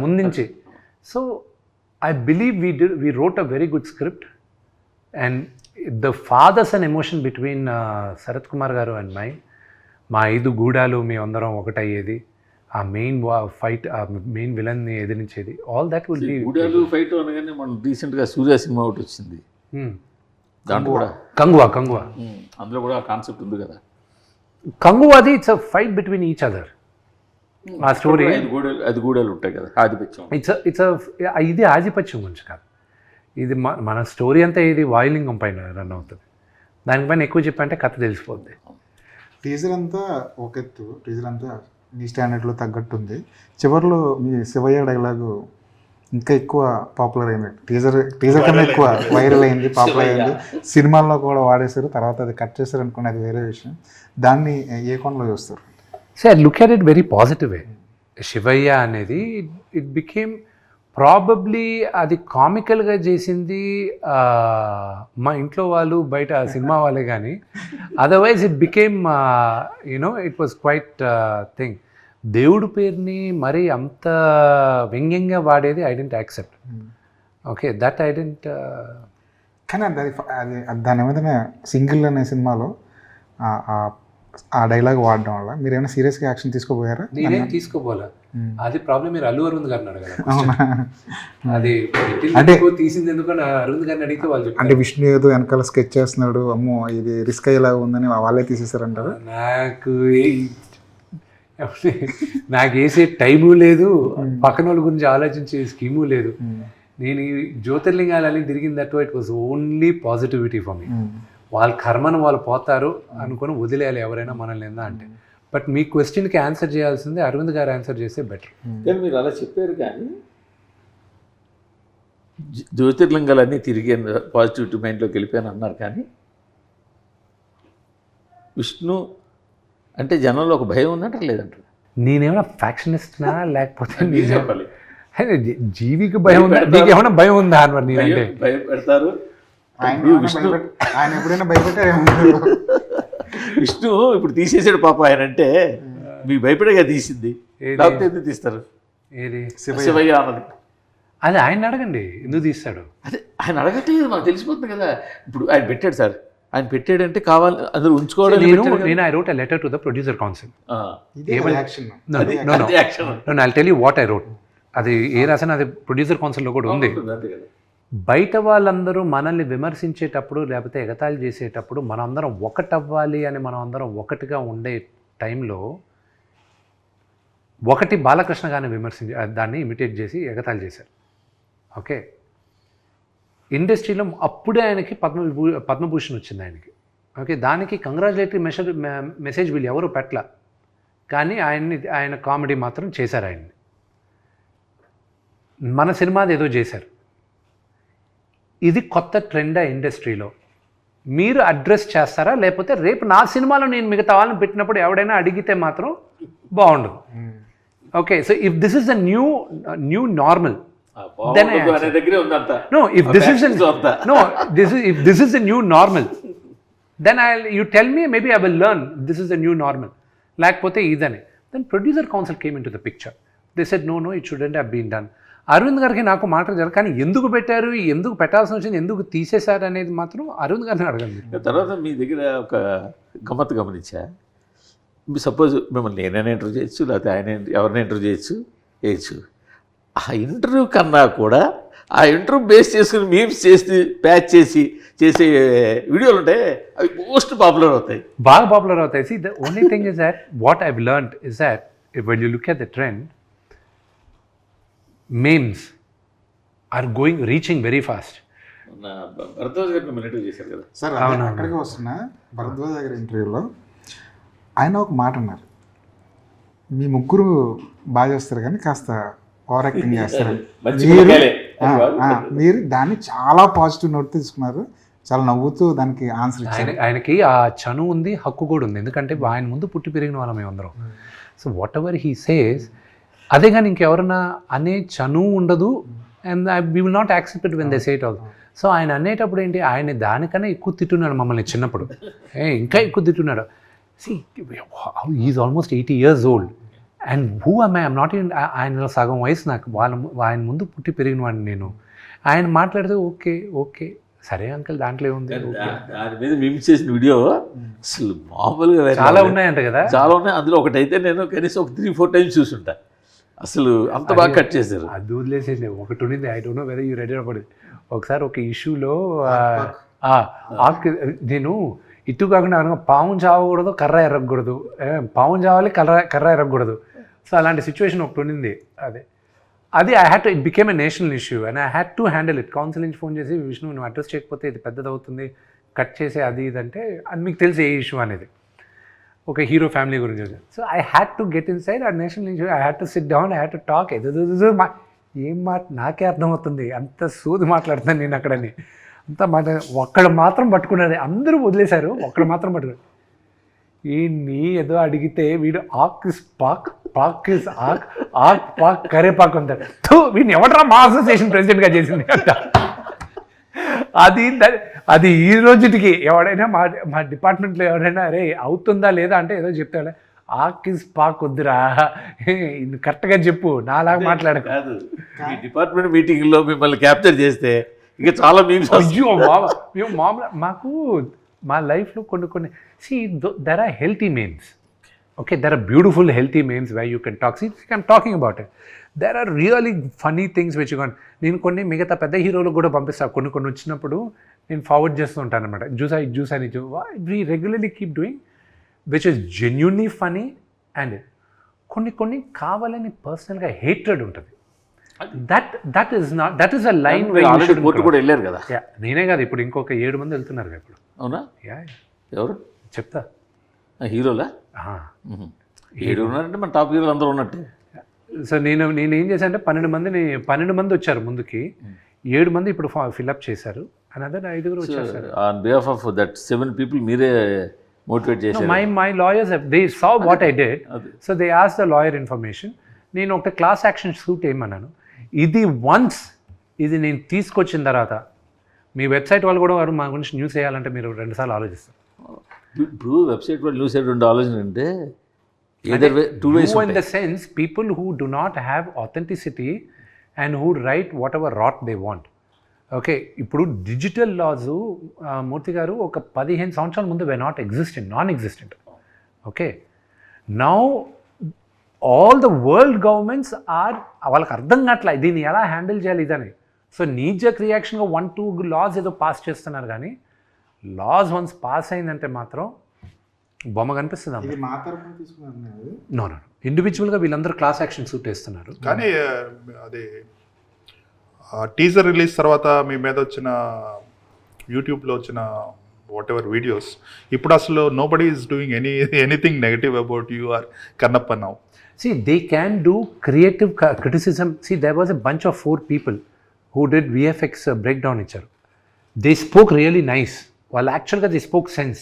ముందుంచి. So I believe we wrote a very good script, and the fathers and emotion between Sarath Kumar garu and మా 5 గూడాలు మీ అందరం ఒకటయ్యేది, ఆ మెయిన్ ఫైట్, ఆ మెయిన్ విలన్ని ఎదిరించేది, ఆల్ దట్ విల్ బి. గూడాలు ఫైట్ అనగానే మనం రీసెంట్గా సూర్య సినిమా ఒకటి వచ్చింది, దాంట్లో కూడా కంగువా అందులో కూడా ఆ కాన్సెప్ట్ ఉంది కదా. కంగువాది it's a fight between each other. ఆ స్టోరీ అది గూడాలు ఉంటాయి కదా, ఆధిపత్యం. ఇది ఆధిపత్యం గురించి కాదు, ఇది మన స్టోరీ అంతా ఇది వాయులింగం పైన రన్ అవుతుంది. దానిపైన ఎక్కువ చెప్పంటే కథ తెలిసిపోద్ది. టీజర్ అంతా ఒక ఎత్తు, టీజర్ అంతా మీ స్టాండర్డ్లో తగ్గట్టు ఉంది. చివరిలో మీ శివయ్య డైలాగు ఇంకా ఎక్కువ పాపులర్ అయింది. టీజర్ కన్నా ఎక్కువ వైరల్ అయింది, పాపులర్ అయింది. సినిమాల్లో కూడా వాడేశారు, తర్వాత అది కట్ చేశారు అనుకుని అది వేరే విషయం. దాన్ని ఏ కోణంలో చూస్తారు? So I look at it very positive way. Shivayya అనేది ఇట్ బికేమ్ ప్రాబబ్లీ అది కామికల్గా చేసింది మా ఇంట్లో వాళ్ళు, బయట సినిమా వాళ్ళే. కానీ otherwise it became it was quite thing. దేవుడి పేరుని మరీ అంత వ్యంగ్యంగా వాడేది I didn't accept. Okay, that I didn't. కానీ అది దాని ఏమైనా సింగిల్ అనే సినిమాలో ఆ డైలాగ్ వాడడం వల్ల మీరు ఏమైనా సీరియస్గా యాక్షన్ తీసుకోపోయారా? నేనేం తీసుకోపోలే. అది ప్రాబ్లం మీరు అల్లు అరవింద్ గారిని అడగాలి. అవునా? అది అంటే తీసింది ఎందుకని అరవింద్ గారిని అడిగితే వాళ్ళు చెప్తారు. అంటే విష్ణు ఏదో వెనకాల స్కెచ్ చేస్తున్నాడు, అమ్మో ఇది రిస్క్ అయ్యేలా ఉందని వాళ్ళే తీసేసారంటారు. నాకు వేసే టైము లేదు, పక్కన వాళ్ళ గురించి ఆలోచించే స్కీము లేదు. నేను ఈ జ్యోతిర్లింగాలని తిరిగిన that it was only positivity for me. వాళ్ళ కర్మను వాళ్ళు పోతారు అనుకుని వదిలేయాలి ఎవరైనా మనల్ని ఏందా అంటే. బట్ మీ క్వశ్చన్కి ఆన్సర్ చేయాల్సింది అరవింద్ గారు ఆన్సర్ చేస్తే బెటర్. కానీ మీరు అలా చెప్పారు, కానీ జ్యోతిర్లింగాలన్నీ తిరిగి పాజిటివిటీ మైండ్లోకి వెళ్ళిపోయాను అన్నారు. కానీ విష్ణు అంటే జనంలో ఒక భయం ఉన్నట్టు లేదంటారు. నేనేమైనా ఫ్యాక్షనిస్ట్నా లేకపోతే జీవికి భయం ఉందా? నీకు ఏమైనా భయం ఉందా అని మరి నేనంటే భయపెడతారు. ఆయన ఎప్పుడైనా భయపెట్టారు? విష్ణు ఇప్పుడు తీసేసాడు పాప ఆయన అంటే మీకు భయపడేగా తీసింది, లేకపోతే ఎందుకు తీస్తారు? ఏది శివయ్య అన్నది అది ఆయన అడగండి, ఎందుకు తీస్తాడు? అదే ఆయన అడగట్లేదు, మాకు తెలిసిపోతుంది కదా. ఇప్పుడు ఆయన పెట్టాడు సార్, ఆయన పెట్టాడంటే కావాలి అందరూ ఉంచుకోవడం. నేను I wrote a letter to the producer council. I tell you what I wrote. అది ఏ రాసిన అది ప్రొడ్యూసర్ కౌన్సిల్లో కూడా ఉంది. బయట వాళ్ళందరూ మనల్ని విమర్శించేటప్పుడు లేకపోతే ఎగతాళి చేసేటప్పుడు మనందరం ఒకటవ్వాలి అని మనం అందరం ఒకటిగా ఉండే టైంలో ఒకటి బాలకృష్ణ గారిని దాన్ని ఇమిటేట్ చేసి ఎగతాళి చేశారు. ఓకే, ఇండస్ట్రీలో అప్పుడే ఆయనకి పద్మభూషణ్ వచ్చింది ఆయనకి. ఓకే, దానికి కంగ్రాచులేటరీ మెసేజ్ వీళ్ళు ఎవరు పెట్టల, కానీ ఆయన కామెడీ మాత్రం చేశారు. ఆయన్ని మన సినిమాది ఏదో చేశారు. ఇది కొత్త ట్రెండ్ ఇండస్ట్రీలో. మీరు అడ్రస్ చేస్తారా, లేకపోతే రేపు నా సినిమాలో నేను మిగతా వాళ్ళని పెట్టినప్పుడు ఎవడైనా అడిగితే మాత్రం బాగుండదు. Okay, so if this is the new normal, then I no, if this is the new normal, then you tell me, maybe I will learn this is the new normal. Lekapothe idane. Then producer council came into the picture. They said no, it shouldn't have been done. Aravind గారికి నాకు మాట్లాడారు, కానీ ఎందుకు పెట్టారు, ఎందుకు పెట్టాల్సి వచ్చింది, ఎందుకు తీసేశారు అనేది మాత్రం అరవింద్ గారిని అడగండి. తర్వాత మీ దగ్గర ఒక గమ్మత్తు గమనించా. సపోజ్ మిమ్మల్ని నేనైనా ఇంటర్వ్యూ చేయొచ్చు, లేకపోతే ఆయన ఎవరైనా ఇంటర్వ్యూ చేయొచ్చు. ఆ ఇంటర్వ్యూ కన్నా కూడా ఆ ఇంటర్వ్యూ బేస్ చేసుకుని మీమ్స్ చేసి ప్యాచ్ చేసే వీడియోలు ఉంటాయి, అవి మోస్ట్ పాపులర్ అవుతాయి, బాగా పాపులర్ అవుతాయి. See, the only thing is that what I've learned is that when you look at the trend, memes are reaching very fast. Bharadwaj గారు మిమ్మల్ని ఇంటర్వ్యూ చేశారు కదా సార్, అక్కడికి వస్తున్న భరద్వాజ్ గారి ఇంటర్వ్యూలో ఆయన ఒక మాట అన్నారు, మీ ముగ్గురు బాగా చేస్తారు కానీ కాస్త ఓవర్ యాక్టింగ్ చేస్తారు. మీరు దాన్ని చాలా పాజిటివ్ నోట్ తీసుకున్నారు, చాలా నవ్వుతూ దానికి ఆన్సర్ ఇచ్చారు. ఆయనకి ఆ చనువు ఉంది, హక్కు కూడా ఉంది, ఎందుకంటే ఆయన ముందు పుట్టి పెరిగిన వాళ్ళం మేమందరం. So what ever he says, అదే కానీ ఇంకెవరన్నా అనే చనువు ఉండదు. And we will not accept it when they say it also. So ఆయన అనేటప్పుడు ఏంటి, ఆయన దానికన్నా ఎక్కువ తిట్టున్నాడు మమ్మల్ని చిన్నప్పుడు, ఇంకా ఎక్కువ తిట్టున్నాడు. See, he's almost 80 years old. And who am I? I'm not even, ఆయన సగం వయసు నాకు, ఆయన ముందు పుట్టి పెరిగిన వాడిని నేను. ఆయన మాట్లాడితే ఓకే సరే అంకల్, దాంట్లో ఏముంది. దాని మీద మేము చేసిన వీడియో అసలు మామూలుగా చాలా ఉన్నాయంట కదా. చాలా ఉన్నాయి, అందులో ఒకటైతే నేను కనీసం ఒక 3-4 టైమ్స్ చూసుంటా. అసలు అంత బాగా కట్ చేశారు. అది వదిలేసేది ఒకటి ఉండింది, I don't know whether you ready అవ్వదు. ఒకసారి ఒక ఇష్యూలో నేను ఇటు కాకుండా పాము చావకూడదు, కర్ర ఎరగకూడదు, పాము చావాలి, కర్ర ఎరగకూడదు. సో అలాంటి సిచ్యువేషన్ ఒకటి ఉండింది. అది I had to, it became a national issue and I had to handle it. Council నుంచి ఫోన్ చేసి, విష్ణు నువ్వు అడ్రస్ చేయకపోతే ఇది పెద్దదవుతుంది, కట్ చేసే అది ఇదంటే, అది మీకు తెలిసి ఏ ఇష్యూ అనేది ఒక హీరో ఫ్యామిలీ గురించి. So I had to get inside ఆ national issue. I had to sit down, I had to talk. ఏం మాట నాకే అర్థమవుతుంది, అంత సూది మాట్లాడుతున్నాను నేను అక్కడని. అంత మాట ఒక్కడ మాత్రం పట్టుకున్నది, అందరూ వదిలేశారు, ఒక్కడ మాత్రం పట్టుకున్నాడు. నీ ఏదో అడిగితే వీడు ఆక్ ఇస్ పాక్, పాక్ ఇస్ ఆక్, ఆక్ పాక్ కరేపాక్ ఉంటాడు. వీడిని ఎవడరా మా అసోసియేషన్ ప్రెసిడెంట్గా చేసింది అంట. అది ఈ రోజుకి ఎవడైనా మా డిపార్ట్మెంట్లో ఎవరైనా అరే అవుతుందా లేదా అంటే ఏదో చెప్తాడే, ఆకిస్ పాక్ వద్దురా, కరెక్ట్గా చెప్పు, నాలాగా మాట్లాడక. కాదు, ఈ డిపార్ట్మెంట్ మీటింగ్లో మిమ్మల్ని క్యాప్చర్ చేస్తే ఇక చాలా మీమ్స్ అయ్యో మేము మామూలు మాకు మా లైఫ్లో కొన్ని see there are healthy memes. Okay, there are beautiful healthy memes why you can talk. See I'm talking about it. There are really funny things which can. నేను కొన్ని మిగతా పెద్ద హీరోలకు కూడా పంపిస్తాను. కొన్ని వచ్చినప్పుడు నేను ఫార్వర్డ్ చేస్తూ ఉంటాను అనమాట. జ్యూస్ అని we regularly keep doing which is genuinely funny. And కొన్ని కావాలని పర్సనల్గా హేట్రెడ్ ఉంటుంది. That is a line already court కూడా వెళ్ళారు కదా. నేనే కాదు, ఇప్పుడు ఇంకొక 7 మంది వెళ్తున్నారు కదా ఇప్పుడు. అవునా? యా, ఎవరు చెప్తా. హీరోలా? 7 ఉన్నారంటే మన టాప్ హీరోలు అందరూ ఉన్నట్టే. సో నేను ఏం చేశాను అంటే 12 మంది వచ్చారు ముందుకి, 7 మంది ఇప్పుడు ఫిల్అప్ చేశారు, అనదర్ 5 వచ్చేసారు. On behalf of that 7 people మీరే మోటివేట్ చేశారు. My lawyers they saw what I did, so they ask the lawyer information. నేను ఒక క్లాస్ యాక్షన్ సూట్ ఏమన్నాను, ఇది నేను తీసుకొచ్చిన తర్వాత మీ వెబ్సైట్ వాళ్ళు కూడా మా గురించి న్యూస్ వేయాలంటే మీరు 2 సార్లు ఆలోచిస్తారు. ఇప్పుడు వెబ్సైట్ వాళ్ళు న్యూస్ సైడ్ 2 ఆలోచన అంటే either way, 2 ways in the sense people who do not have authenticity and who write whatever rot they want. Okay, ఇప్పుడు డిజిటల్ లాస్ మూర్తి గారు ఒక 15 సంవత్సరాల ముందు were non existent. Okay, now all the world governments are, వాళ్ళకి అర్థం కావట్లే దీన్ని ఎలా handle చేయాలి ఇదని. సో నీజక్ రియాక్షన్గా 1-2 లాస్ ఏదో పాస్ చేస్తున్నారు, కానీ లాస్ వన్స్ పాస్ అయిందంటే మాత్రం బొమ్మ కనిపిస్తుంది. నో ఇండివిజువల్గా వీళ్ళందరూ క్లాస్ యాక్షన్ సూట్ వేస్తున్నారు. కానీ అది టీజర్ రిలీజ్ తర్వాత మీ మీద వచ్చిన యూట్యూబ్లో వచ్చిన వాట్ ఎవర్ వీడియోస్, ఇప్పుడు అసలు nobody is doing anything negative about you are Kannappa now. See, they can do creative criticism. See, there was a bunch of 4 people who did VFX breakdown ఇచ్చారు. They spoke really nice. Well, actually they spoke sense.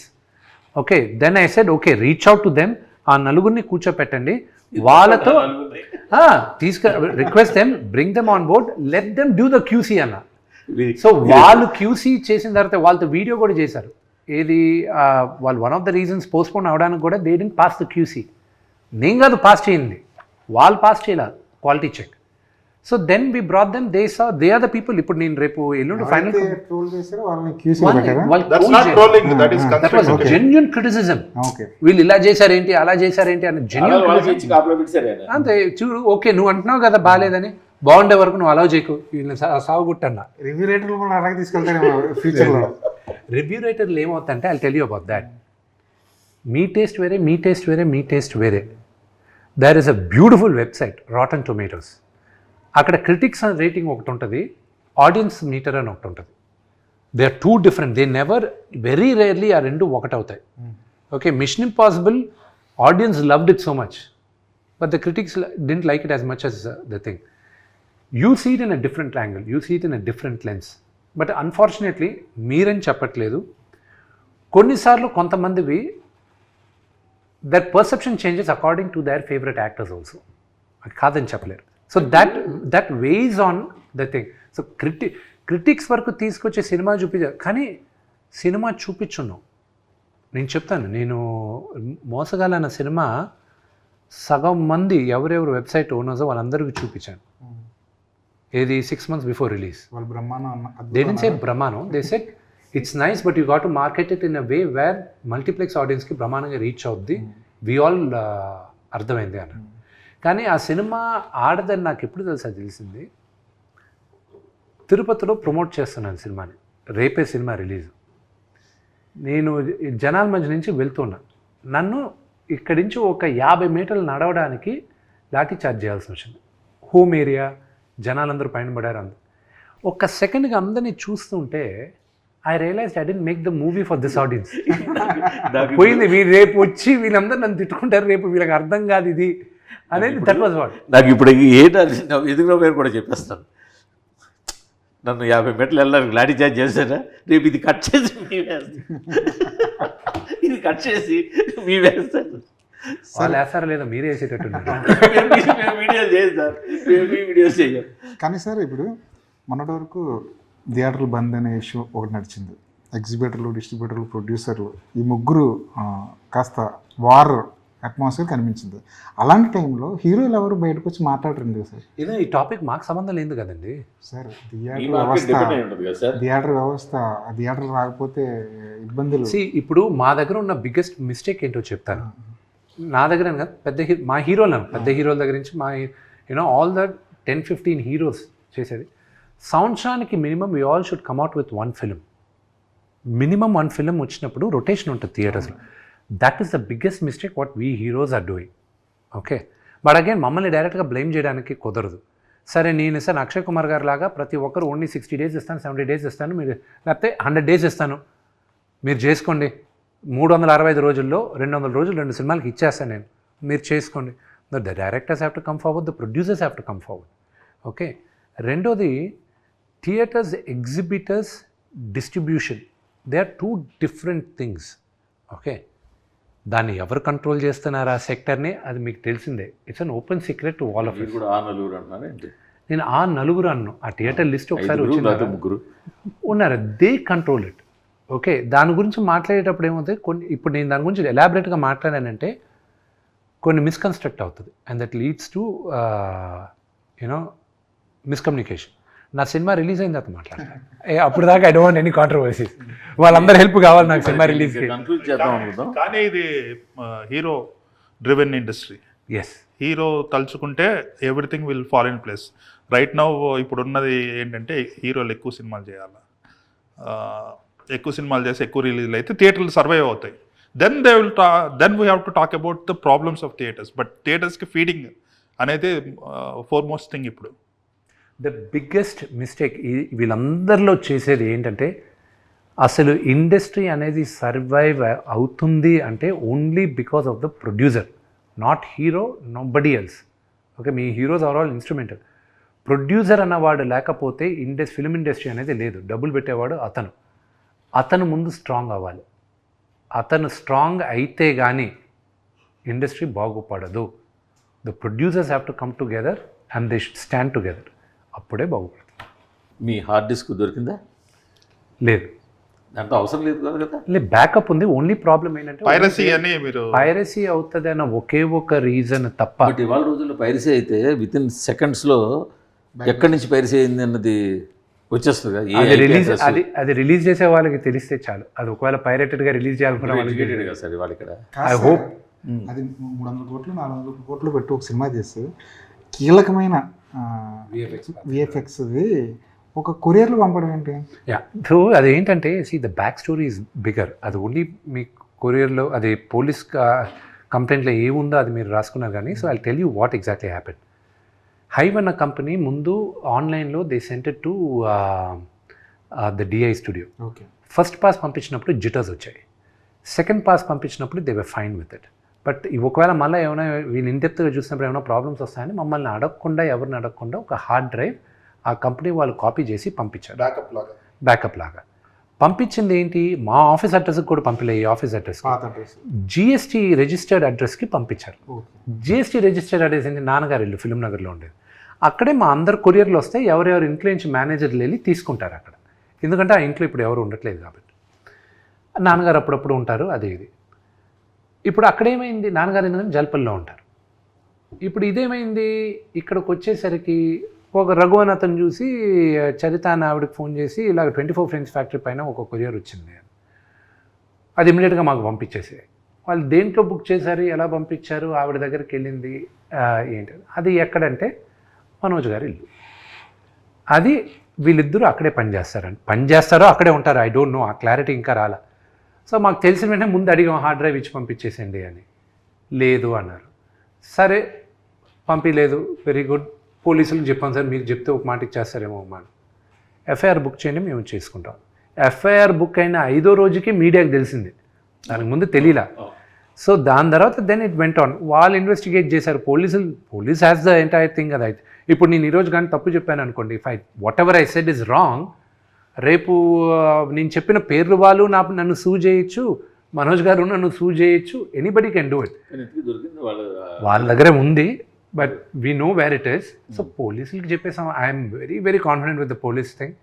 Okay, then I said, okay, reach out to them. ఆ నలుగురిని కూర్చోపెట్టండి, వాళ్ళతో request them, bring them on board, let them do the QC అన్న. So వాళ్ళు QC చేసిన తర్వాత వాళ్ళతో video కూడా చేశారు. ఏది వాళ్ళు one of the reasons postpone అవడానికి కూడా they didn't pass the QC. నేను కాదు పాస్ చేయింది, వాళ్ళు పాస్ చేయలేదు quality check. So then we brought them, they saw they are the people. ఇప్పుడు నేను రేపు ఎల్లుండి ఫైనల్ జెన్యున్ క్రిటిసిజం, వీళ్ళు ఇలా చేశారేంటి అలా చేశారేంటి అని జెన్యున్ అంతే. చూడు, ఓకే నువ్వు అంటున్నావు కదా బాగాలేదని, బాగుండే వరకు నువ్వు అలౌ చేయకు, వీళ్ళని సాగుగుట్టన్నా. రివ్యూ రైటర్లు కూడా అలాగే తీసుకెళ్తారు ఫ్యూచర్లో. రివ్యూ రైటర్లు ఏమవుతుందంటే I tell you about that. మీ టేస్ట్ వేరే, మీ టేస్ట్ వేరే, మీ టేస్ట్ వేరే. There is a beautiful website Rotten Tomatoes. అక్కడ క్రిటిక్స్ రేటింగ్ ఒకటి ఉంటుంది, ఆడియన్స్ మీటర్ అని ఒకటి ఉంటుంది. They are 2 different. They never, very rarely ఆ 2 ఒకటవుతాయి. Okay, Mission Impossible audience loved it so much, but the critics didn't like it as much as the thing. You see it in a different angle, you see it in a different lens. But unfortunately మీరని చెప్పట్లేదు, కొన్నిసార్లు కొంతమందివి that perception changes according to their favourite actors also, అది కాదని చెప్పలేరు. So that weighs on the thing. So critics వరకు తీసుకొచ్చే cinema చూపించారు, కానీ సినిమా చూపించున్నాం. నేను చెప్తాను, నేను మోసగాలన్న సినిమా సగం మంది ఎవరెవరు వెబ్సైట్ ఓనర్స్ వాళ్ళందరికీ చూపించాను. ఏది 6 months before release. They didn't say బ్రహ్మానం, they said it's nice but you got to market it in a way where multiplex ఆడియన్స్కి బ్రహ్మాండంగా రీచ్ అవుద్ది, వి ఆల్ అర్థమైంది అన్న. కానీ ఆ సినిమా ఆడదని నాకు ఎప్పుడు తెలిసింది, తిరుపతిలో ప్రమోట్ చేస్తున్నాను సినిమాని, రేపే సినిమా రిలీజ్. నేను జనాల మధ్య నుంచి వెళ్తున్నా, నన్ను ఇక్కడి నుంచి ఒక 50 మీటర్లు నడవడానికి లాఠీ చార్జ్ చేయాల్సి వచ్చింది. హోమ్ ఏరియా, జనాలందరూ పైన పడారు. ఒక్క సెకండ్గా అందరినీ చూస్తుంటే I realised I didn't make the movie for this audience. పోయింది, వీళ్ళు రేపు వచ్చి వీళ్ళందరూ నన్ను తిట్టుకుంటారు, రేపు వీళ్ళకి అర్థం కాదు ఇది అనేది. That was what. నాకు ఇప్పుడు ఎదుగులో పేరు కూడా చెప్పేస్తాను, నన్ను 50 మీటర్లు వెళ్ళడానికి లాఠీ చార్జ్ చేస్తారా, రేపు ఇది కట్ చేసి మీ వేస్తాను, ఇది కట్ చేసి మీ వేస్తాను. వాళ్ళు వేస్తారా లేదా మీరే వేసేటట్టున్నారు. వీడియోస్ చేస్తారు, వీడియోస్ చేయం. కానీ సార్ ఇప్పుడు మొన్నటి వరకు థియేటర్లు బంద్ అనే ఇష్యూ ఒకటి నడిచింది. ఎగ్జిబిటర్లు, డిస్ట్రిబ్యూటర్లు, ప్రొడ్యూసర్లు, ఈ ముగ్గురు కాస్త వార్ అట్మాస్ఫియర్ కనిపించింది. అలాంటి టైంలో హీరోలు ఎవరు బయటకు వచ్చి మాట్లాడరండి సార్. ఏదో ఈ టాపిక్ మాకు సంబంధం లేదు కదండి. సార్ ఈ మార్కెట్ డిపెండ్ అయి ఉంటుంది కదా సార్. థియేటర్ రాకపోతే ఇబ్బందులు. ఇప్పుడు మా దగ్గర ఉన్న బిగ్గెస్ట్ మిస్టేక్ ఏంటో చెప్తాను. నా దగ్గర అని కాదు, మా హీరోలు పెద్ద హీరోల దగ్గర నుంచి మా ఆల్ ద 10-15 హీరోస్ చేసేది సంవత్సరానికి minimum we all should come out with 1 film. Minimum 1 film వచ్చినప్పుడు రొటేషన్ ఉంటుంది థియేటర్స్లో. That is the biggest mistake what we heroes are doing. Okay, but again మమ్మల్ని డైరెక్ట్గా బ్లేమ్ చేయడానికి కుదరదు. సరే నేను ఇస్తాను అక్షయ్ కుమార్ గారు లాగా ప్రతి ఒక్కరు ఓన్లీ 60 days ఇస్తాను, 70 days ఇస్తాను, మీరు లేకపోతే 100 days ఇస్తాను, మీరు చేసుకోండి, 365 రోజుల్లో 200 రోజులు 2 సినిమాలకి ఇచ్చేస్తాను నేను, మీరు చేసుకోండి. The directors have to come forward, the producers have to come forward. Okay, రెండోది theatres, exhibitors, distribution, they are 2 different things. Okay, దాన్ని ఎవరు కంట్రోల్ చేస్తున్నారు ఆ సెక్టర్ని, అది మీకు తెలిసిందే. It's an open secret to all of మీరు కూడా ఆ నలుగురు అంటున్నారు ఏంటి? నేను ఆ నలుగురు అన్ను, ఆ థియేటర్ లిస్ట్ ఒకసారి లేకపోతే ముగ్గురు ఉన్నారు, దే కంట్రోల్ ఇట్. ఓకే, దాని గురించి మాట్లాడేటప్పుడు ఏమవుతుంది, ఇప్పుడు నేను దాని గురించి ఎలాబరేట్గా మాట్లాడానంటే కొన్ని మిస్కన్స్ట్రక్ట్ అవుతుంది, and that leads to miscommunication. నా సినిమా రిలీజ్ అయిన తర్వాత మాట్లాడతాను, అప్పుడు దాకా I don't want any controversies. వాళ్ళందరూ హెల్ప్ కావాలి నాకు సినిమా రిలీజ్కి. కన్క్లూడ్ చేద్దాం అనుకుందాం. కానీ ఇది hero driven industry. Yes, hero తలుచుకుంటే everything will fall in place. Right now ఇప్పుడు ఉన్నది ఏంటంటే హీరోలు ఎక్కువ సినిమాలు చేయాలి, ఎక్కువ సినిమాలు చేసి ఎక్కువ రిలీజ్లు అయితే థియేటర్లు సర్వైవ్ అవుతాయి. Then then we have to talk about the problems of theatres. But థియేటర్స్కి ఫీడింగ్ అనేది ఫోర్మోస్ట్ థింగ్ ఇప్పుడు. ద బిగ్గెస్ట్ మిస్టేక్ వీళ్ళందరిలో చేసేది ఏంటంటే, అసలు ఇండస్ట్రీ అనేది సర్వైవ్ అవుతుంది అంటే only because of the producer, not hero, nobody else. Okay, మీ heroes are all instrumental. Producer అన్నవాడు లేకపోతే ఫిల్మ్ ఇండస్ట్రీ అనేది లేదు. డబ్బులు పెట్టేవాడు అతను ముందు స్ట్రాంగ్ అవ్వాలి. అతను స్ట్రాంగ్ అయితే కానీ ఇండస్ట్రీ బాగుపడదు. The producers have to come together and they should stand together, అప్పుడే బాగుపడుతుంది. మీ హార్డ్ డిస్క్ దొరికిందా? లేదు, దాంట్లో అవసరం లేదు కదా. లేదు, బ్యాకప్ ఉంది. ఓన్లీ ప్రాబ్లం ఏంటంటే పైరసీ అని మీరు పైరసీ అవుతుంది అన్న ఒకే ఒక రీజన్ తప్ప. బట్ ఇవాళ రోజుల్లో పైరసీ అయితే విత్ ఇన్ సెకండ్స్లో ఎక్కడి నుంచి పైరసీ అయింది అన్నది వచ్చేస్తుంది కదా. అది రిలీజ్ చేసే వాళ్ళకి తెలిస్తే చాలు. అది ఒకవేళ పైరేటెడ్గా రిలీజ్ చేయాలనుకున్న వాళ్ళకి కదా సార్ ఇవాళ ఇక్కడ. ఐ హోప్ అది 300 కోట్లు 400 కోట్లు పెట్టి ఒక సినిమా చేస్తే కీలకమైన విఎఫ్ఎక్స్ది ఒక కొరియర్లో పంపడం ఏంటి? సో అదేంటంటే the back story is bigger. అది ఓన్లీ మీ కొరియర్లో అది పోలీస్ కంప్లైంట్లో ఏముందో అది మీరు రాసుకున్నారు కానీ. So I tell you what exactly happen. Hive అన్న కంపెనీ ముందు ఆన్లైన్లో they sent it to the DI studio. Okay, first pass పంపించినప్పుడు జిటర్స్ వచ్చాయి, సెకండ్ పాస్ పంపించినప్పుడు they were fine with it. But ఒకవేళ మళ్ళీ ఏమైనా వీళ్ళు ఇండెప్త్గా చూసినప్పుడు ఏమైనా ప్రాబ్లమ్స్ వస్తాయని మమ్మల్ని అడగకుండా, ఎవరిని అడగకుండా ఒక హార్డ్ డ్రైవ్ ఆ కంపెనీ వాళ్ళు కాపీ చేసి పంపించారు, బ్యాకప్ లాగా. పంపించింది ఏంటి, మా ఆఫీస్ అడ్రస్కి కూడా పంపిలే, ఈ ఆఫీస్ అడ్రస్ జిఎస్టీ రిజిస్టర్డ్ అడ్రస్కి పంపించారు. జిఎస్టీ రిజిస్టర్డ్ అడ్రస్ ఏంటి, నాన్నగారు ఇల్లు ఫిల్మ్ నగర్లో ఉండేది. అక్కడే మా అందరు కొరియర్లు వస్తే ఎవరెవరు ఇంట్లో నుంచి మేనేజర్లు వెళ్ళి తీసుకుంటారు అక్కడ, ఎందుకంటే ఆ ఇంట్లో ఇప్పుడు ఎవరు ఉండట్లేదు కాబట్టి. నాన్నగారు అప్పుడప్పుడు ఉంటారు, అది ఇది. ఇప్పుడు అక్కడేమైంది, నాన్నగారు ఎందుకంటే జల్పల్లో ఉంటారు. ఇప్పుడు ఇదేమైంది, ఇక్కడికి వచ్చేసరికి ఒక రఘు అని అతను చూసి చరిత అని ఆవిడకి ఫోన్ చేసి ఇలాగ 24 Frames ఫ్యాక్టరీ పైన ఒక కొరియర్ వచ్చింది, అది ఇమ్మీడియట్గా మాకు పంపించేసి. వాళ్ళు దేంట్లో బుక్ చేశారు, ఎలా పంపించారు, ఆవిడ దగ్గరికి వెళ్ళింది ఏంటి, అది ఎక్కడంటే మనోజ్ గారి ఇల్లు. అది వీళ్ళిద్దరూ అక్కడే పనిచేస్తారో అక్కడే ఉంటారు, ఐ డోంట్ నో, ఆ క్లారిటీ ఇంకా రాలా. సో మాకు తెలిసిన వెంటనే ముందు అడిగాం హార్డ్ డ్రైవ్ ఇచ్చి పంపించేసేయండి అని. లేదు అన్నారు. సరే పంపించలేదు, వెరీ గుడ్. పోలీసులకు చెప్పాను సార్, మీకు చెప్తే ఒక మాట ఇచ్చేస్తారేమో అమ్మా. ఎఫ్ఐఆర్ బుక్ చేయండి, మేము చేసుకుంటాం. ఎఫ్ఐఆర్ బుక్ అయిన 5వ రోజుకి మీడియాకి తెలిసింది, దానికి ముందు తెలియలా. సో దాని తర్వాత దెన్ ఇట్ వెంట్ ఆన్, వాళ్ళు ఇన్వెస్టిగేట్ చేశారు. Police has the entire thing. అది అయితే ఇప్పుడు నేను ఈరోజు కానీ తప్పు చెప్పాను అనుకోండి, if what ever I said is wrong, రేపు నేను చెప్పిన పేర్లు వాళ్ళు నన్ను సూ చేయొచ్చు, మనోజ్ గారు నన్ను సూ చేయొచ్చు, ఎనీబడి కెన్ డూ ఇట్. వాళ్ళ దగ్గరే ఉంది, but we know where it is. So పోలీసులకి చెప్పేసాం, I'm very very confident with the police thing,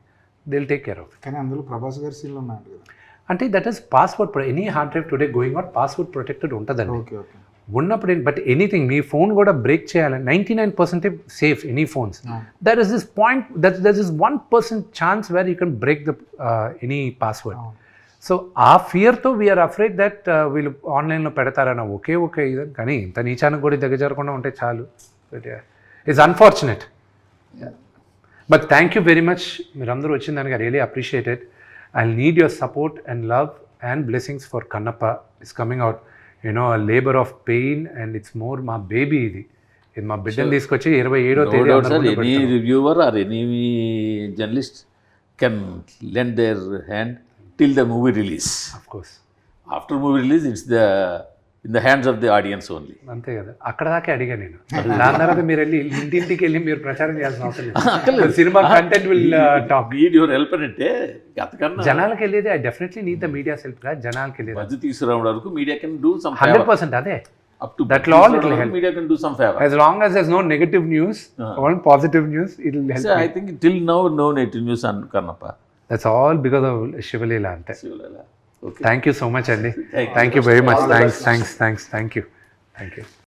they will take care of. కానీ అందులో ప్రభాస్ గారి సీన్లు ఉన్నాయి కదా, అంటే that is password, any hard drive today going out password protected ఉంటుందండి. ఉన్నప్పుడు బట్ ఎనీథింగ్ మీ ఫోన్ కూడా బ్రేక్ చేయాలని 99% safe any phones there is this point there is 1% chance where you can break the any password. So ఆ ఫియర్తో we are afraid that వీళ్ళు ఆన్లైన్లో పెడతారన్న ఒకే ఇది, కానీ ఇంత నీచానికి కూడా దగ్గరకుండా ఉంటే చాలు. It's unfortunate. But thank you very much, మీరందరూ వచ్చిన దానికి I really appreciated. I need your support and love and blessings for Kannappa. It's coming out a labor of pain, and it's more మా బేబీ ఇది మా బిడ్డను తీసుకొచ్చి 27వ తేదీ any reviewer or any journalist can lend their hand till the movie release. Of course after movie release it's in the hands of the audience only. అంతే కదా, అక్కడ దాకా అడిగా నేను. దాని తర్వాత మీరు వెళ్ళి ఇంటింటికి వెళ్ళి మీరు ప్రచారం చేయాల్సిన అవసరం లేదు. Cinema content will talk. Need your help అంటే అంతకన్నా జనాలకు వెళ్ళేది. I definitely need the media help గా జనాలకు వెళ్ళేది. మధ్య తీసుకురావడం వరకు మీడియా కెన్ డూ సమ్ 100%. అదే up to that all it will help. Media can do some favor as long as there's no negative news, only positive news, it will help. So I think till now no negative news on Karnappa. That's all because of Shivalila ante. Shivalila. Okay. Thank you so much, Andy. Thank you very much. Thanks. Thank you.